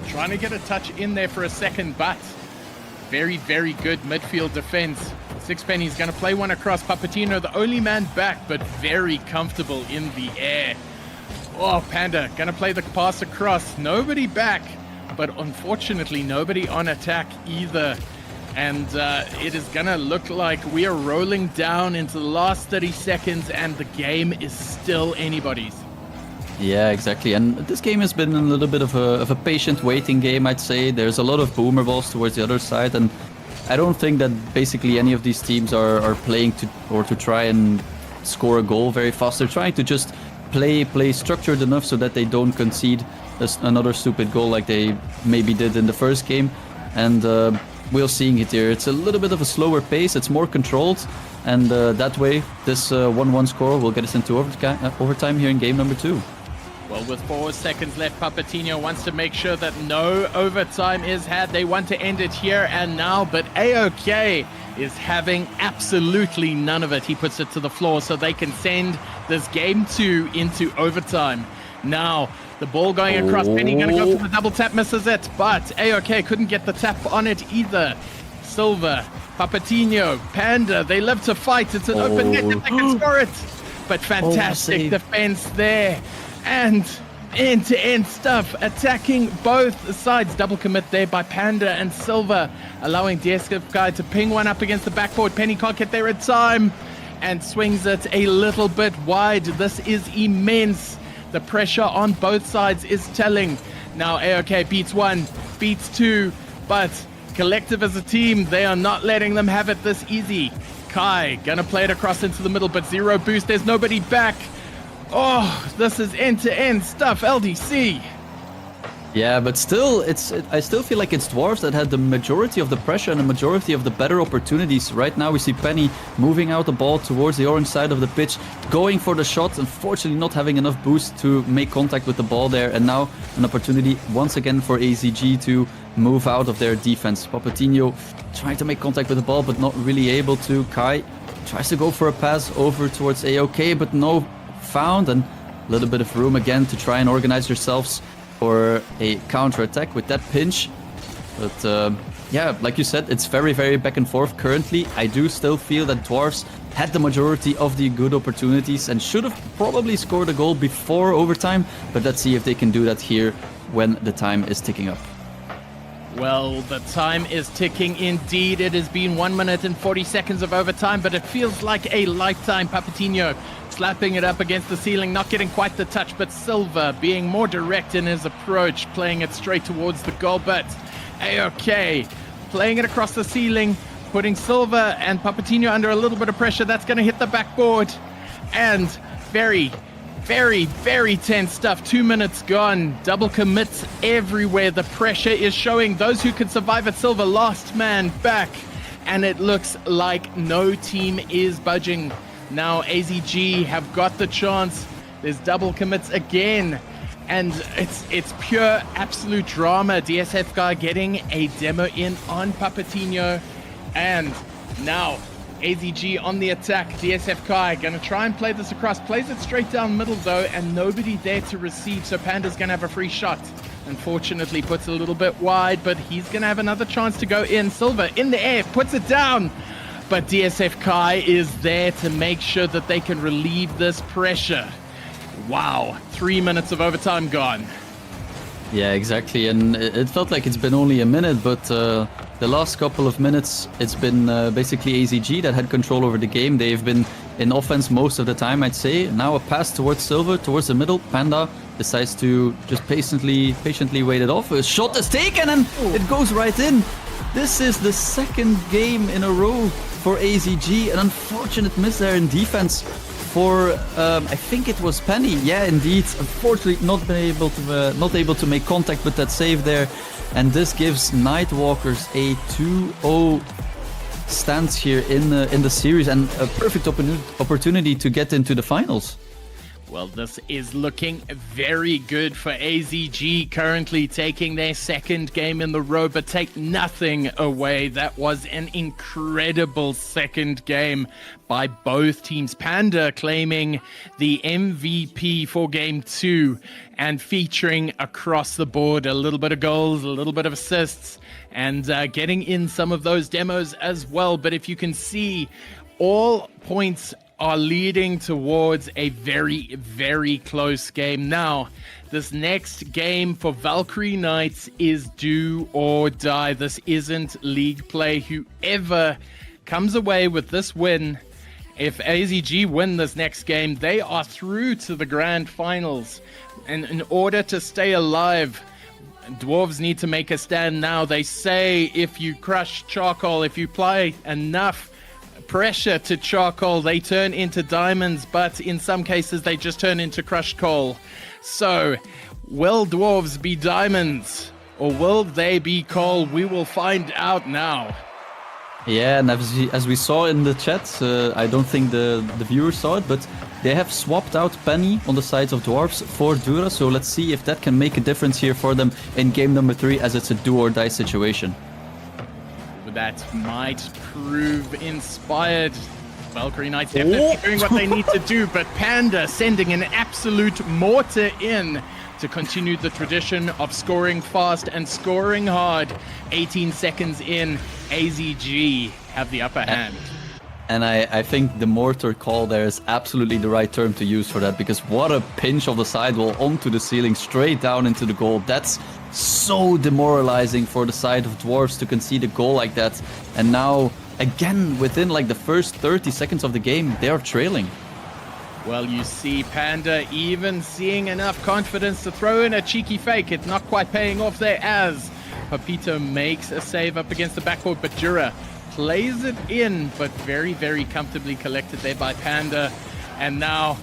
trying to get a touch in there for a second, but very, very good midfield defense. Sixpenny's going to play one across. Papatino, the only man back, but very comfortable in the air. Oh, Panda going to play the pass across. Nobody back, but unfortunately nobody on attack either. And it is going to look like we are rolling down into the last 30 seconds and the game is still anybody's. Yeah, exactly. And this game has been a little bit of a patient waiting game, I'd say. There's a lot of boomer balls towards the other side, and I don't think that basically any of these teams are playing to try and score a goal very fast. They're trying to just play structured enough so that they don't concede another stupid goal like they maybe did in the first game. And we're seeing it here. It's a little bit of a slower pace. It's more controlled. And that way, this 1-1 score will get us into overtime here in game number 2. Well, with 4 seconds left, Papatino wants to make sure that no overtime is had. They want to end it here and now, but AOK is having absolutely none of it. He puts it to the floor so they can send this game 2 into overtime. Now, the ball going across. Penny going to go for the double tap, misses it, but AOK couldn't get the tap on it either. Silva, Papatino, Panda, they live to fight. It's an open net if they can score it. But fantastic defense there. And end-to-end stuff, attacking both sides. Double commit there by Panda and Silva, allowing DSFK to ping one up against the backboard. Penny can't get there in time and swings it a little bit wide. This is immense. The pressure on both sides is telling. Now AOK beats 1, beats 2, but collective as a team, they are not letting them have it this easy. Kai gonna play it across into the middle, but zero boost. There's nobody back. Oh, this is end-to-end stuff, LDC. Yeah, but still, I still feel like it's Dwarves that had the majority of the pressure and the majority of the better opportunities. Right now we see Penny moving out the ball towards the orange side of the pitch, going for the shot, unfortunately not having enough boost to make contact with the ball there. And now an opportunity once again for AZG to move out of their defense. Papatino trying to make contact with the ball, but not really able to. Kai tries to go for a pass over towards AOK, but no found, and a little bit of room again to try and organize yourselves for a counter-attack with that pinch. But yeah, like you said, it's very, very back and forth currently. I do still feel that Dwarves had the majority of the good opportunities and should have probably scored a goal before overtime, but let's see if they can do that here when the time is ticking up. Well, the time is ticking indeed. It has been 1 minute and 40 seconds of overtime, but it feels like a lifetime. Papatino slapping it up against the ceiling, not getting quite the touch, but Silva being more direct in his approach, playing it straight towards the goal. But AOK playing it across the ceiling, putting Silva and Papatino under a little bit of pressure. That's going to hit the backboard. And very, Very, very tense stuff. 2 minutes gone. Double commits everywhere. The pressure is showing. Those who could survive at silver, last man back. And it looks like no team is budging. Now AZG have got the chance. There's double commits again. And it's pure absolute drama. DSF guy getting a demo in on Papatino. And now AZG on the attack. DSF Kai gonna try and play this across. Plays it straight down middle though, and nobody there to receive. So Panda's gonna have a free shot. Unfortunately puts it a little bit wide, but he's gonna have another chance to go in. Silver in the air, puts it down. But DSF Kai is there to make sure that they can relieve this pressure. Wow, 3 minutes of overtime gone. Yeah, exactly. And it felt like it's been only a minute, but the last couple of minutes, it's been basically AZG that had control over the game. They've been in offense most of the time, I'd say. Now a pass towards Silver, towards the middle. Panda decides to just patiently wait it off. A shot is taken and it goes right in. This is the second game in a row for AZG. An unfortunate miss there in defense for I think it was Penny. Yeah, indeed. Unfortunately, not able to make contact with that save there, and this gives Nightwalkers a 2-0 stance here in the series and a perfect opportunity to get into the finals. Well, this is looking very good for AZG, currently taking their second game in the row, but take nothing away. That was an incredible second game by both teams. Panda claiming the MVP for game 2 and featuring across the board a little bit of goals, a little bit of assists, and getting in some of those demos as well. But if you can see, all points are leading towards a very, very close game. Now, this next game for Valkyrie Knights is do or die. This isn't league play. Whoever comes away with this win, if AZG win this next game, they are through to the grand finals. And in order to stay alive, Dwarves need to make a stand now. They say if you crush charcoal, if you apply enough pressure to charcoal, they turn into diamonds, but in some cases they just turn into crushed coal. So, will Dwarves be diamonds or will they be coal? We will find out now. Yeah, and as we saw in the chat, I don't think the viewers saw it, but they have swapped out Penny on the sides of Dwarves for Dura, so let's see if that can make a difference here for them in game number 3, as it's a do or die situation. That might prove inspired. Valkyrie Knights definitely doing what they need to do, but Panda sending an absolute mortar in to continue the tradition of scoring fast and scoring hard. 18 seconds in, AZG have the upper hand. And I think the mortar call there is absolutely the right term to use for that, because what a pinch of the sidewall onto the ceiling, straight down into the goal. That's so demoralizing for the side of Dwarves to concede a goal like that. And now, again, within like the first 30 seconds of the game, they are trailing. Well, you see Panda even seeing enough confidence to throw in a cheeky fake. It's not quite paying off there as Papito makes a save up against the backboard, but Jura plays it in, but very, very comfortably collected there by Panda. And now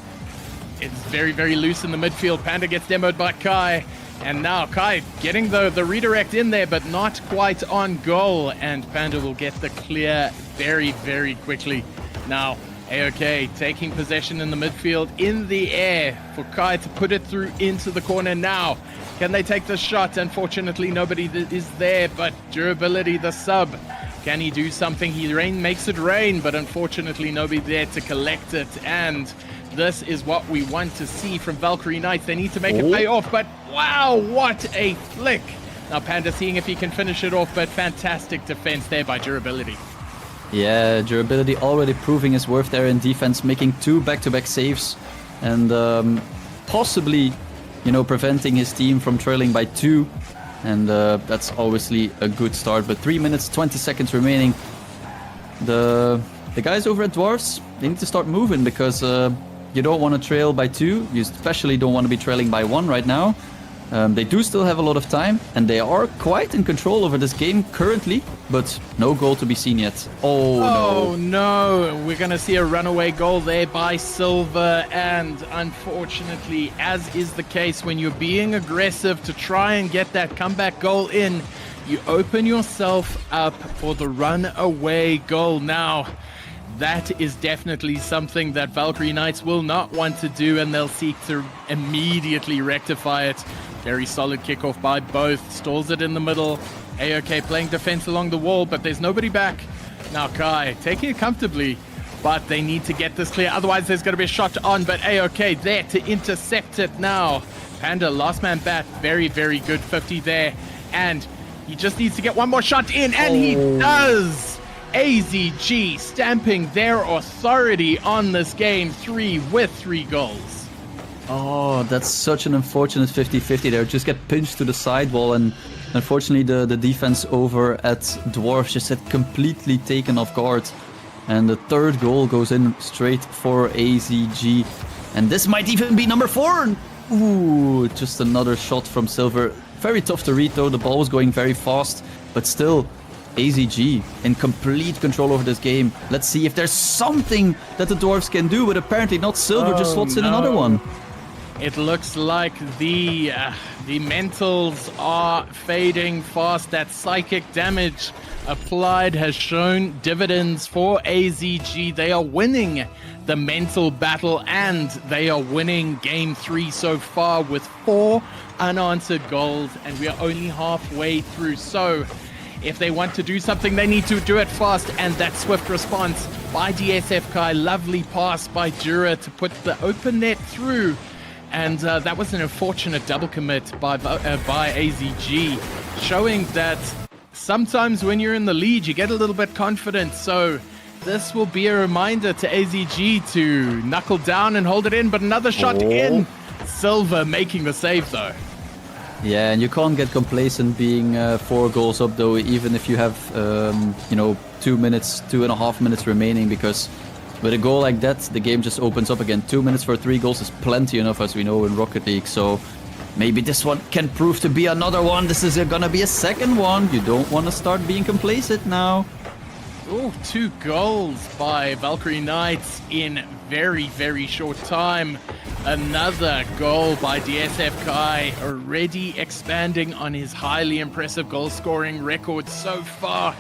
it's very, very loose in the midfield. Panda gets demoed by Kai. And now Kai getting the redirect in there, but not quite on goal. And Panda will get the clear very, very quickly. Now, AOK taking possession in the midfield in the air for Kai to put it through into the corner now. Can they take the shot? Unfortunately, nobody is there, but Durability, the sub. Can he do something? He makes it rain, but unfortunately nobody there to collect it. And this is what we want to see from Valkyrie Knights. They need to make it pay off, but wow, what a flick. Now Panda seeing if he can finish it off, but fantastic defense there by Durability. Yeah, Durability already proving his worth there in defense, making 2 back-to-back saves and possibly, you know, preventing his team from trailing by 2. And that's obviously a good start. But 3 minutes, 20 seconds remaining. The guys over at Dwarves, they need to start moving, because you don't want to trail by 2. You especially don't want to be trailing by 1 right now. They do still have a lot of time, and they are quite in control over this game currently, but no goal to be seen yet. Oh no, we're going to see a runaway goal there by Silver, and unfortunately, as is the case when you're being aggressive to try and get that comeback goal in, you open yourself up for the runaway goal. Now, that is definitely something that Valkyrie Knights will not want to do, and they'll seek to immediately rectify it. Very solid kickoff by both. Stalls it in the middle. AOK playing defense along the wall, but there's nobody back. Now Kai taking it comfortably, but they need to get this clear. Otherwise, there's going to be a shot on, but AOK there to intercept it now. Panda, last man bat. Very, very good 50 there. And he just needs to get one more shot in, and he does! AZG stamping their authority on this game, 3 with 3 goals. Oh, that's such an unfortunate 50-50 there. Just get pinched to the sidewall, and unfortunately the defense over at Dwarfs just had completely taken off guard. And the third goal goes in straight for AZG. And this might even be number 4. Ooh, just another shot from Silver. Very tough to read though, the ball was going very fast, but still AZG in complete control over this game. Let's see if there's something that the Dwarfs can do, but apparently not. Silver just slots in another one. It looks like the mentals are fading fast. That psychic damage applied has shown dividends for AZG. They are winning the mental battle, and they are winning game 3 so far with 4 unanswered goals, and we are only halfway through. So if they want to do something, they need to do it fast, and that swift response by DSF Kai. Lovely pass by Jura to put the open net through. And that was an unfortunate double commit by AZG, showing that sometimes when you're in the lead, you get a little bit confident. So this will be a reminder to AZG to knuckle down and hold it in, but another shot in. Silver making the save, though. Yeah, and you can't get complacent being 4 goals up, though, even if you have, 2.5 minutes remaining, because with a goal like that, the game just opens up again. 2 minutes for 3 goals is plenty enough, as we know in Rocket League. So maybe this one can prove to be another one. This is gonna be a second one. You don't want to start being complacent now. Oh, 2 goals by Valkyrie Knights in very, very short time. Another goal by DSF Kai, already expanding on his highly impressive goal scoring record so far.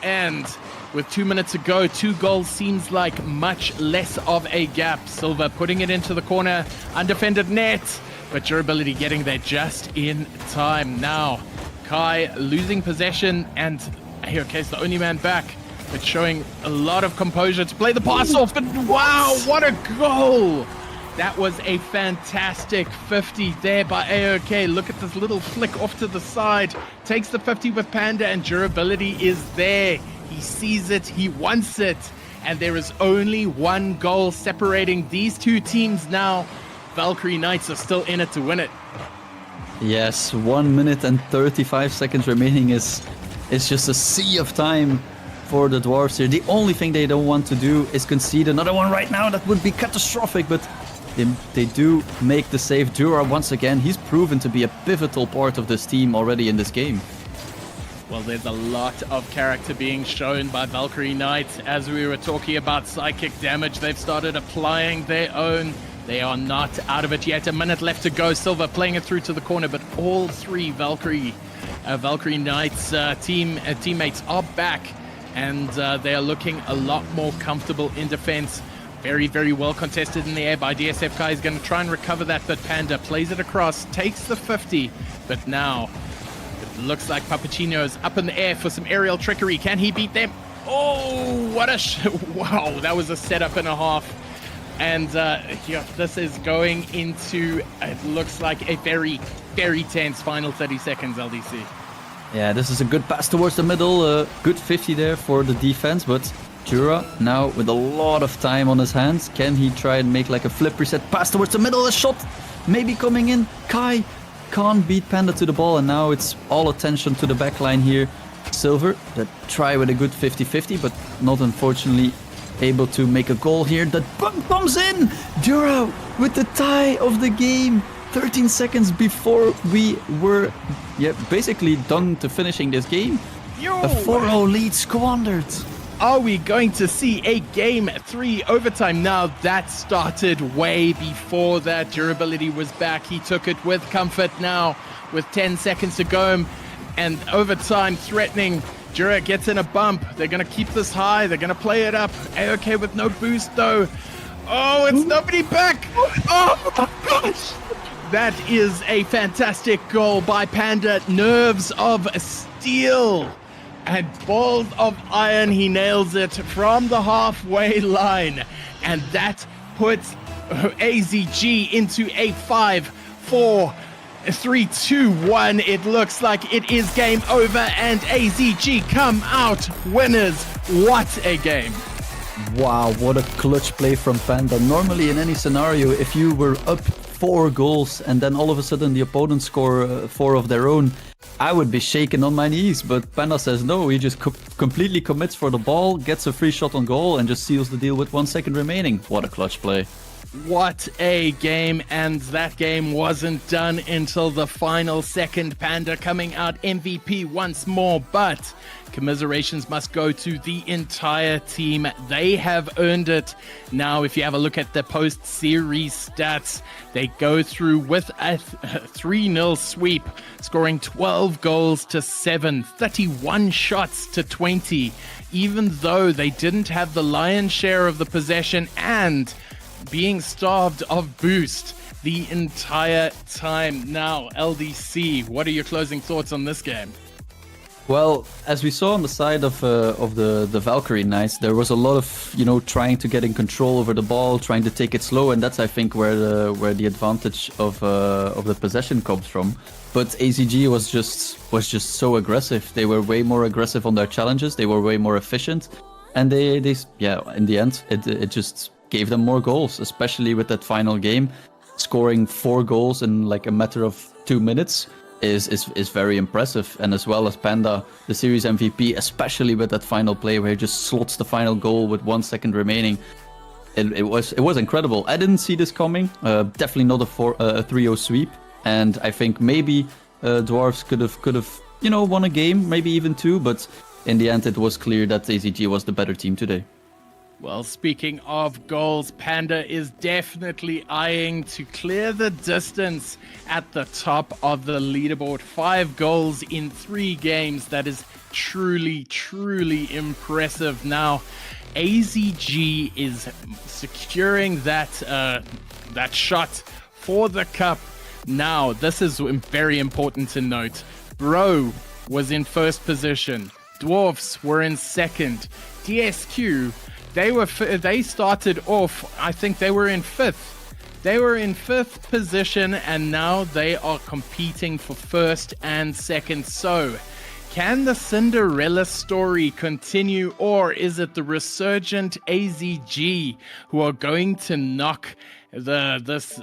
And with 2 minutes to go, 2 goals seems like much less of a gap. Silver putting it into the corner, undefended net, but durability getting there just in time. Now, Kai losing possession, and AOK's the only man back, but showing a lot of composure to play the pass off. But wow, what a goal! That was a fantastic 50 there by AOK. Look at this little flick off to the side. Takes the 50 with Panda, and durability is there. He sees it, he wants it, and there is only 1 goal separating these 2 teams now. Valkyrie Knights are still in it to win it. Yes, 1 minute and 35 seconds remaining is just a sea of time for the Dwarfs here. The only thing they don't want to do is concede another one right now. That would be catastrophic, but they do make the save. Jura, once again, he's proven to be a pivotal part of this team already in this game. Well, there's a lot of character being shown by Valkyrie Knights. As we were talking about psychic damage, they've started applying their own. They are not out of it yet. A minute left to go. Silver playing it through to the corner, but all 3 Valkyrie Knights teammates are back, and they are looking a lot more comfortable in defense. Very, very well contested in the air by DSF Kai. Is going to try and recover that, but Panda plays it across, takes the 50, but now it looks like Pappuccino's up in the air for some aerial trickery. Can he beat them? Oh, what a wow, that was a setup and a half. And this is going into, it looks like a very, very tense final 30 seconds, LDC. Yeah, this is a good pass towards the middle. Good 50 there for the defense, but Jura now with a lot of time on his hands. Can he try and make like a flip reset pass towards the middle? A shot maybe coming in. Kai can't beat Panda to the ball, and now it's all attention to the back line here. Silver, that try with a good 50-50, but not unfortunately able to make a goal here. That bumps in! Jura with the tie of the game. 13 seconds before we were basically done to finishing this game. A 4-0 lead squandered. Are we going to see a Game 3 overtime? Now, that started way before that. Durability was back. He took it with comfort now with 10 seconds to go. And overtime threatening. Jura gets in a bump. They're going to keep this high. They're going to play it up. A-OK with no boost, though. Oh, it's nobody back. Oh, my gosh. That is a fantastic goal by Panda. Nerves of steel. And balls of iron, he nails it from the halfway line. And that puts AZG into a 5-4, 3-2-1. It looks like it is game over, and AZG come out winners. What a game. Wow, what a clutch play from Panda. Normally in any scenario, if you were up 4 goals and then all of a sudden the opponent score 4 of their own, I would be shaking on my knees, but Panda says no. He just completely commits for the ball, gets a free shot on goal, and just seals the deal with 1 second remaining. What a clutch play. What a game, and that game wasn't done until the final second. Panda coming out MVP once more, but commiserations must go to the entire team. They have earned it. Now, if you have a look at the post-series stats, they go through with a 3-0 sweep, scoring 12 goals to 7, 31 shots to 20, even though they didn't have the lion's share of the possession and being starved of boost the entire time. Now, LDC, what are your closing thoughts on this game? Well, as we saw on the side of the Valkyrie Knights, there was a lot of trying to get in control over the ball, trying to take it slow, and that's I think where the advantage of the possession comes from. But AZG was just so aggressive. They were way more aggressive on their challenges. They were way more efficient, and they in the end it just gave them more goals, especially with that final game. Scoring 4 goals in like a matter of 2 minutes is very impressive. And as well as Panda, the series MVP, especially with that final play where he just slots the final goal with 1 second remaining. It was incredible. I didn't see this coming. Definitely not a 3-0 sweep. And I think maybe Dwarves could have won a game, maybe even 2. But in the end, it was clear that AZG was the better team today. Well, speaking of goals, Panda is definitely eyeing to clear the distance at the top of the leaderboard. 5 goals in 3 games. That is truly, truly impressive. Now, AZG is securing that shot for the cup. Now, this is very important to note. Bro was in first position. Dwarfs were in second. DSQ, they started off, I think they were in 5th. They were in 5th position, and now they are competing for 1st and 2nd. So, can the Cinderella story continue, or is it the resurgent AZG who are going to knock this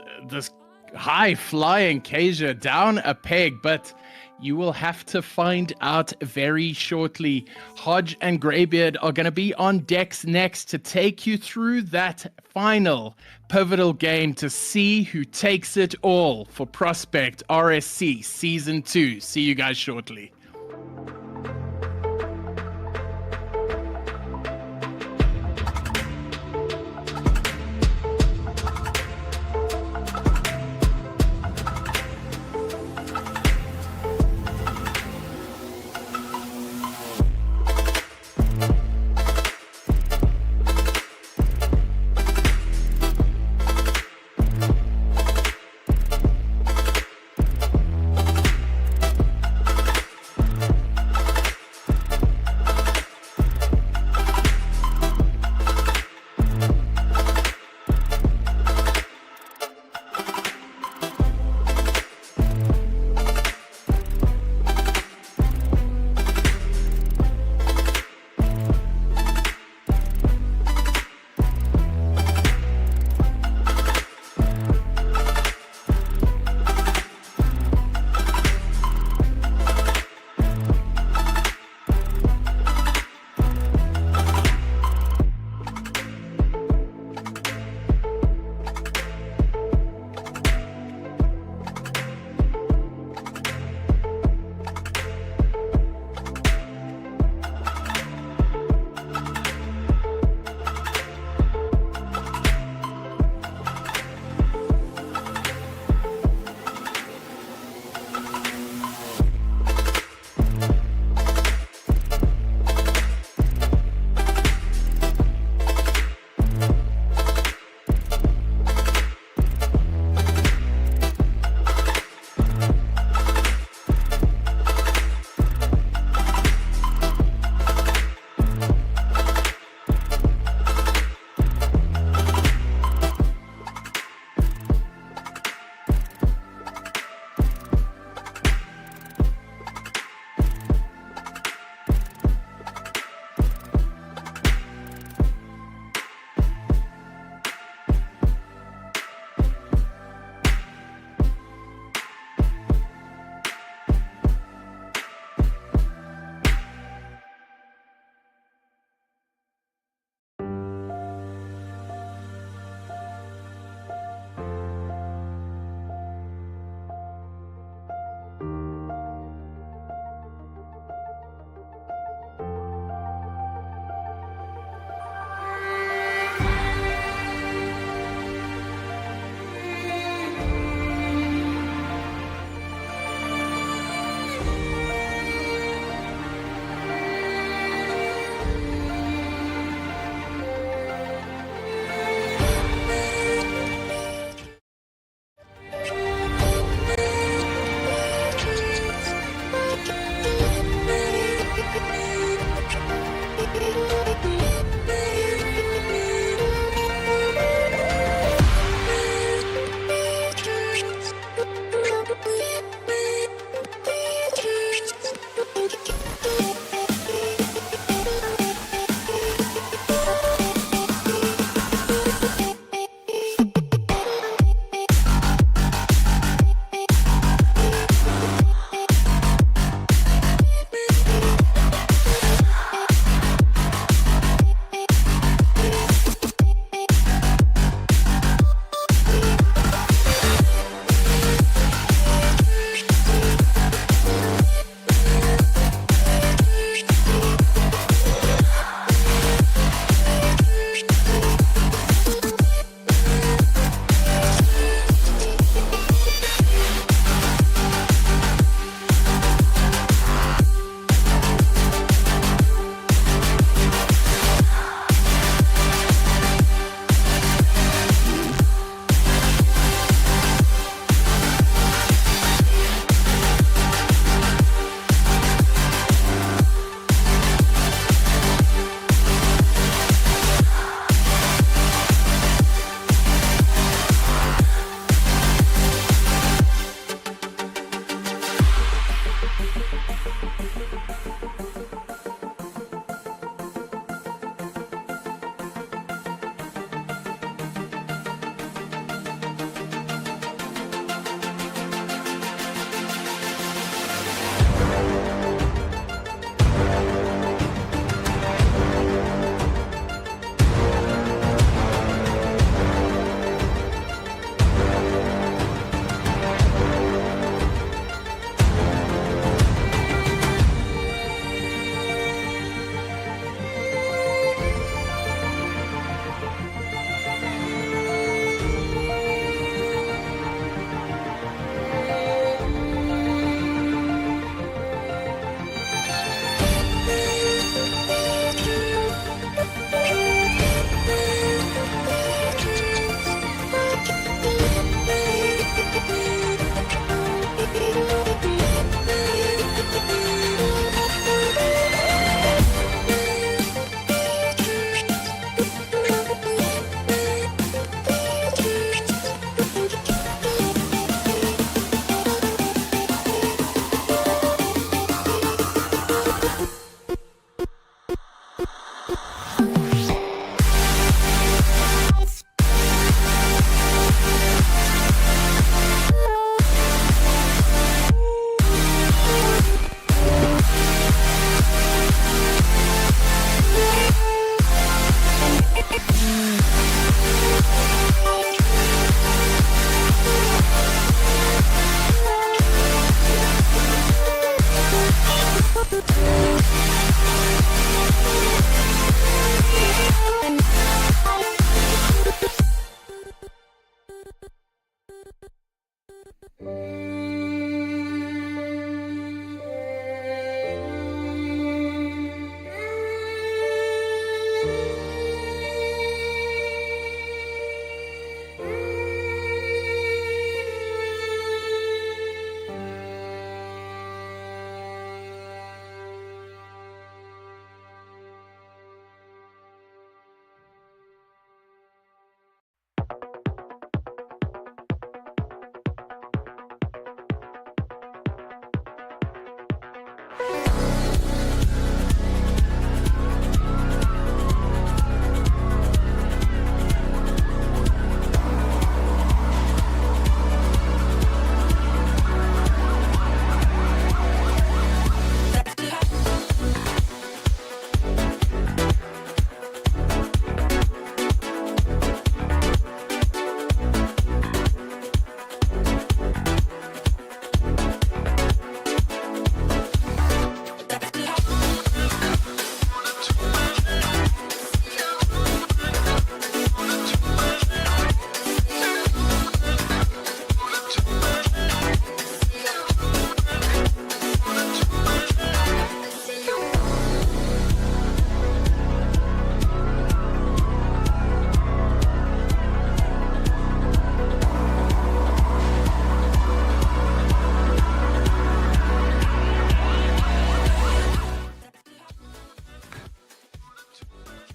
high-flying Kasia down a peg? But you will have to find out very shortly. Hodge and Greybeard are going to be on decks next to take you through that final pivotal game to see who takes it all for Prospect RSC Season 2. See you guys shortly.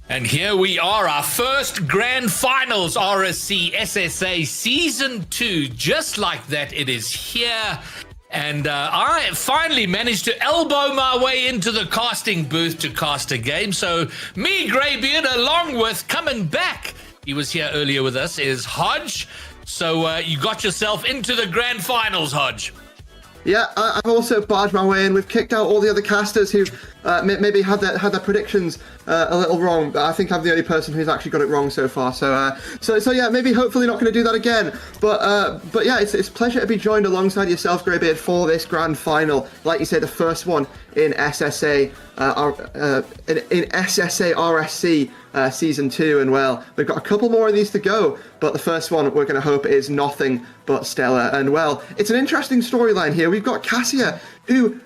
And here we are, our first grand finals, RSC SSA Season 2. Just like that, it is here. And I finally managed to elbow my way into the casting booth to cast a game. So me, Greybeard, along with coming back, he was here earlier with us, is Hodge. So you got yourself into the grand finals, Hodge. Yeah, I've also barged my way in. We've kicked out all the other casters who maybe had their predictions a little wrong. But I think I'm the only person who's actually got it wrong so far. So yeah, maybe hopefully not going to do that again. But yeah, it's a pleasure to be joined alongside yourself, Greybeard, for this grand final. Like you say, the first one in SSA, in SSA RSC Season 2, and well, we've got a couple more of these to go, but the first one we're going to hope is nothing but stellar. And well, it's an interesting storyline here. We've got Cassia, who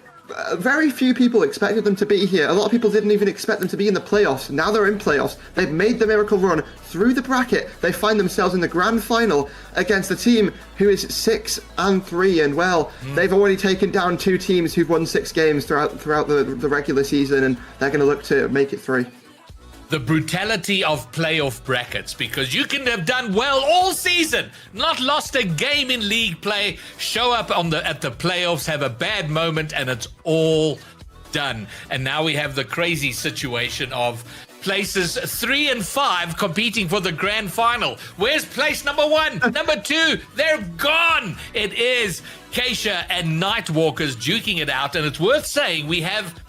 very few people expected them to be here. A lot of people didn't even expect them to be in the playoffs. Now they're in playoffs. They've made the miracle run through the bracket. They find themselves in the grand final against a team who is 6-3, and well, they've already taken down two teams who've won 6 games throughout the regular season, and they're going to look to make it 3. The brutality of playoff brackets, because you can have done well all season, not lost a game in league play, show up at the playoffs, have a bad moment, and it's all done. And now we have the crazy situation of places 3 and 5 competing for the grand final. Where's place number 1, number 2? They're gone. It is Keisha and Nightwalkers duking it out, and it's worth saying we have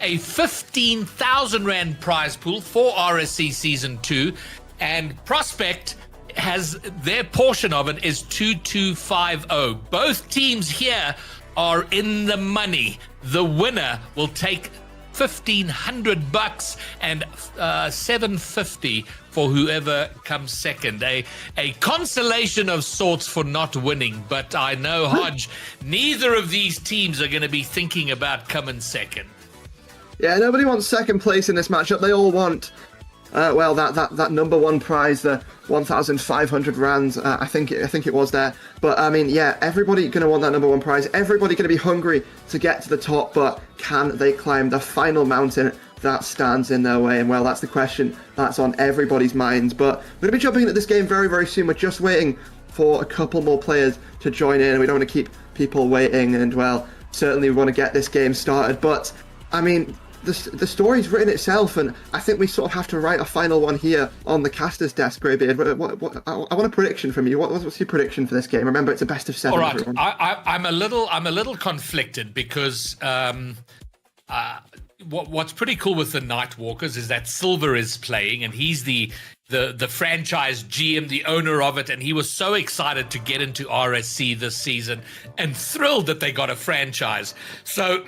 a 15,000 Rand prize pool for RSC Season 2, and Prospect has their portion of it is 2250. Both teams here are in the money. The winner will take $1,500 and $750 for whoever comes second. A consolation of sorts for not winning, but I know, Hodge, neither of these teams are going to be thinking about coming second. Yeah, nobody wants second place in this matchup. They all want, well, that number 1 prize, the 1,500 rands. I think it was there. But I mean, yeah, everybody going to want that number 1 prize. Everybody going to be hungry to get to the top. But can they climb the final mountain that stands in their way? And well, that's the question that's on everybody's minds. But we're going to be jumping into this game very, very soon. We're just waiting for a couple more players to join in. We don't want to keep people waiting. And well, certainly we want to get this game started. But I mean, the story's written itself, and I think we sort of have to write a final one here on the caster's desk, Greybeard. I want a prediction from you. What's your prediction for this game? Remember, it's a best of 7. All right, I'm a little conflicted because what's pretty cool with the Nightwalkers is that Silver is playing, and he's the franchise GM, the owner of it, and he was so excited to get into RSC this season and thrilled that they got a franchise. So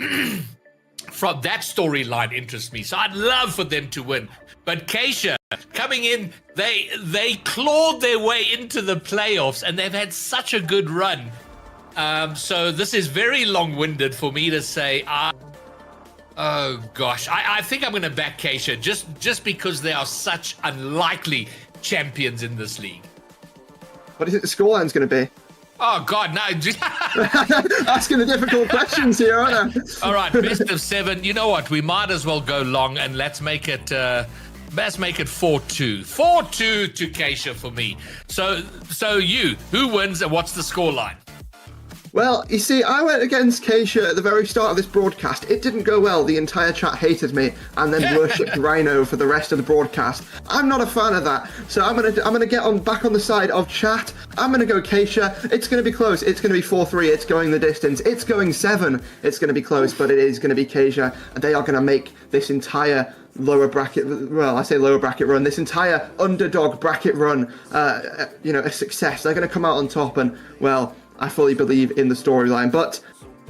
from that storyline interests me. So I'd love for them to win. But Keisha coming in, they clawed their way into the playoffs, and they've had such a good run. So this is very long-winded for me to say. Oh gosh, I think I'm going to back Keisha just because they are such unlikely champions in this league. What do you think the scoreline's going to be? Oh God, no! Asking the difficult questions here, aren't I? All right, best of 7. You know what? We might as well go long and let's make it 4-2. 4-2 to Keisha for me. So who wins and what's the scoreline? Well, you see, I went against Keisha at the very start of this broadcast. It didn't go well. The entire chat hated me and then worshipped Rhino for the rest of the broadcast. I'm not a fan of that. So I'm gonna get back on the side of chat. I'm gonna go Keisha. It's gonna be close. It's gonna be 4-3. It's going the distance. It's going 7. It's gonna be close, but it is gonna be Keisha. And they are gonna make this entire lower bracket, well, I say lower bracket run, this entire underdog bracket run, a success. They're gonna come out on top, and well, I fully believe in the storyline. But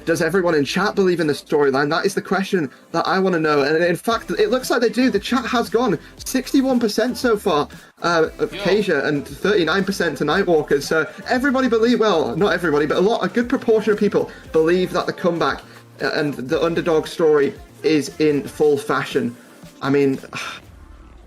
does everyone in chat believe in the storyline? That is the question that I want to know. And in fact, it looks like they do. The chat has gone 61% so far of Keisha and 39% to Nightwalkers. So everybody believe, well, not everybody, but a good proportion of people believe that the comeback and the underdog story is in full fashion. I mean,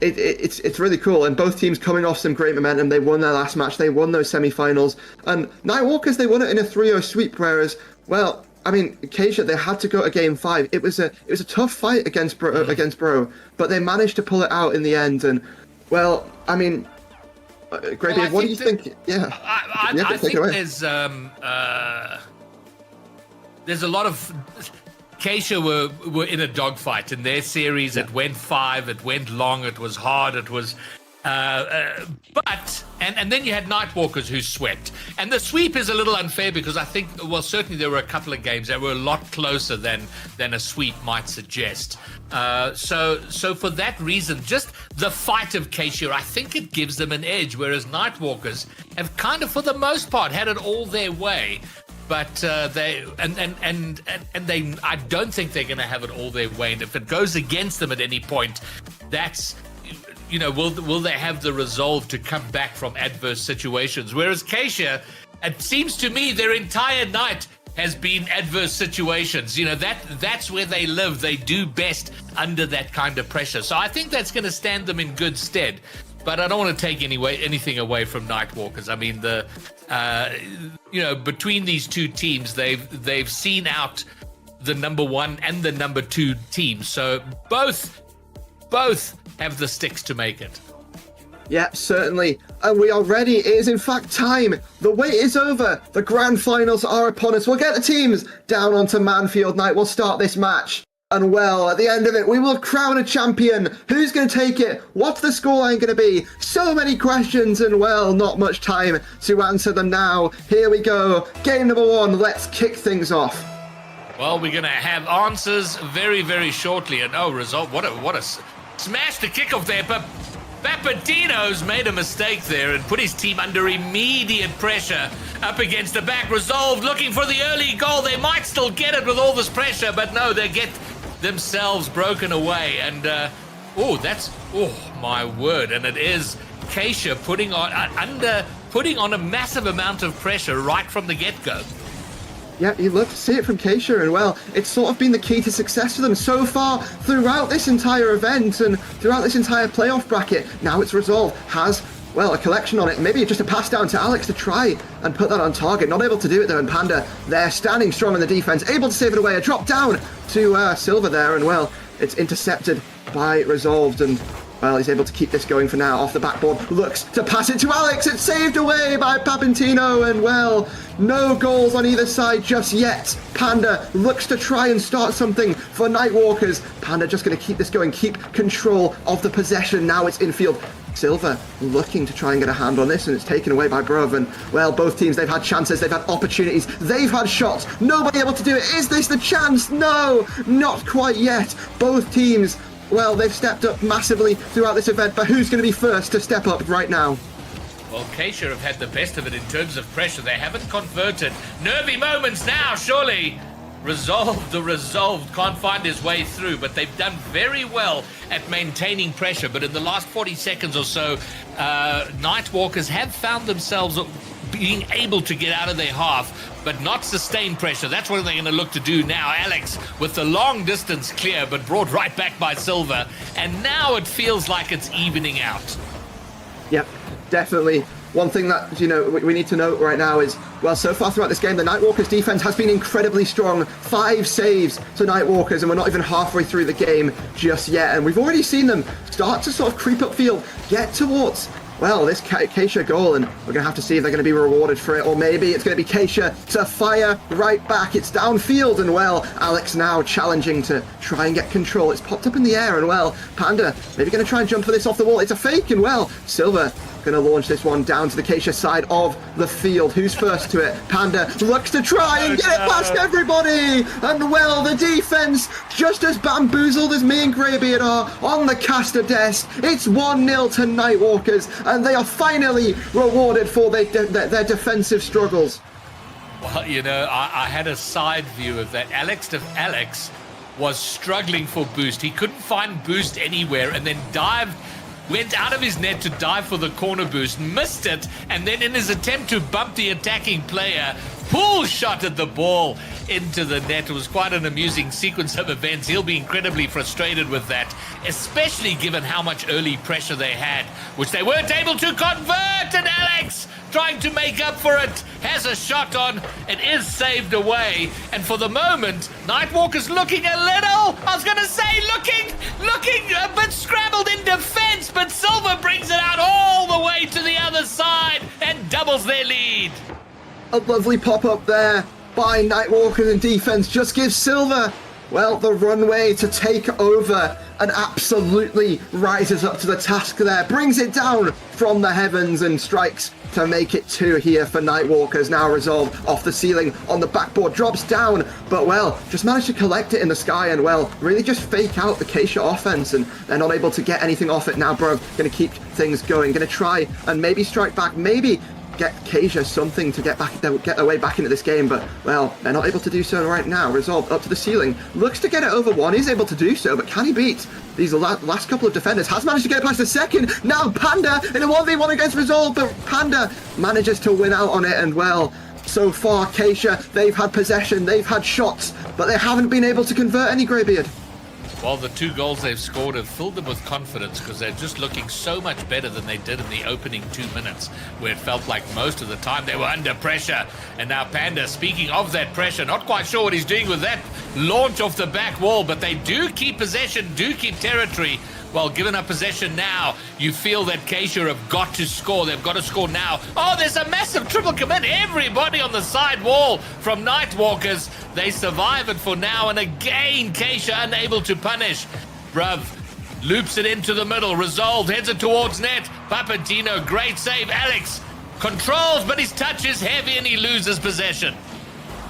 it's really cool, and both teams coming off some great momentum. They won their last match, they won those semi-finals, and Nightwalkers, they won it in a 3-0 sweep, whereas, well, I mean, Keisha, they had to go to game 5. It was a tough fight against Bro, but they managed to pull it out in the end, and, well, I mean, Graybeard, what do you think? Yeah, I think there's a lot of... Keisha were in a dogfight in their series. It went 5, it went long, it was hard, it was but then you had Nightwalkers who swept, and the sweep is a little unfair because I think, well, certainly there were a couple of games that were a lot closer than a sweep might suggest. So for that reason, just the fight of Keisha, I think it gives them an edge, whereas Nightwalkers have kind of, for the most part, had it all their way. But I don't think they're going to have it all their way. And if it goes against them at any point, that's, will they have the resolve to come back from adverse situations? Whereas Keisha, it seems to me their entire night has been adverse situations. That's where they live. They do best under that kind of pressure. So I think that's going to stand them in good stead. But I don't want to take anything away from Nightwalkers. I mean, between these two teams, they've seen out the number 1 and the number 2 teams. So both have the sticks to make it. Yeah, certainly. And we are ready. It is in fact time. The wait is over. The grand finals are upon us. We'll get the teams down onto Manfield Night. We'll start this match. And well, at the end of it, we will crown a champion. Who's going to take it? What's the scoreline going to be? So many questions, and well, not much time to answer them now. Here we go. Game number 1. Let's kick things off. Well, we're going to have answers very, very shortly. And result. What a smash to kick off there. But Papatino's made a mistake there and put his team under immediate pressure up against the back. Resolved, looking for the early goal. They might still get it with all this pressure, but no, they get themselves broken away. And my word. And it is Keisha putting on a massive amount of pressure right from the get-go. Yeah, you love to see it from Keisha, and well, it's sort of been the key to success for them so far throughout this entire event and throughout this entire playoff bracket. Now it's Resolve has, well, a collection on it. Maybe just a pass down to Alex to try and put that on target. Not able to do it though, and Panda, they're standing strong in the defense, able to save it away. A drop down to Silver there, and well, it's intercepted by Resolved, and well, he's able to keep this going for now. Off the backboard, looks to pass it to Alex. It's saved away by Papantino, and well, no goals on either side just yet. Panda looks to try and start something for Nightwalkers. Panda just going to keep this going, keep control of the possession. Now it's infield. Silver looking to try and get a hand on this, and it's taken away by Brov. And well, both teams, they've had chances, they've had opportunities, they've had shots. Nobody able to do it. Is this the chance? No, not quite yet. Both teams, well, they've stepped up massively throughout this event, but who's going to be first to step up right now? Well, Keisha have had the best of it in terms of pressure. They haven't converted. Nervy moments now, surely. The Resolved can't find his way through, but they've done very well at maintaining pressure. But in the last 40 seconds or so, Nightwalkers have found themselves being able to get out of their half, but not sustain pressure. That's what they're going to look to do now. Alex with the long distance clear, but brought right back by Silver. And now it feels like it's evening out. Yep, definitely. One thing that, we need to note right now is, well, so far throughout this game, the Nightwalkers' defense has been incredibly strong. 5 saves to Nightwalkers, and we're not even halfway through the game just yet. And we've already seen them start to sort of creep upfield, get towards, well, this Keisha goal, and we're going to have to see if they're going to be rewarded for it, or maybe it's going to be Keisha to fire right back. It's downfield, and well, Alex now challenging to try and get control. It's popped up in the air, and well, Panda maybe going to try and jump for this off the wall. It's a fake, and well, Silver going to launch this one down to the Keisha side of the field. Who's first to it? Panda looks to try and get it past everybody, and well, the defense just as bamboozled as me and Greybeard are on the caster desk. It's 1-0 to Nightwalkers, and they are finally rewarded for their defensive struggles. Well, I had a side view of that. Alex was struggling for boost. He couldn't find boost anywhere, and then went out of his net to dive for the corner boost, missed it, and then in his attempt to bump the attacking player, pull shot at the ball into the net. It was quite an amusing sequence of events. He'll be incredibly frustrated with that, especially given how much early pressure they had, which they weren't able to convert. And Alex, trying to make up for it, has a shot on. It is saved away. And for the moment, Nightwalker's looking a little, looking a bit scrambled in defense, but Silver brings it out all the way to the other side and doubles their lead. A lovely pop-up there by Nightwalkers in defense just gives Silver, well, the runway to take over, and absolutely rises up to the task there, brings it down from the heavens and strikes to make it 2 here for Nightwalkers. Now resolved off the ceiling on the backboard, drops down, but well, just managed to collect it in the sky and well, really just fake out the Keisha offense, and they're not able to get anything off it now. Bro, gonna keep things going, gonna try and maybe strike back, maybe get Keisha something to get their way back into this game, but well, they're not able to do so right now. Resolved up to the ceiling, looks to get it over 1, is able to do so, but can he beat these last couple of defenders? Has managed to get it past the second. Now Panda in a 1v1 against Resolve, but Panda manages to win out on it, and well, so far Keisha, they've had possession, they've had shots, but they haven't been able to convert any. Greybeard. Well, the 2 goals they've scored have filled them with confidence, because they're just looking so much better than they did in the opening 2 minutes, where it felt like most of the time they were under pressure. And now Panda, speaking of that pressure, not quite sure what he's doing with that launch off the back wall, but they do keep possession, do keep territory. Well, given up possession now, you feel that Keisha have got to score. They've got to score now. Oh, there's a massive triple commit. Everybody on the side wall from Nightwalkers. They survive it for now, and again, Keisha unable to punish. Bruv loops it into the middle. Resolved, heads it towards net. Papantino, great save. Alex controls, but his touch is heavy and he loses possession.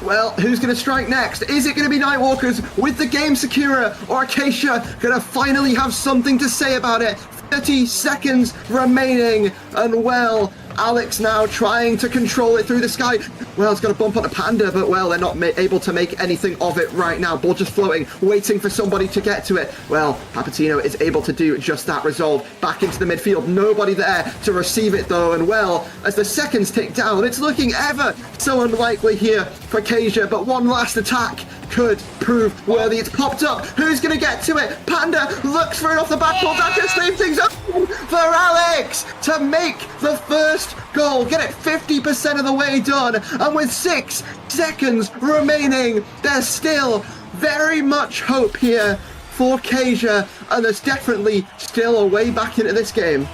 Well, who's going to strike next? Is it going to be Nightwalkers with the game securer, or Keisha going to finally have something to say about it? 30 seconds remaining, and well, Alex now trying to control it through the sky. Well, it's got a bump on a Panda, but well, they're not able to make anything of it right now. Ball just floating, waiting for somebody to get to it. Well, Papatino is able to do just that. Resolve back into the midfield. Nobody there to receive it though, and well, as the seconds tick down, it's looking ever so unlikely here for Keisha, but one last attack could prove worthy. It's popped up. Who's going to get to it? Panda looks for it off the backboard. That can save things up for Alex to make the first goal. Get it 50% of the way done. And with 6 seconds remaining, there's still very much hope here for Keisha. And there's definitely still a way back into this game.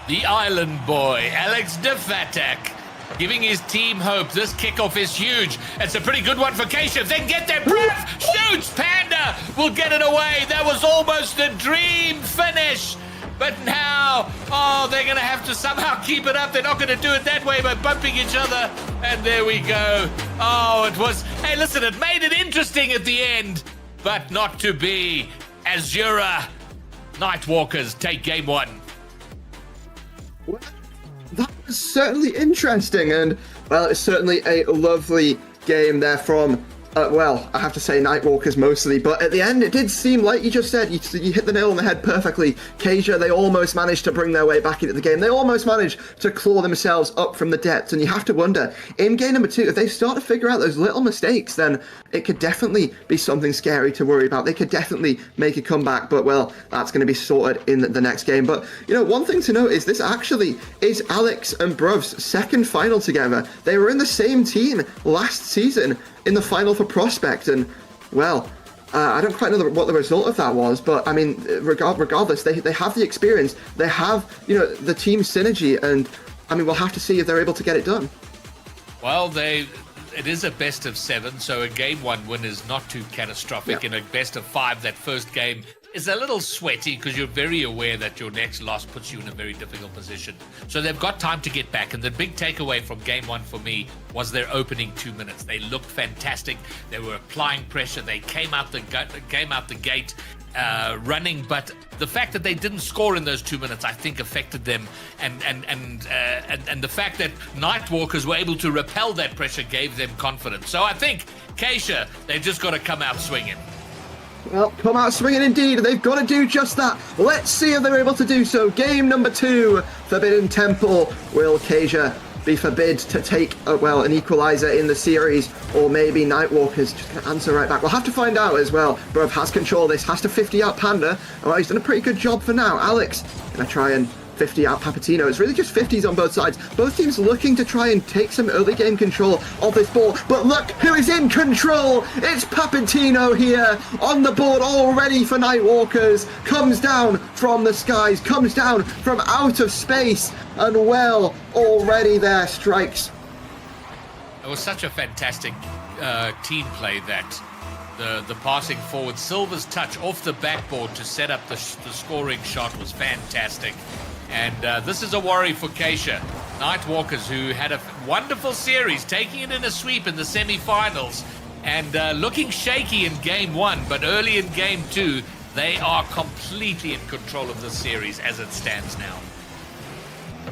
The island boy, Alex Defatek, giving his team hope. This kickoff is huge. It's a pretty good one for Keisha. Then get their breath. Shoots. Panda will get it away. That was almost a dream finish. But now, oh, they're going to have to somehow keep it up. They're not going to do it that way by bumping each other. And there we go. Oh, it was... Hey, listen, it made it interesting at the end. But not to be. Azura Nightwalkers take game 1. Well, that was certainly interesting. And, well, it's certainly a lovely game there from Well, I have to say Nightwalkers mostly, but at the end it did seem like you just said, you hit the nail on the head perfectly. Kasia, they almost managed to bring their way back into the game. They almost managed to claw themselves up from the depths, and you have to wonder, in game number 2, if they start to figure out those little mistakes, then it could definitely be something scary to worry about. They could definitely make a comeback, but well, that's going to be sorted in the next game. But, you know, one thing to note is this actually is Alex and Bruv's second final together. They were in the same team last season in the final for Prospect, and well, I don't quite know what the result of that was, but I mean, regardless, they have the experience, they have, you know, the team synergy, and I mean, we'll have to see if they're able to get it done. Well, it is a best of 7, so a game 1 win is not too catastrophic. Yeah. In a best of 5, that first game is a little sweaty because you're very aware that your next loss puts you in a very difficult position. So they've got time to get back. And the big takeaway from game 1 for me was their opening 2 minutes. They looked fantastic. They were applying pressure. They came out the gate running, but the fact that they didn't score in those 2 minutes, I think, affected them, and the fact that Nightwalkers were able to repel that pressure gave them confidence. So I think Kasia, they've just got to come out swinging. Well, come out swinging indeed. They've got to do just that. Let's see if they're able to do so. Game number 2, Forbidden Temple. Will Kasia be forbid to take, an equalizer in the series, or maybe Nightwalkers just going to answer right back? We'll have to find out as well. Bruv has control of this, has to 50 out Panda. Well, he's done a pretty good job for now. Alex going to try and 50 out Papatino. It's really just 50s on both sides. Both teams looking to try and take some early game control of this ball. But look who is in control! It's Papatino here on the board already for Nightwalkers. Comes down from the skies, comes down from out of space, and well, already there strikes. It was such a fantastic team play that the passing forward, Silver's touch off the backboard to set up the scoring shot was fantastic. And this is a worry for Kasia. Nightwalkers, who had a wonderful series, taking it in a sweep in the semi-finals, and looking shaky in game 1, but early in game 2, they are completely in control of this series as it stands now.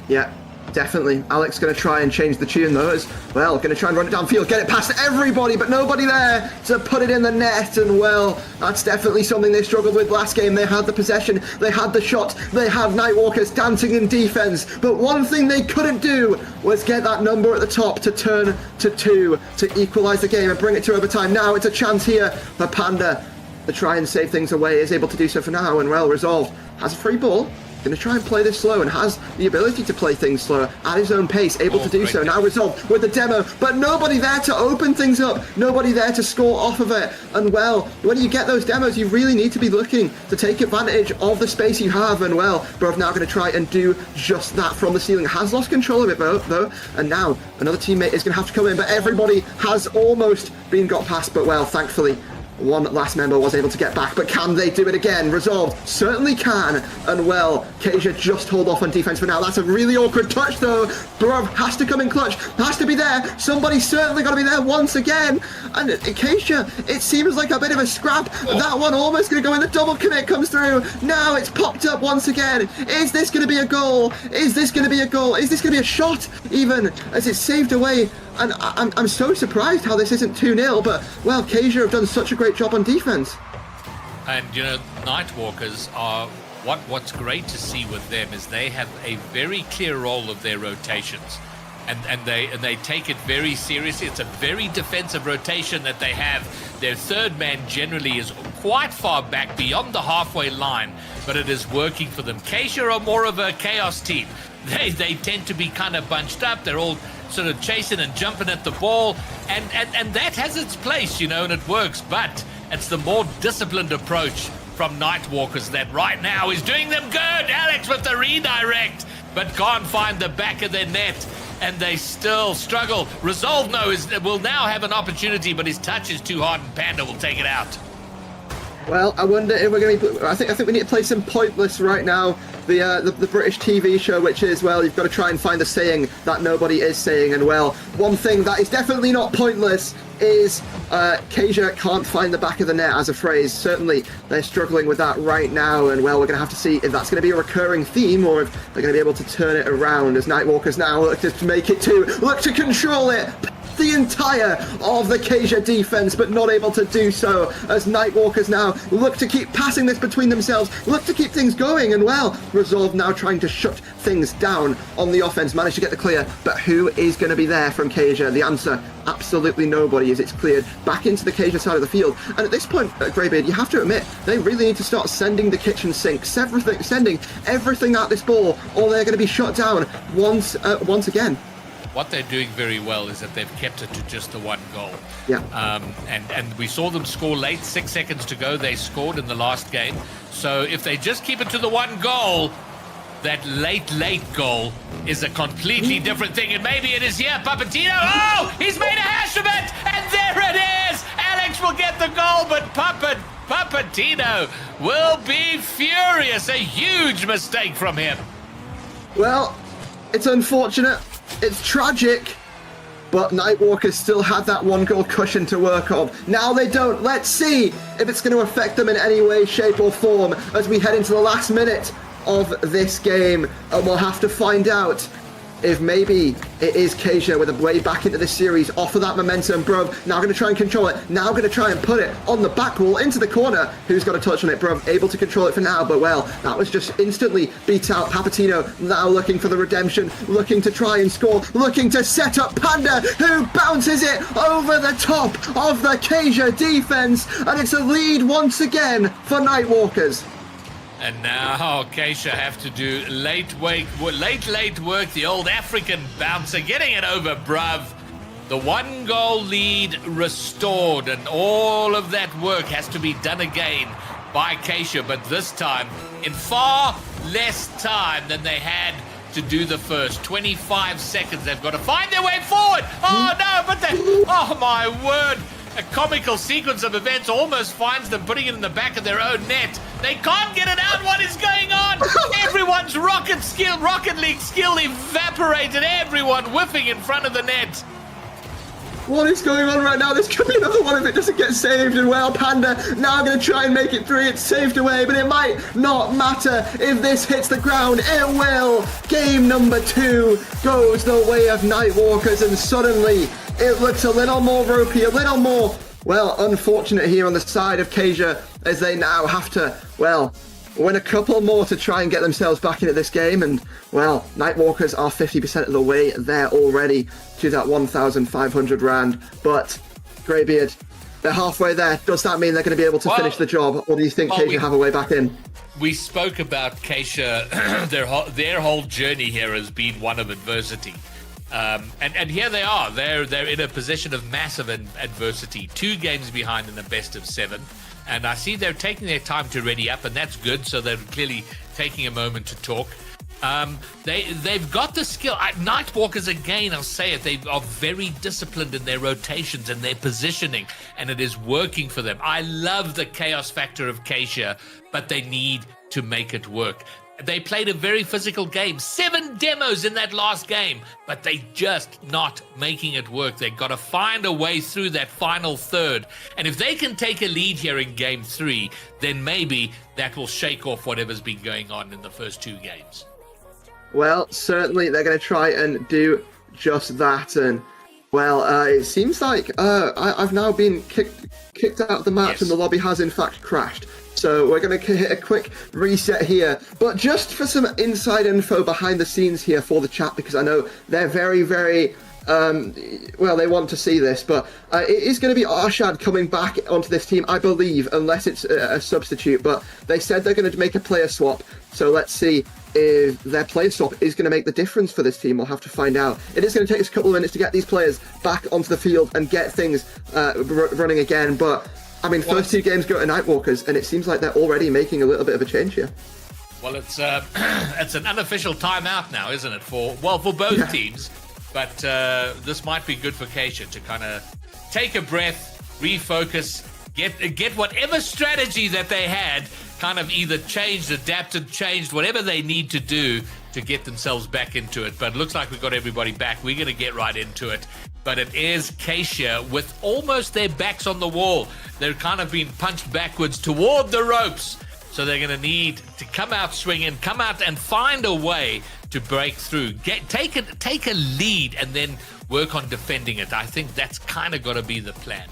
Yeah, definitely. Alex going to try and change the tune though, as well, going to try and run it downfield, get it past everybody, but nobody there to put it in the net, and well, that's definitely something they struggled with last game. They had the possession, they had the shot, they had Nightwalkers dancing in defense, but one thing they couldn't do was get that number at the top to turn to 2 to equalize the game and bring it to overtime. Now it's a chance here for Panda to try and save things away, is able to do so for now, and well, Resolved has a free ball. Going to try and play this slow, and has the ability to play things slower at his own pace, able to do so. Now Resolved with the demo, but nobody there to open things up, nobody there to score off of it. And well, when you get those demos, you really need to be looking to take advantage of the space you have. And well, Bruv now going to try and do just that from the ceiling. Has lost control of it though, and now another teammate is going to have to come in, but everybody has almost been got past. But well, thankfully, one last member was able to get back, but can they do it again? Resolved certainly can, and well, Kasia just hold off on defense for now. That's a really awkward touch though. Bruv has to come in clutch, has to be there. Somebody's certainly got to be there once again, and Kasia, it seems like a bit of a scrap. That one almost going to go in. The double commit comes through. Now it's popped up once again. Is this going to be a goal? Is this going to be a goal? Is this going to be a shot even, as it's saved away? And I'm so surprised how this isn't 2-0, but well, Kasia have done such a great job on defense. And you know, Nightwalkers are what's great to see with them is they have a very clear role of their rotations, and they take it very seriously. It's a very defensive rotation that they have. Their third man generally is quite far back beyond the halfway line, but it is working for them. Kasia are more of a chaos team. They tend to be kind of bunched up. They're all sort of chasing and jumping at the ball, and that has its place, you know, and it works, but it's the more disciplined approach from Nightwalkers that right now is doing them good. Alex with the redirect, but can't find the back of their net, and they still struggle. Resolve will now have an opportunity, but his touch is too hard, and Panda will take it out. Well, I wonder if we're going to... I think we need to play some Pointless right now. The British TV show, which is, well, you've got to try and find a saying that nobody is saying. And, well, one thing that is definitely not pointless is Kasia can't find the back of the net as a phrase. Certainly, they're struggling with that right now. And, well, we're going to have to see if that's going to be a recurring theme or if they're going to be able to turn it around as Nightwalkers now look to make it look to control it. the entire of the Kasia defense, but not able to do so as Nightwalkers now look to keep passing this between themselves, look to keep things going, and well, Resolve now trying to shut things down on the offense, managed to get the clear, but who is going to be there from Kasia? The answer, absolutely nobody, as it's cleared back into the Kasia side of the field. And at this point, Greybeard, you have to admit, they really need to start sending the kitchen sink, sending everything at this ball, or they're going to be shut down once again. What they're doing very well is that they've kept it to just the one goal. Yeah. And we saw them score late, 6 seconds to go. They scored in the last game. So if they just keep it to the one goal, that late goal is a completely different thing. And maybe it is here. Papatino, oh, he's made a hash of it. And there it is. Alex will get the goal, but Papatino will be furious. A huge mistake from him. Well, it's unfortunate. It's tragic. But Nightwalkers still had that one goal cushion to work on. Now they don't. Let's see if it's going to affect them in any way, shape or form as we head into the last minute of this game. And we'll have to find out if maybe it is Kasia with a way back into this series, off of that momentum. Bruv now going to try and control it, now going to try and put it on the back wall into the corner. Who's got a touch on it? Bruv able to control it for now, but well, that was just instantly beat out. Papatino now looking for the redemption, looking to try and score, looking to set up Panda, who bounces it over the top of the Kasia defense, and it's a lead once again for Nightwalkers. And now Kasia have to do late work, the old African bouncer, getting it over Bruv. The 1 goal lead restored, and all of that work has to be done again by Kasia, but this time in far less time than they had to do the first. 25 seconds, they've got to find their way forward. Oh no, but oh my word. A comical sequence of events almost finds them putting it in the back of their own net. They can't get it out. What is going on? Everyone's Rocket League skill evaporated. Everyone whiffing in front of the net. What is going on right now? This could be another one if it doesn't get saved. And well, Panda now going to try and make it through. It's saved away, but it might not matter if this hits the ground. It will. Game number 2 goes the way of Nightwalkers, and suddenly it looks a little more ropey, a little more, well, unfortunate here on the side of Kasia, as they now have to, well, win a couple more to try and get themselves back into this game. And well, Nightwalkers are 50% of the way there already to that 1,500 rand. But Greybeard, they're halfway there. Does that mean they're going to be able to finish the job, or do you think Kasia have a way back in? We spoke about Kasia. Their whole journey here has been one of adversity. And here they are. They're in a position of massive adversity. 2 games behind in the best of 7. And I see they're taking their time to ready up, and that's good. So they're clearly taking a moment to talk. They've got the skill. Nightwalkers, again, I'll say it, they are very disciplined in their rotations and their positioning, and it is working for them. I love the chaos factor of Kasia, but they need to make it work. They played a very physical game. 7 demos in that last game, but they just not making it work. They've got to find a way through that final third. And if they can take a lead here in game 3, then maybe that will shake off whatever's been going on in the first 2 games. Well, certainly they're going to try and do just that. And well, it seems like I've now been kicked out of the match, yes. And the lobby has in fact crashed. So we're going to hit a quick reset here. But just for some inside info behind the scenes here for the chat, because I know they're very, very, well, they want to see this. But it is going to be Arshad coming back onto this team, I believe, unless it's a substitute. But they said they're going to make a player swap. So let's see if their player swap is going to make the difference for this team. We'll have to find out. It is going to take us a couple of minutes to get these players back onto the field and get things running again. But I mean, first 2 games go to Nightwalkers, and it seems like they're already making a little bit of a change here. Well, it's an unofficial timeout now, isn't it? For both teams. But this might be good for Kasia to kind of take a breath, refocus, get whatever strategy that they had, kind of either changed, adapted, changed, whatever they need to do to get themselves back into it. But it looks like we've got everybody back. We're going to get right into it. But it is Kasia with almost their backs on the wall. They're kind of being punched backwards toward the ropes. So they're going to need to come out swinging, come out and find a way to break through. Take a lead, and then work on defending it. I think that's kind of got to be the plan.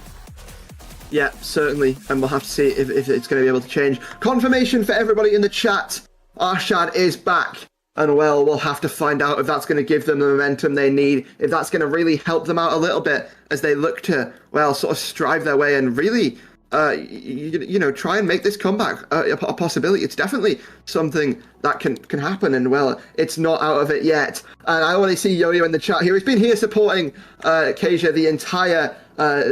Yeah, certainly. And we'll have to see if it's going to be able to change. Confirmation for everybody in the chat. Arshad is back. And, well, we'll have to find out if that's going to give them the momentum they need, if that's going to really help them out a little bit as they look to, well, sort of strive their way and really, try and make this comeback a possibility. It's definitely something that can happen, and, well, it's not out of it yet. And I already see Yo-Yo in the chat here. He's been here supporting Kasia the entire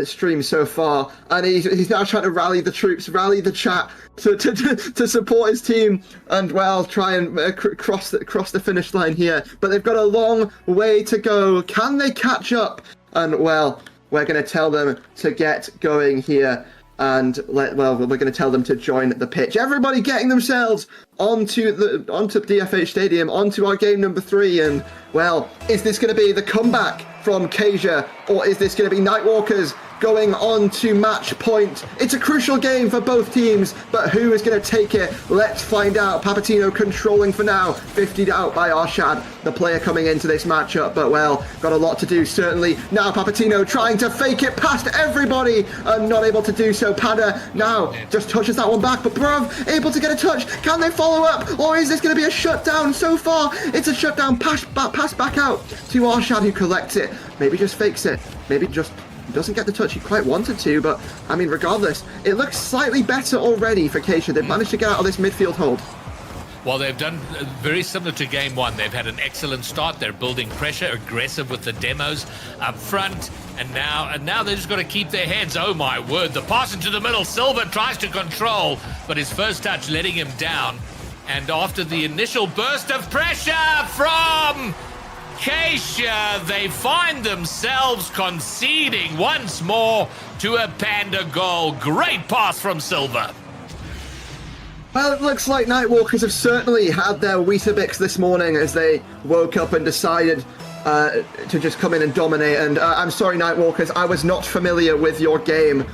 stream so far, and he's now trying to rally the troops, rally the chat to support his team, and, well, try and cross the finish line here. But they've got a long way to go. Can they catch up? And, well, we're going to tell them to get going here. And we're going to tell them to join the pitch. Everybody getting themselves onto DFH Stadium, onto our game number 3. And, well, is this going to be the comeback from Kasia, or is this going to be Nightwalkers going on to match point? It's a crucial game for both teams, but who is going to take it? Let's find out. Papatino controlling for now, 50'd out by Arshad, the player coming into this matchup, but, well, got a lot to do, certainly. Now Papatino trying to fake it past everybody, and not able to do so. Panda now just touches that one back, but Bruv able to get a touch. Can they follow up, or is this going to be a shutdown? So far, it's a shutdown. Pass back out to Arshad, who collects it. Maybe just fakes it. Maybe just doesn't get the touch he quite wanted to, but, I mean, regardless, it looks slightly better already for Kasia. They've managed to get out of this midfield hold. Well, they've done very similar to game 1. They've had an excellent start. They're building pressure, aggressive with the demos up front, and now they just got to keep their heads. Oh my word, the pass into the middle. Silver tries to control, but his first touch letting him down. And after the initial burst of pressure from Kasia, they find themselves conceding once more to a Panda goal. Great pass from Silver. Well, it looks like Nightwalkers have certainly had their Weetabix this morning as they woke up and decided to just come in and dominate. And I'm sorry, Nightwalkers, I was not familiar with your game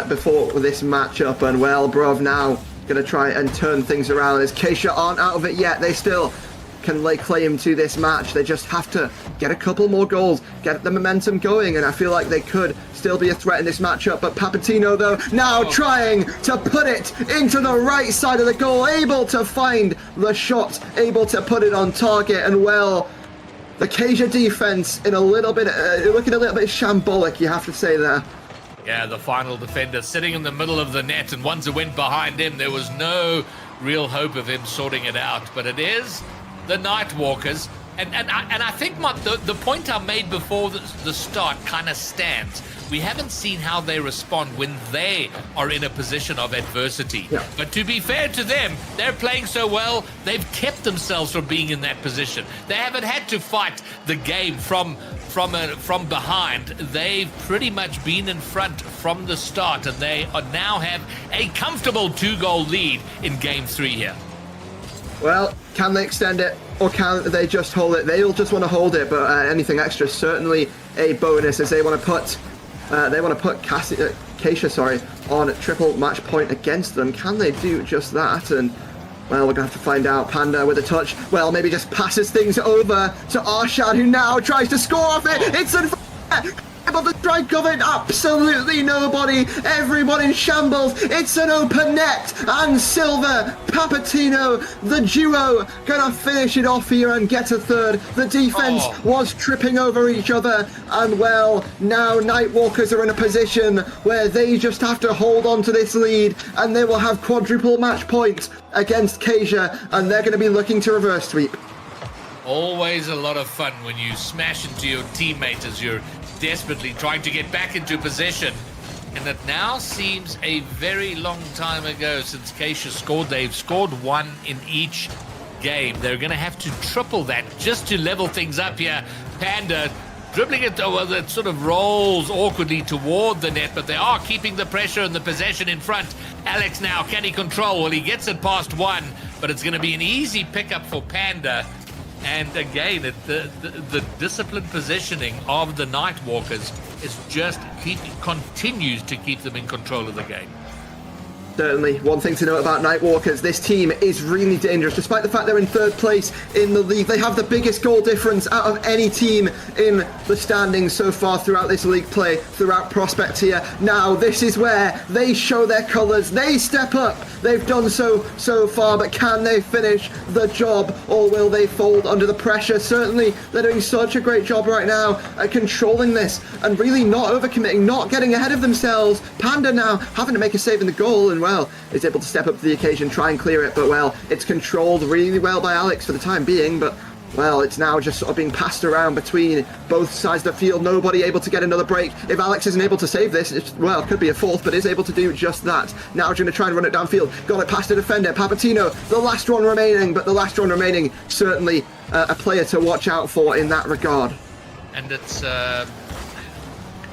before this matchup. And, well, Bruv now going to try and turn things around as Kasia aren't out of it yet. They still can lay claim to this match. They just have to get a couple more goals, get the momentum going, and I feel like they could still be a threat in this matchup. But Papatino, though, now trying to put it into the right side of the goal, able to find the shot, able to put it on target, and, well, the Kasia defense in a little bit, looking a little bit shambolic, you have to say there. Yeah, the final defender sitting in the middle of the net, and once it went behind him, there was no real hope of him sorting it out. But it is the Nightwalkers, and I think the point I made before the start kind of stands. We haven't seen how they respond when they are in a position of adversity. Yeah. But to be fair to them, they're playing so well, they've kept themselves from being in that position. They haven't had to fight the game from behind. They've pretty much been in front from the start, and they now have a comfortable 2-goal lead in game 3 here. Well, can they extend it, or can they just hold it? They'll just want to hold it, but anything extra is certainly a bonus as they want to put Kasia on triple match point against them. Can they do just that? And, well, we're going to have to find out. Panda with a touch. Well, maybe just passes things over to Arshad, who now tries to score off it. It's able to strike of it. Absolutely nobody. Everyone in shambles. It's an open net. And Silver, Papatino, the duo, gonna finish it off here and get a third. The defense was tripping over each other. And, well, now Nightwalkers are in a position where they just have to hold on to this lead, and they will have quadruple match points against Kasia, and they're going to be looking to reverse sweep. Always a lot of fun when you smash into your teammate as you're desperately trying to get back into possession. And it now seems a very long time ago since Kasia scored. They've scored 1 in each game. They're going to have to triple that just to level things up here. Panda dribbling it, well, it sort of rolls awkwardly toward the net, but they are keeping the pressure and the possession in front. Alex now, can he control? Well, he gets it past 1, but it's going to be an easy pickup for Panda. And again, the disciplined positioning of the Nightwalkers is just continues to keep them in control of the game. Certainly, one thing to note about Nightwalkers, this team is really dangerous. Despite the fact they're in 3rd place in the league, they have the biggest goal difference out of any team in the standings so far throughout this league play, throughout Prospect here. Now, this is where they show their colours, they step up. They've done so far, but can they finish the job, or will they fold under the pressure? Certainly, they're doing such a great job right now at controlling this and really not overcommitting, not getting ahead of themselves. Panda now having to make a save in the goal, and well, is able to step up to the occasion, try and clear it, but well, it's controlled really well by Alex for the time being, but well, it's now just sort of being passed around between both sides of the field, nobody able to get another break. If Alex isn't able to save this, well, it could be a 4th, but is able to do just that. Now going to try and run it downfield, got it past the defender, Papatino, the last one remaining, but the last one remaining, certainly a player to watch out for in that regard. And it's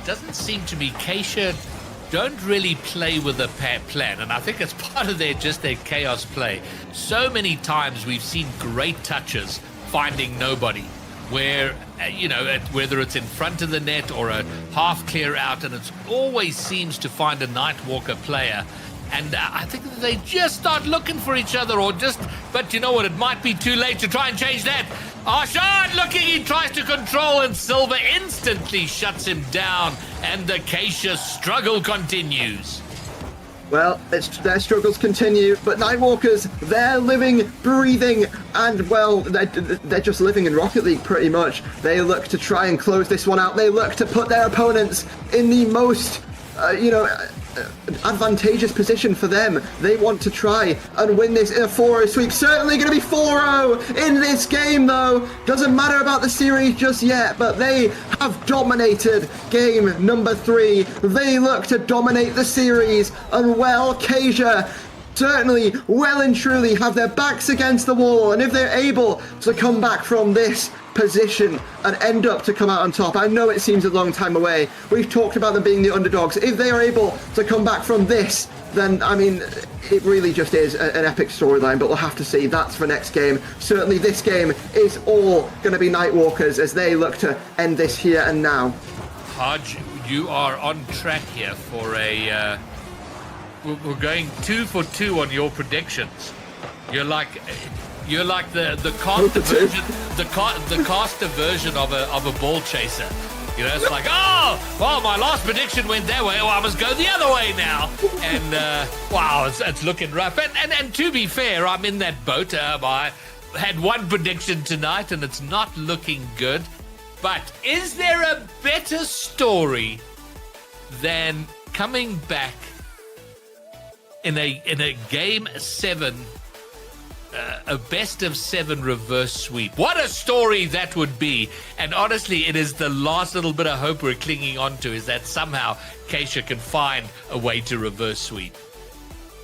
doesn't seem to me Keisha don't really play with a plan, and I think it's part of their chaos play. So many times we've seen great touches finding nobody, where whether it's in front of the net or a half clear out, and it always seems to find a Nightwalker player. And I think that they just start looking for each other, but you know what, it might be too late to try and change that. Arshad looking, he tries to control, and Silver instantly shuts him down, and the Keisha struggle continues. Well, their struggles continue, but Nightwalkers, they're living, breathing, and well, they're just living in Rocket League pretty much. They look to try and close this one out. They look to put their opponents in the most, advantageous position for them. They want to try and win this in a 4-0 sweep. Certainly going to be 4-0 in this game, though. Doesn't matter about the series just yet, but they have dominated game number 3. They look to dominate the series, and well, Keisha certainly well and truly have their backs against the wall, and if they're able to come back from this position and end up to come out on top, I know it seems a long time away. We've talked about them being the underdogs. If they are able to come back from this, then I mean, it really just is an epic storyline, but we'll have to see. That's for next game. Certainly this game is all going to be Nightwalkers as they look to end this here and now. Hodge, you are on track here for a we're going 2 for 2 on your predictions. You're like the caster version, the caster version of a ball chaser. You know, it's like, oh, well, my last prediction went that way. Oh, I must go the other way now. And wow, it's looking rough. And to be fair, I'm in that boat. I had one prediction tonight, and it's not looking good. But is there a better story than coming back in a game 7? A best of 7 reverse sweep. What a story that would be. And honestly, it is the last little bit of hope we're clinging on to, is that somehow Keisha can find a way to reverse sweep.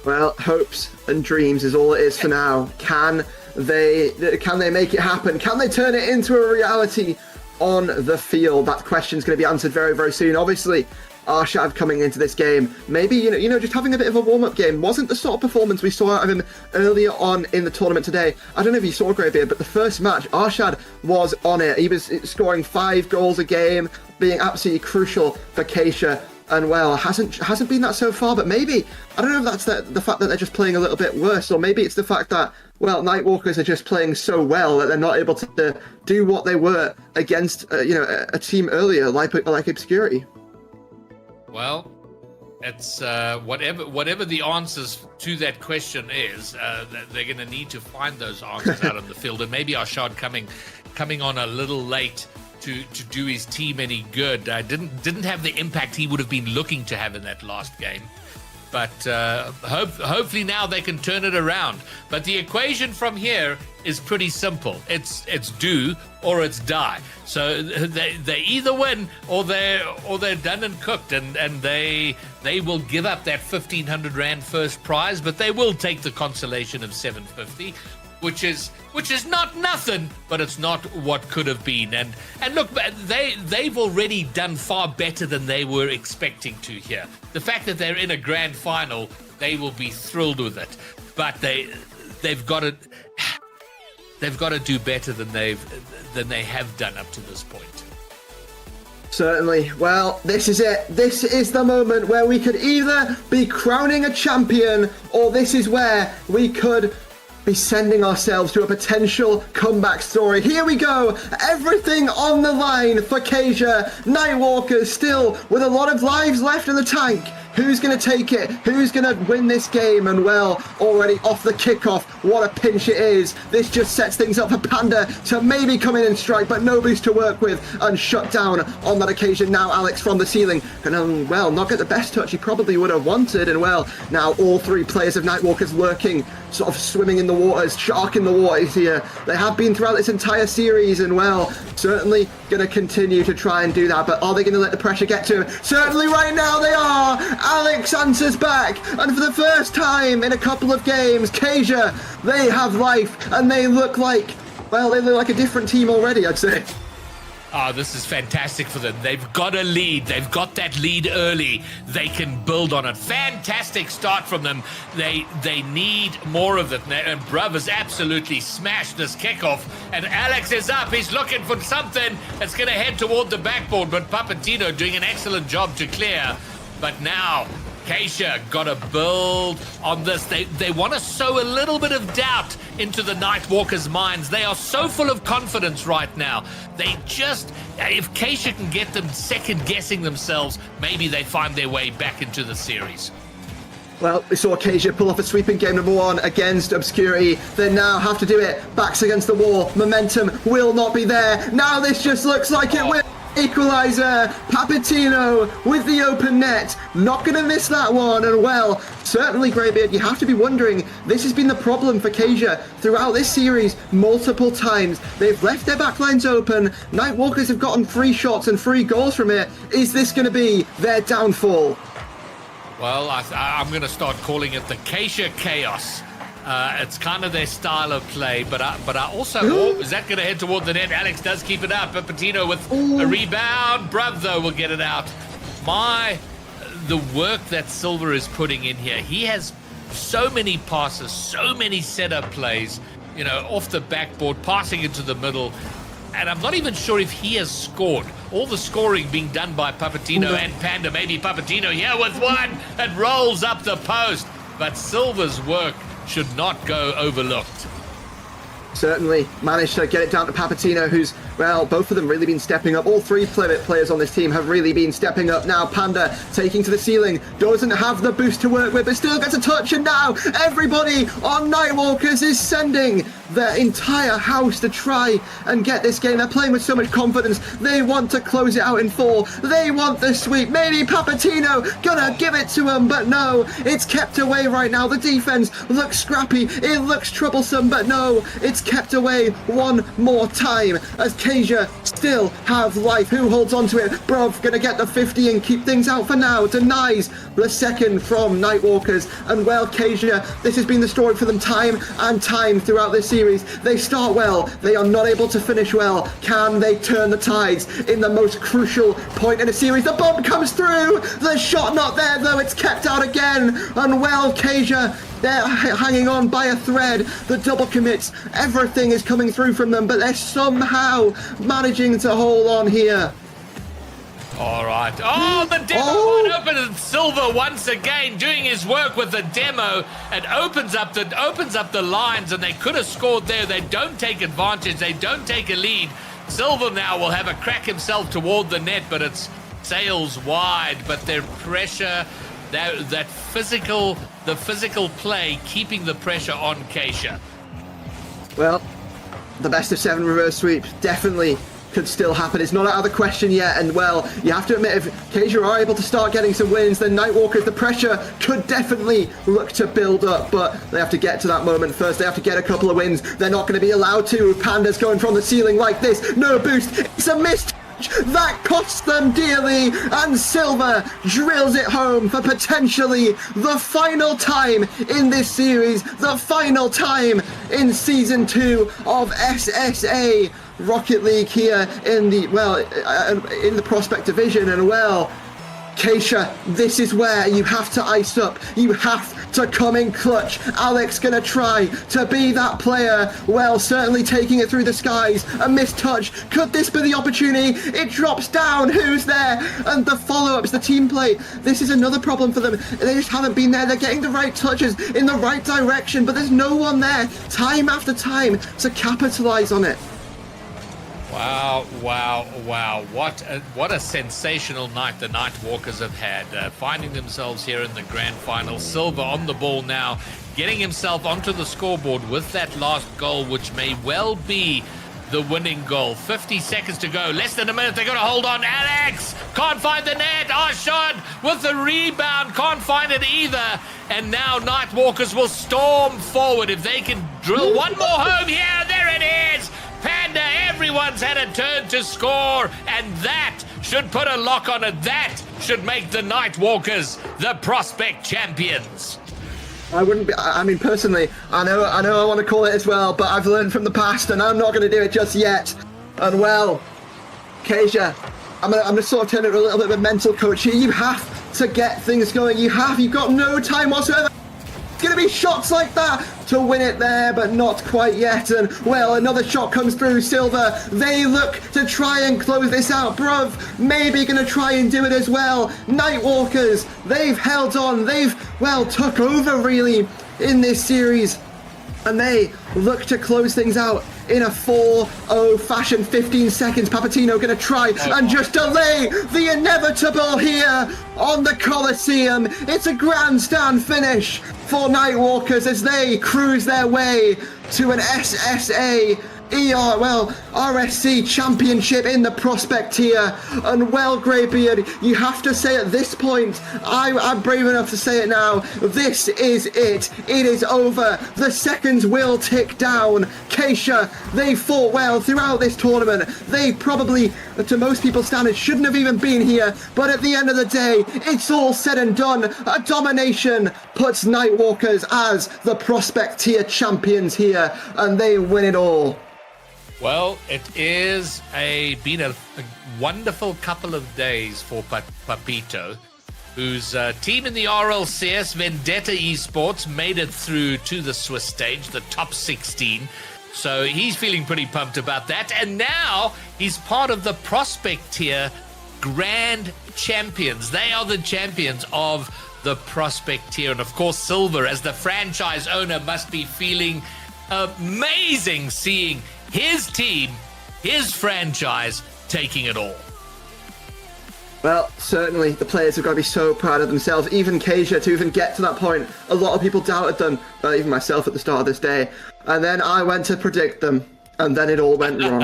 Well, hopes and dreams is all it is for now. Can they make it happen? Can they turn it into a reality on the field? That question's going to be answered very, very soon. Obviously, Arshad coming into this game, maybe, just having a bit of a warm-up game. Wasn't the sort of performance we saw out of him earlier on in the tournament today. I don't know if you saw Greybeard, but the first match, Arshad was on it. He was scoring 5 goals a game, being absolutely crucial for Keisha. And well, hasn't been that so far, but maybe, I don't know if that's the fact that they're just playing a little bit worse, or maybe it's the fact that, well, Nightwalkers are just playing so well that they're not able to do what they were against, a team earlier, like Obscurity. Well, it's whatever the answers to that question is, they're going to need to find those answers out on the field. And maybe Arshad coming on a little late to do his team any good. Didn't have the impact he would have been looking to have in that last game. But hopefully now they can turn it around. But the equation from here is pretty simple. It's do or it's die. So they either win or they're done and cooked, and they will give up that 1,500 Rand first prize, but they will take the consolation of 750. Which is not nothing, but it's not what could have been. And look, they've already done far better than they were expecting to here. The fact that they're in a grand final, they will be thrilled with it. But they've got to do better than they have done up to this point. Certainly. Well, this is it. This is the moment where we could either be crowning a champion, or this is where we could be sending ourselves to a potential comeback story. Here we go. Everything on the line for Kasia. Nightwalkers still with a lot of lives left in the tank. Who's going to take it? Who's going to win this game? And well, already off the kickoff, what a pinch it is. This just sets things up for Panda to maybe come in and strike, but no boost to work with and shut down on that occasion. Now Alex from the ceiling and well, not get the best touch he probably would have wanted. And well, now all three players of Nightwalkers lurking, sort of swimming in the waters, shark in the waters here. They have been throughout this entire series, and well, certainly going to continue to try and do that, but are they going to let the pressure get to him? Certainly right now they are. Alex answers back, and for the first time in a couple of games, Kasia, they have life, and they look like, well, they look like a different team already, I'd say. Oh, this is fantastic for them. They've got a lead. They've got that lead early. They can build on it. Fantastic start from them. They need more of it. And Bruv has absolutely smashed this kickoff. And Alex is up. He's looking for something that's going to head toward the backboard. But Papatino doing an excellent job to clear. But now, Kasia got to build on this. They want to sow a little bit of doubt into the Nightwalkers' minds. They are so full of confidence right now. They just, if Kasia can get them second-guessing themselves, maybe they find their way back into the series. Well, we saw Kasia pull off a sweeping game number 1 against Obscurity. They now have to do it. Backs against the wall. Momentum will not be there. Now this just looks like it will. Equalizer, Papatino with the open net, not going to miss that one. And well, certainly Greybeard, you have to be wondering, this has been the problem for Kasia throughout this series multiple times. They've left their backlines open. Nightwalkers have gotten 3 shots and 3 goals from it. Is this going to be their downfall? Well, I'm going to start calling it the Kasia Chaos. It's kind of their style of play, but I also, is that going to head toward the net? Alex does keep it up, but Patino with a rebound. Bruv, though, will get it out. The work that Silver is putting in here, he has so many passes, so many setup plays, off the backboard, passing into the middle, and I'm not even sure if he has scored. All the scoring being done by Papatino and Panda. Maybe Papatino here with one and rolls up the post, but Silver's work should not go overlooked. Certainly managed to get it down to Papatino, who's, well, both of them really been stepping up. All 3 players on this team have really been stepping up. Now Panda taking to the ceiling, doesn't have the boost to work with, but still gets a touch, and now everybody on Nightwalkers is sending their entire house to try and get this game. They're playing with so much confidence. They want to close it out in 4. They want the sweep. Maybe Papatino gonna give it to him, but no, it's kept away right now. The defense looks scrappy. It looks troublesome, but no, it's kept away one more time as Kasia still have life. Who holds on to it? Bruv gonna get the 50 and keep things out for now. Denies the second from Nightwalkers. And well, Kasia, this has been the story for them time and time throughout this series. They start well, they are not able to finish well. Can they turn the tides in the most crucial point in a series? The bump comes through, the shot not there though, it's kept out again. And well, Kasia, they're hanging on by a thread. The double commits, everything is coming through from them, but they're somehow managing to hold on here. All right. Oh, the demo wide open, and Silver once again doing his work with the demo. It opens up the lines, and they could have scored there. They don't take advantage. They don't take a lead. Silver now will have a crack himself toward the net, but it's sails wide. But their pressure, the physical play, keeping the pressure on Kasia. Well, the best of 7 reverse sweep definitely could still happen. It's not out of the question yet, and well, you have to admit, if Kasia are able to start getting some wins, then Nightwalkers, the pressure could definitely look to build up, but they have to get to that moment first. They have to get a couple of wins. They're not going to be allowed to. Panda's going from the ceiling like this. No boost. It's a missed. That costs them dearly, and Silver drills it home for potentially the final time in this series, the final time in Season 2 of SSA Rocket League here in the, well, in the Prospect Division. And well, Kasia, this is where you have to ice up. You have to come in clutch. Alex gonna try to be that player. Well, certainly taking it through the skies. A missed touch. Could this be the opportunity? It drops down. Who's there? And the follow-ups, the team play. This is another problem for them. They just haven't been there. They're getting the right touches in the right direction, but there's no one there time after time to capitalize on it. Wow, wow, wow. What a sensational night the Nightwalkers have had. Finding themselves here in the grand final. Silver on the ball now, getting himself onto the scoreboard with that last goal, which may well be the winning goal. 50 seconds to go. Less than a minute. They're going to hold on. Alex can't find the net. Arshad with the rebound. Can't find it either. And now Nightwalkers will storm forward. If they can drill one more home here. There it is. Panda, everyone's had a turn to score, and that should put a lock on it. That should make the Nightwalkers the prospect champions. I wouldn't be, I mean, personally, I know I want to call it as well, but I've learned from the past, and I'm not going to do it just yet. And well, Kasia, I'm gonna sort of turn it a little bit of a mental coach here. You have to get things going. You've got no time whatsoever. It's going to be shots like that to win it there, but not quite yet. And, well, another shot comes through. Silver, they look to try and close this out. Bruv, maybe going to try and do it as well. Nightwalkers, they've held on. They've, well, took over, really, in this series. And they look to close things out in a 4-0 fashion. 15 seconds. Papatino going to try and just delay the inevitable here on the Coliseum. It's a grandstand finish for Nightwalkers as they cruise their way to an SSA RSC Championship in the prospect tier. And well, Greybeard, you have to say at this point, I'm brave enough to say it now, this is it. It is over. The seconds will tick down. Kasia, they fought well throughout this tournament. They probably, to most people's standards, shouldn't have even been here. But at the end of the day, it's all said and done. A domination puts Nightwalkers as the prospect tier champions here, and they win it all. Well, it is been a wonderful couple of days for Papito, whose team in the RLCS, Vendetta Esports, made it through to the Swiss stage, the top 16. So he's feeling pretty pumped about that. And now he's part of the prospect tier grand champions. They are the champions of the prospect tier. And of course, Silver, as the franchise owner, must be feeling amazing seeing his team, his franchise, taking it all. Well, certainly the players have got to be so proud of themselves. Even Kasia, to even get to that point, a lot of people doubted them, even myself at the start of this day. And then I went to predict them, and then it all went wrong.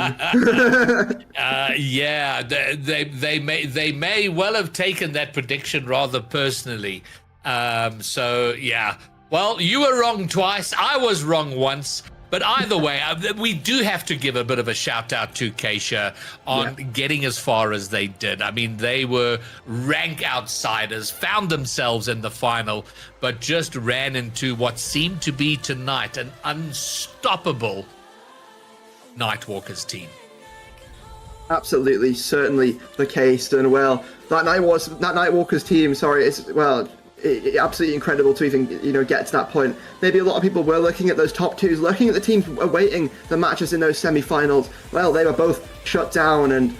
Yeah, they may well have taken that prediction rather personally. So yeah, well, you were wrong twice. I was wrong once. But either way, we do have to give a bit of a shout out to Kasia on getting as far as they did. I mean, they were rank outsiders, found themselves in the final, but just ran into what seemed to be tonight an unstoppable Nightwalkers team. Absolutely, certainly the case. And well, that Nightwalkers team, absolutely incredible to even get to that point. Maybe a lot of people were looking at those top twos, looking at the teams awaiting the matches in those semi-finals. Well, they were both shut down, and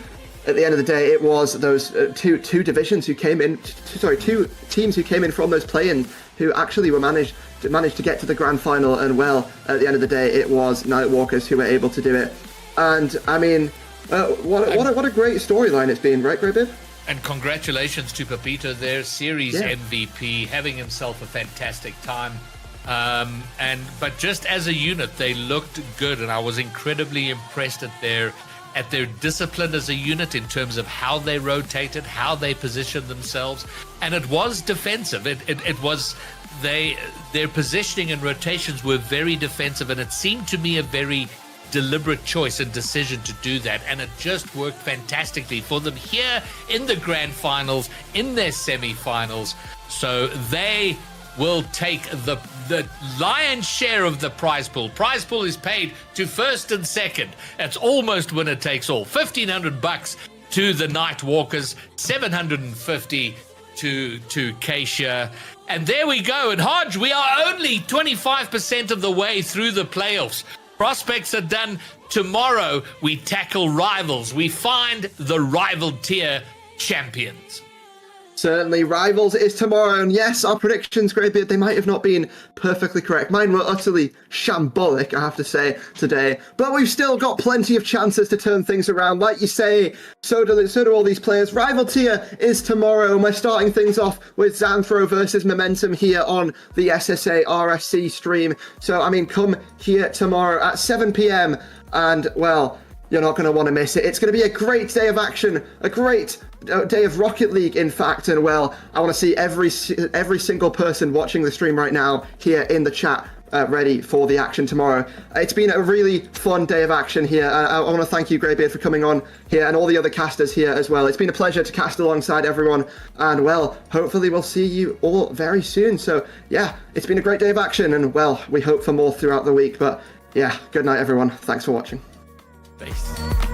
at the end of the day, it was those two teams who came in from those play-ins who actually managed to get to the grand final. And well, at the end of the day, it was Nightwalkers who were able to do it. And I mean, what a great storyline it's been, right, Greybeard? And congratulations to Papito, their series MVP, having himself a fantastic time. But just as a unit, they looked good, and I was incredibly impressed at their discipline as a unit in terms of how they rotated, how they positioned themselves, and it was defensive. It was their positioning and rotations were very defensive, and it seemed to me a very deliberate choice and decision to do that, and it just worked fantastically for them here in the grand finals, in their semi-finals. So they will take the lion's share of the prize pool. Prize pool is paid to first and second. It's almost winner takes all. $1,500 to the Nightwalkers, $750 to Keisha. And there we go. And Hodge, we are only 25% of the way through the playoffs. Prospects are done. Tomorrow, we tackle rivals. We find the rival tier champions. Certainly, Rivals is tomorrow, and yes, our predictions, Greybeard, they might have not been perfectly correct. Mine were utterly shambolic, I have to say, today. But we've still got plenty of chances to turn things around. Like you say, so do all these players. Rival tier is tomorrow, and we're starting things off with Xanthro versus Momentum here on the SSA RSC stream. So, I mean, come here tomorrow at 7 p.m, and, well, you're not going to want to miss it. It's going to be a great day of action, a great day of Rocket League, in fact. And, well, I want to see every single person watching the stream right now here in the chat ready for the action tomorrow. It's been a really fun day of action here. I want to thank you, Greybeard, for coming on here, and all the other casters here as well. It's been a pleasure to cast alongside everyone, and, well, hopefully we'll see you all very soon. So, yeah, it's been a great day of action, and, well, we hope for more throughout the week. But, yeah, good night, everyone. Thanks for watching. Peace.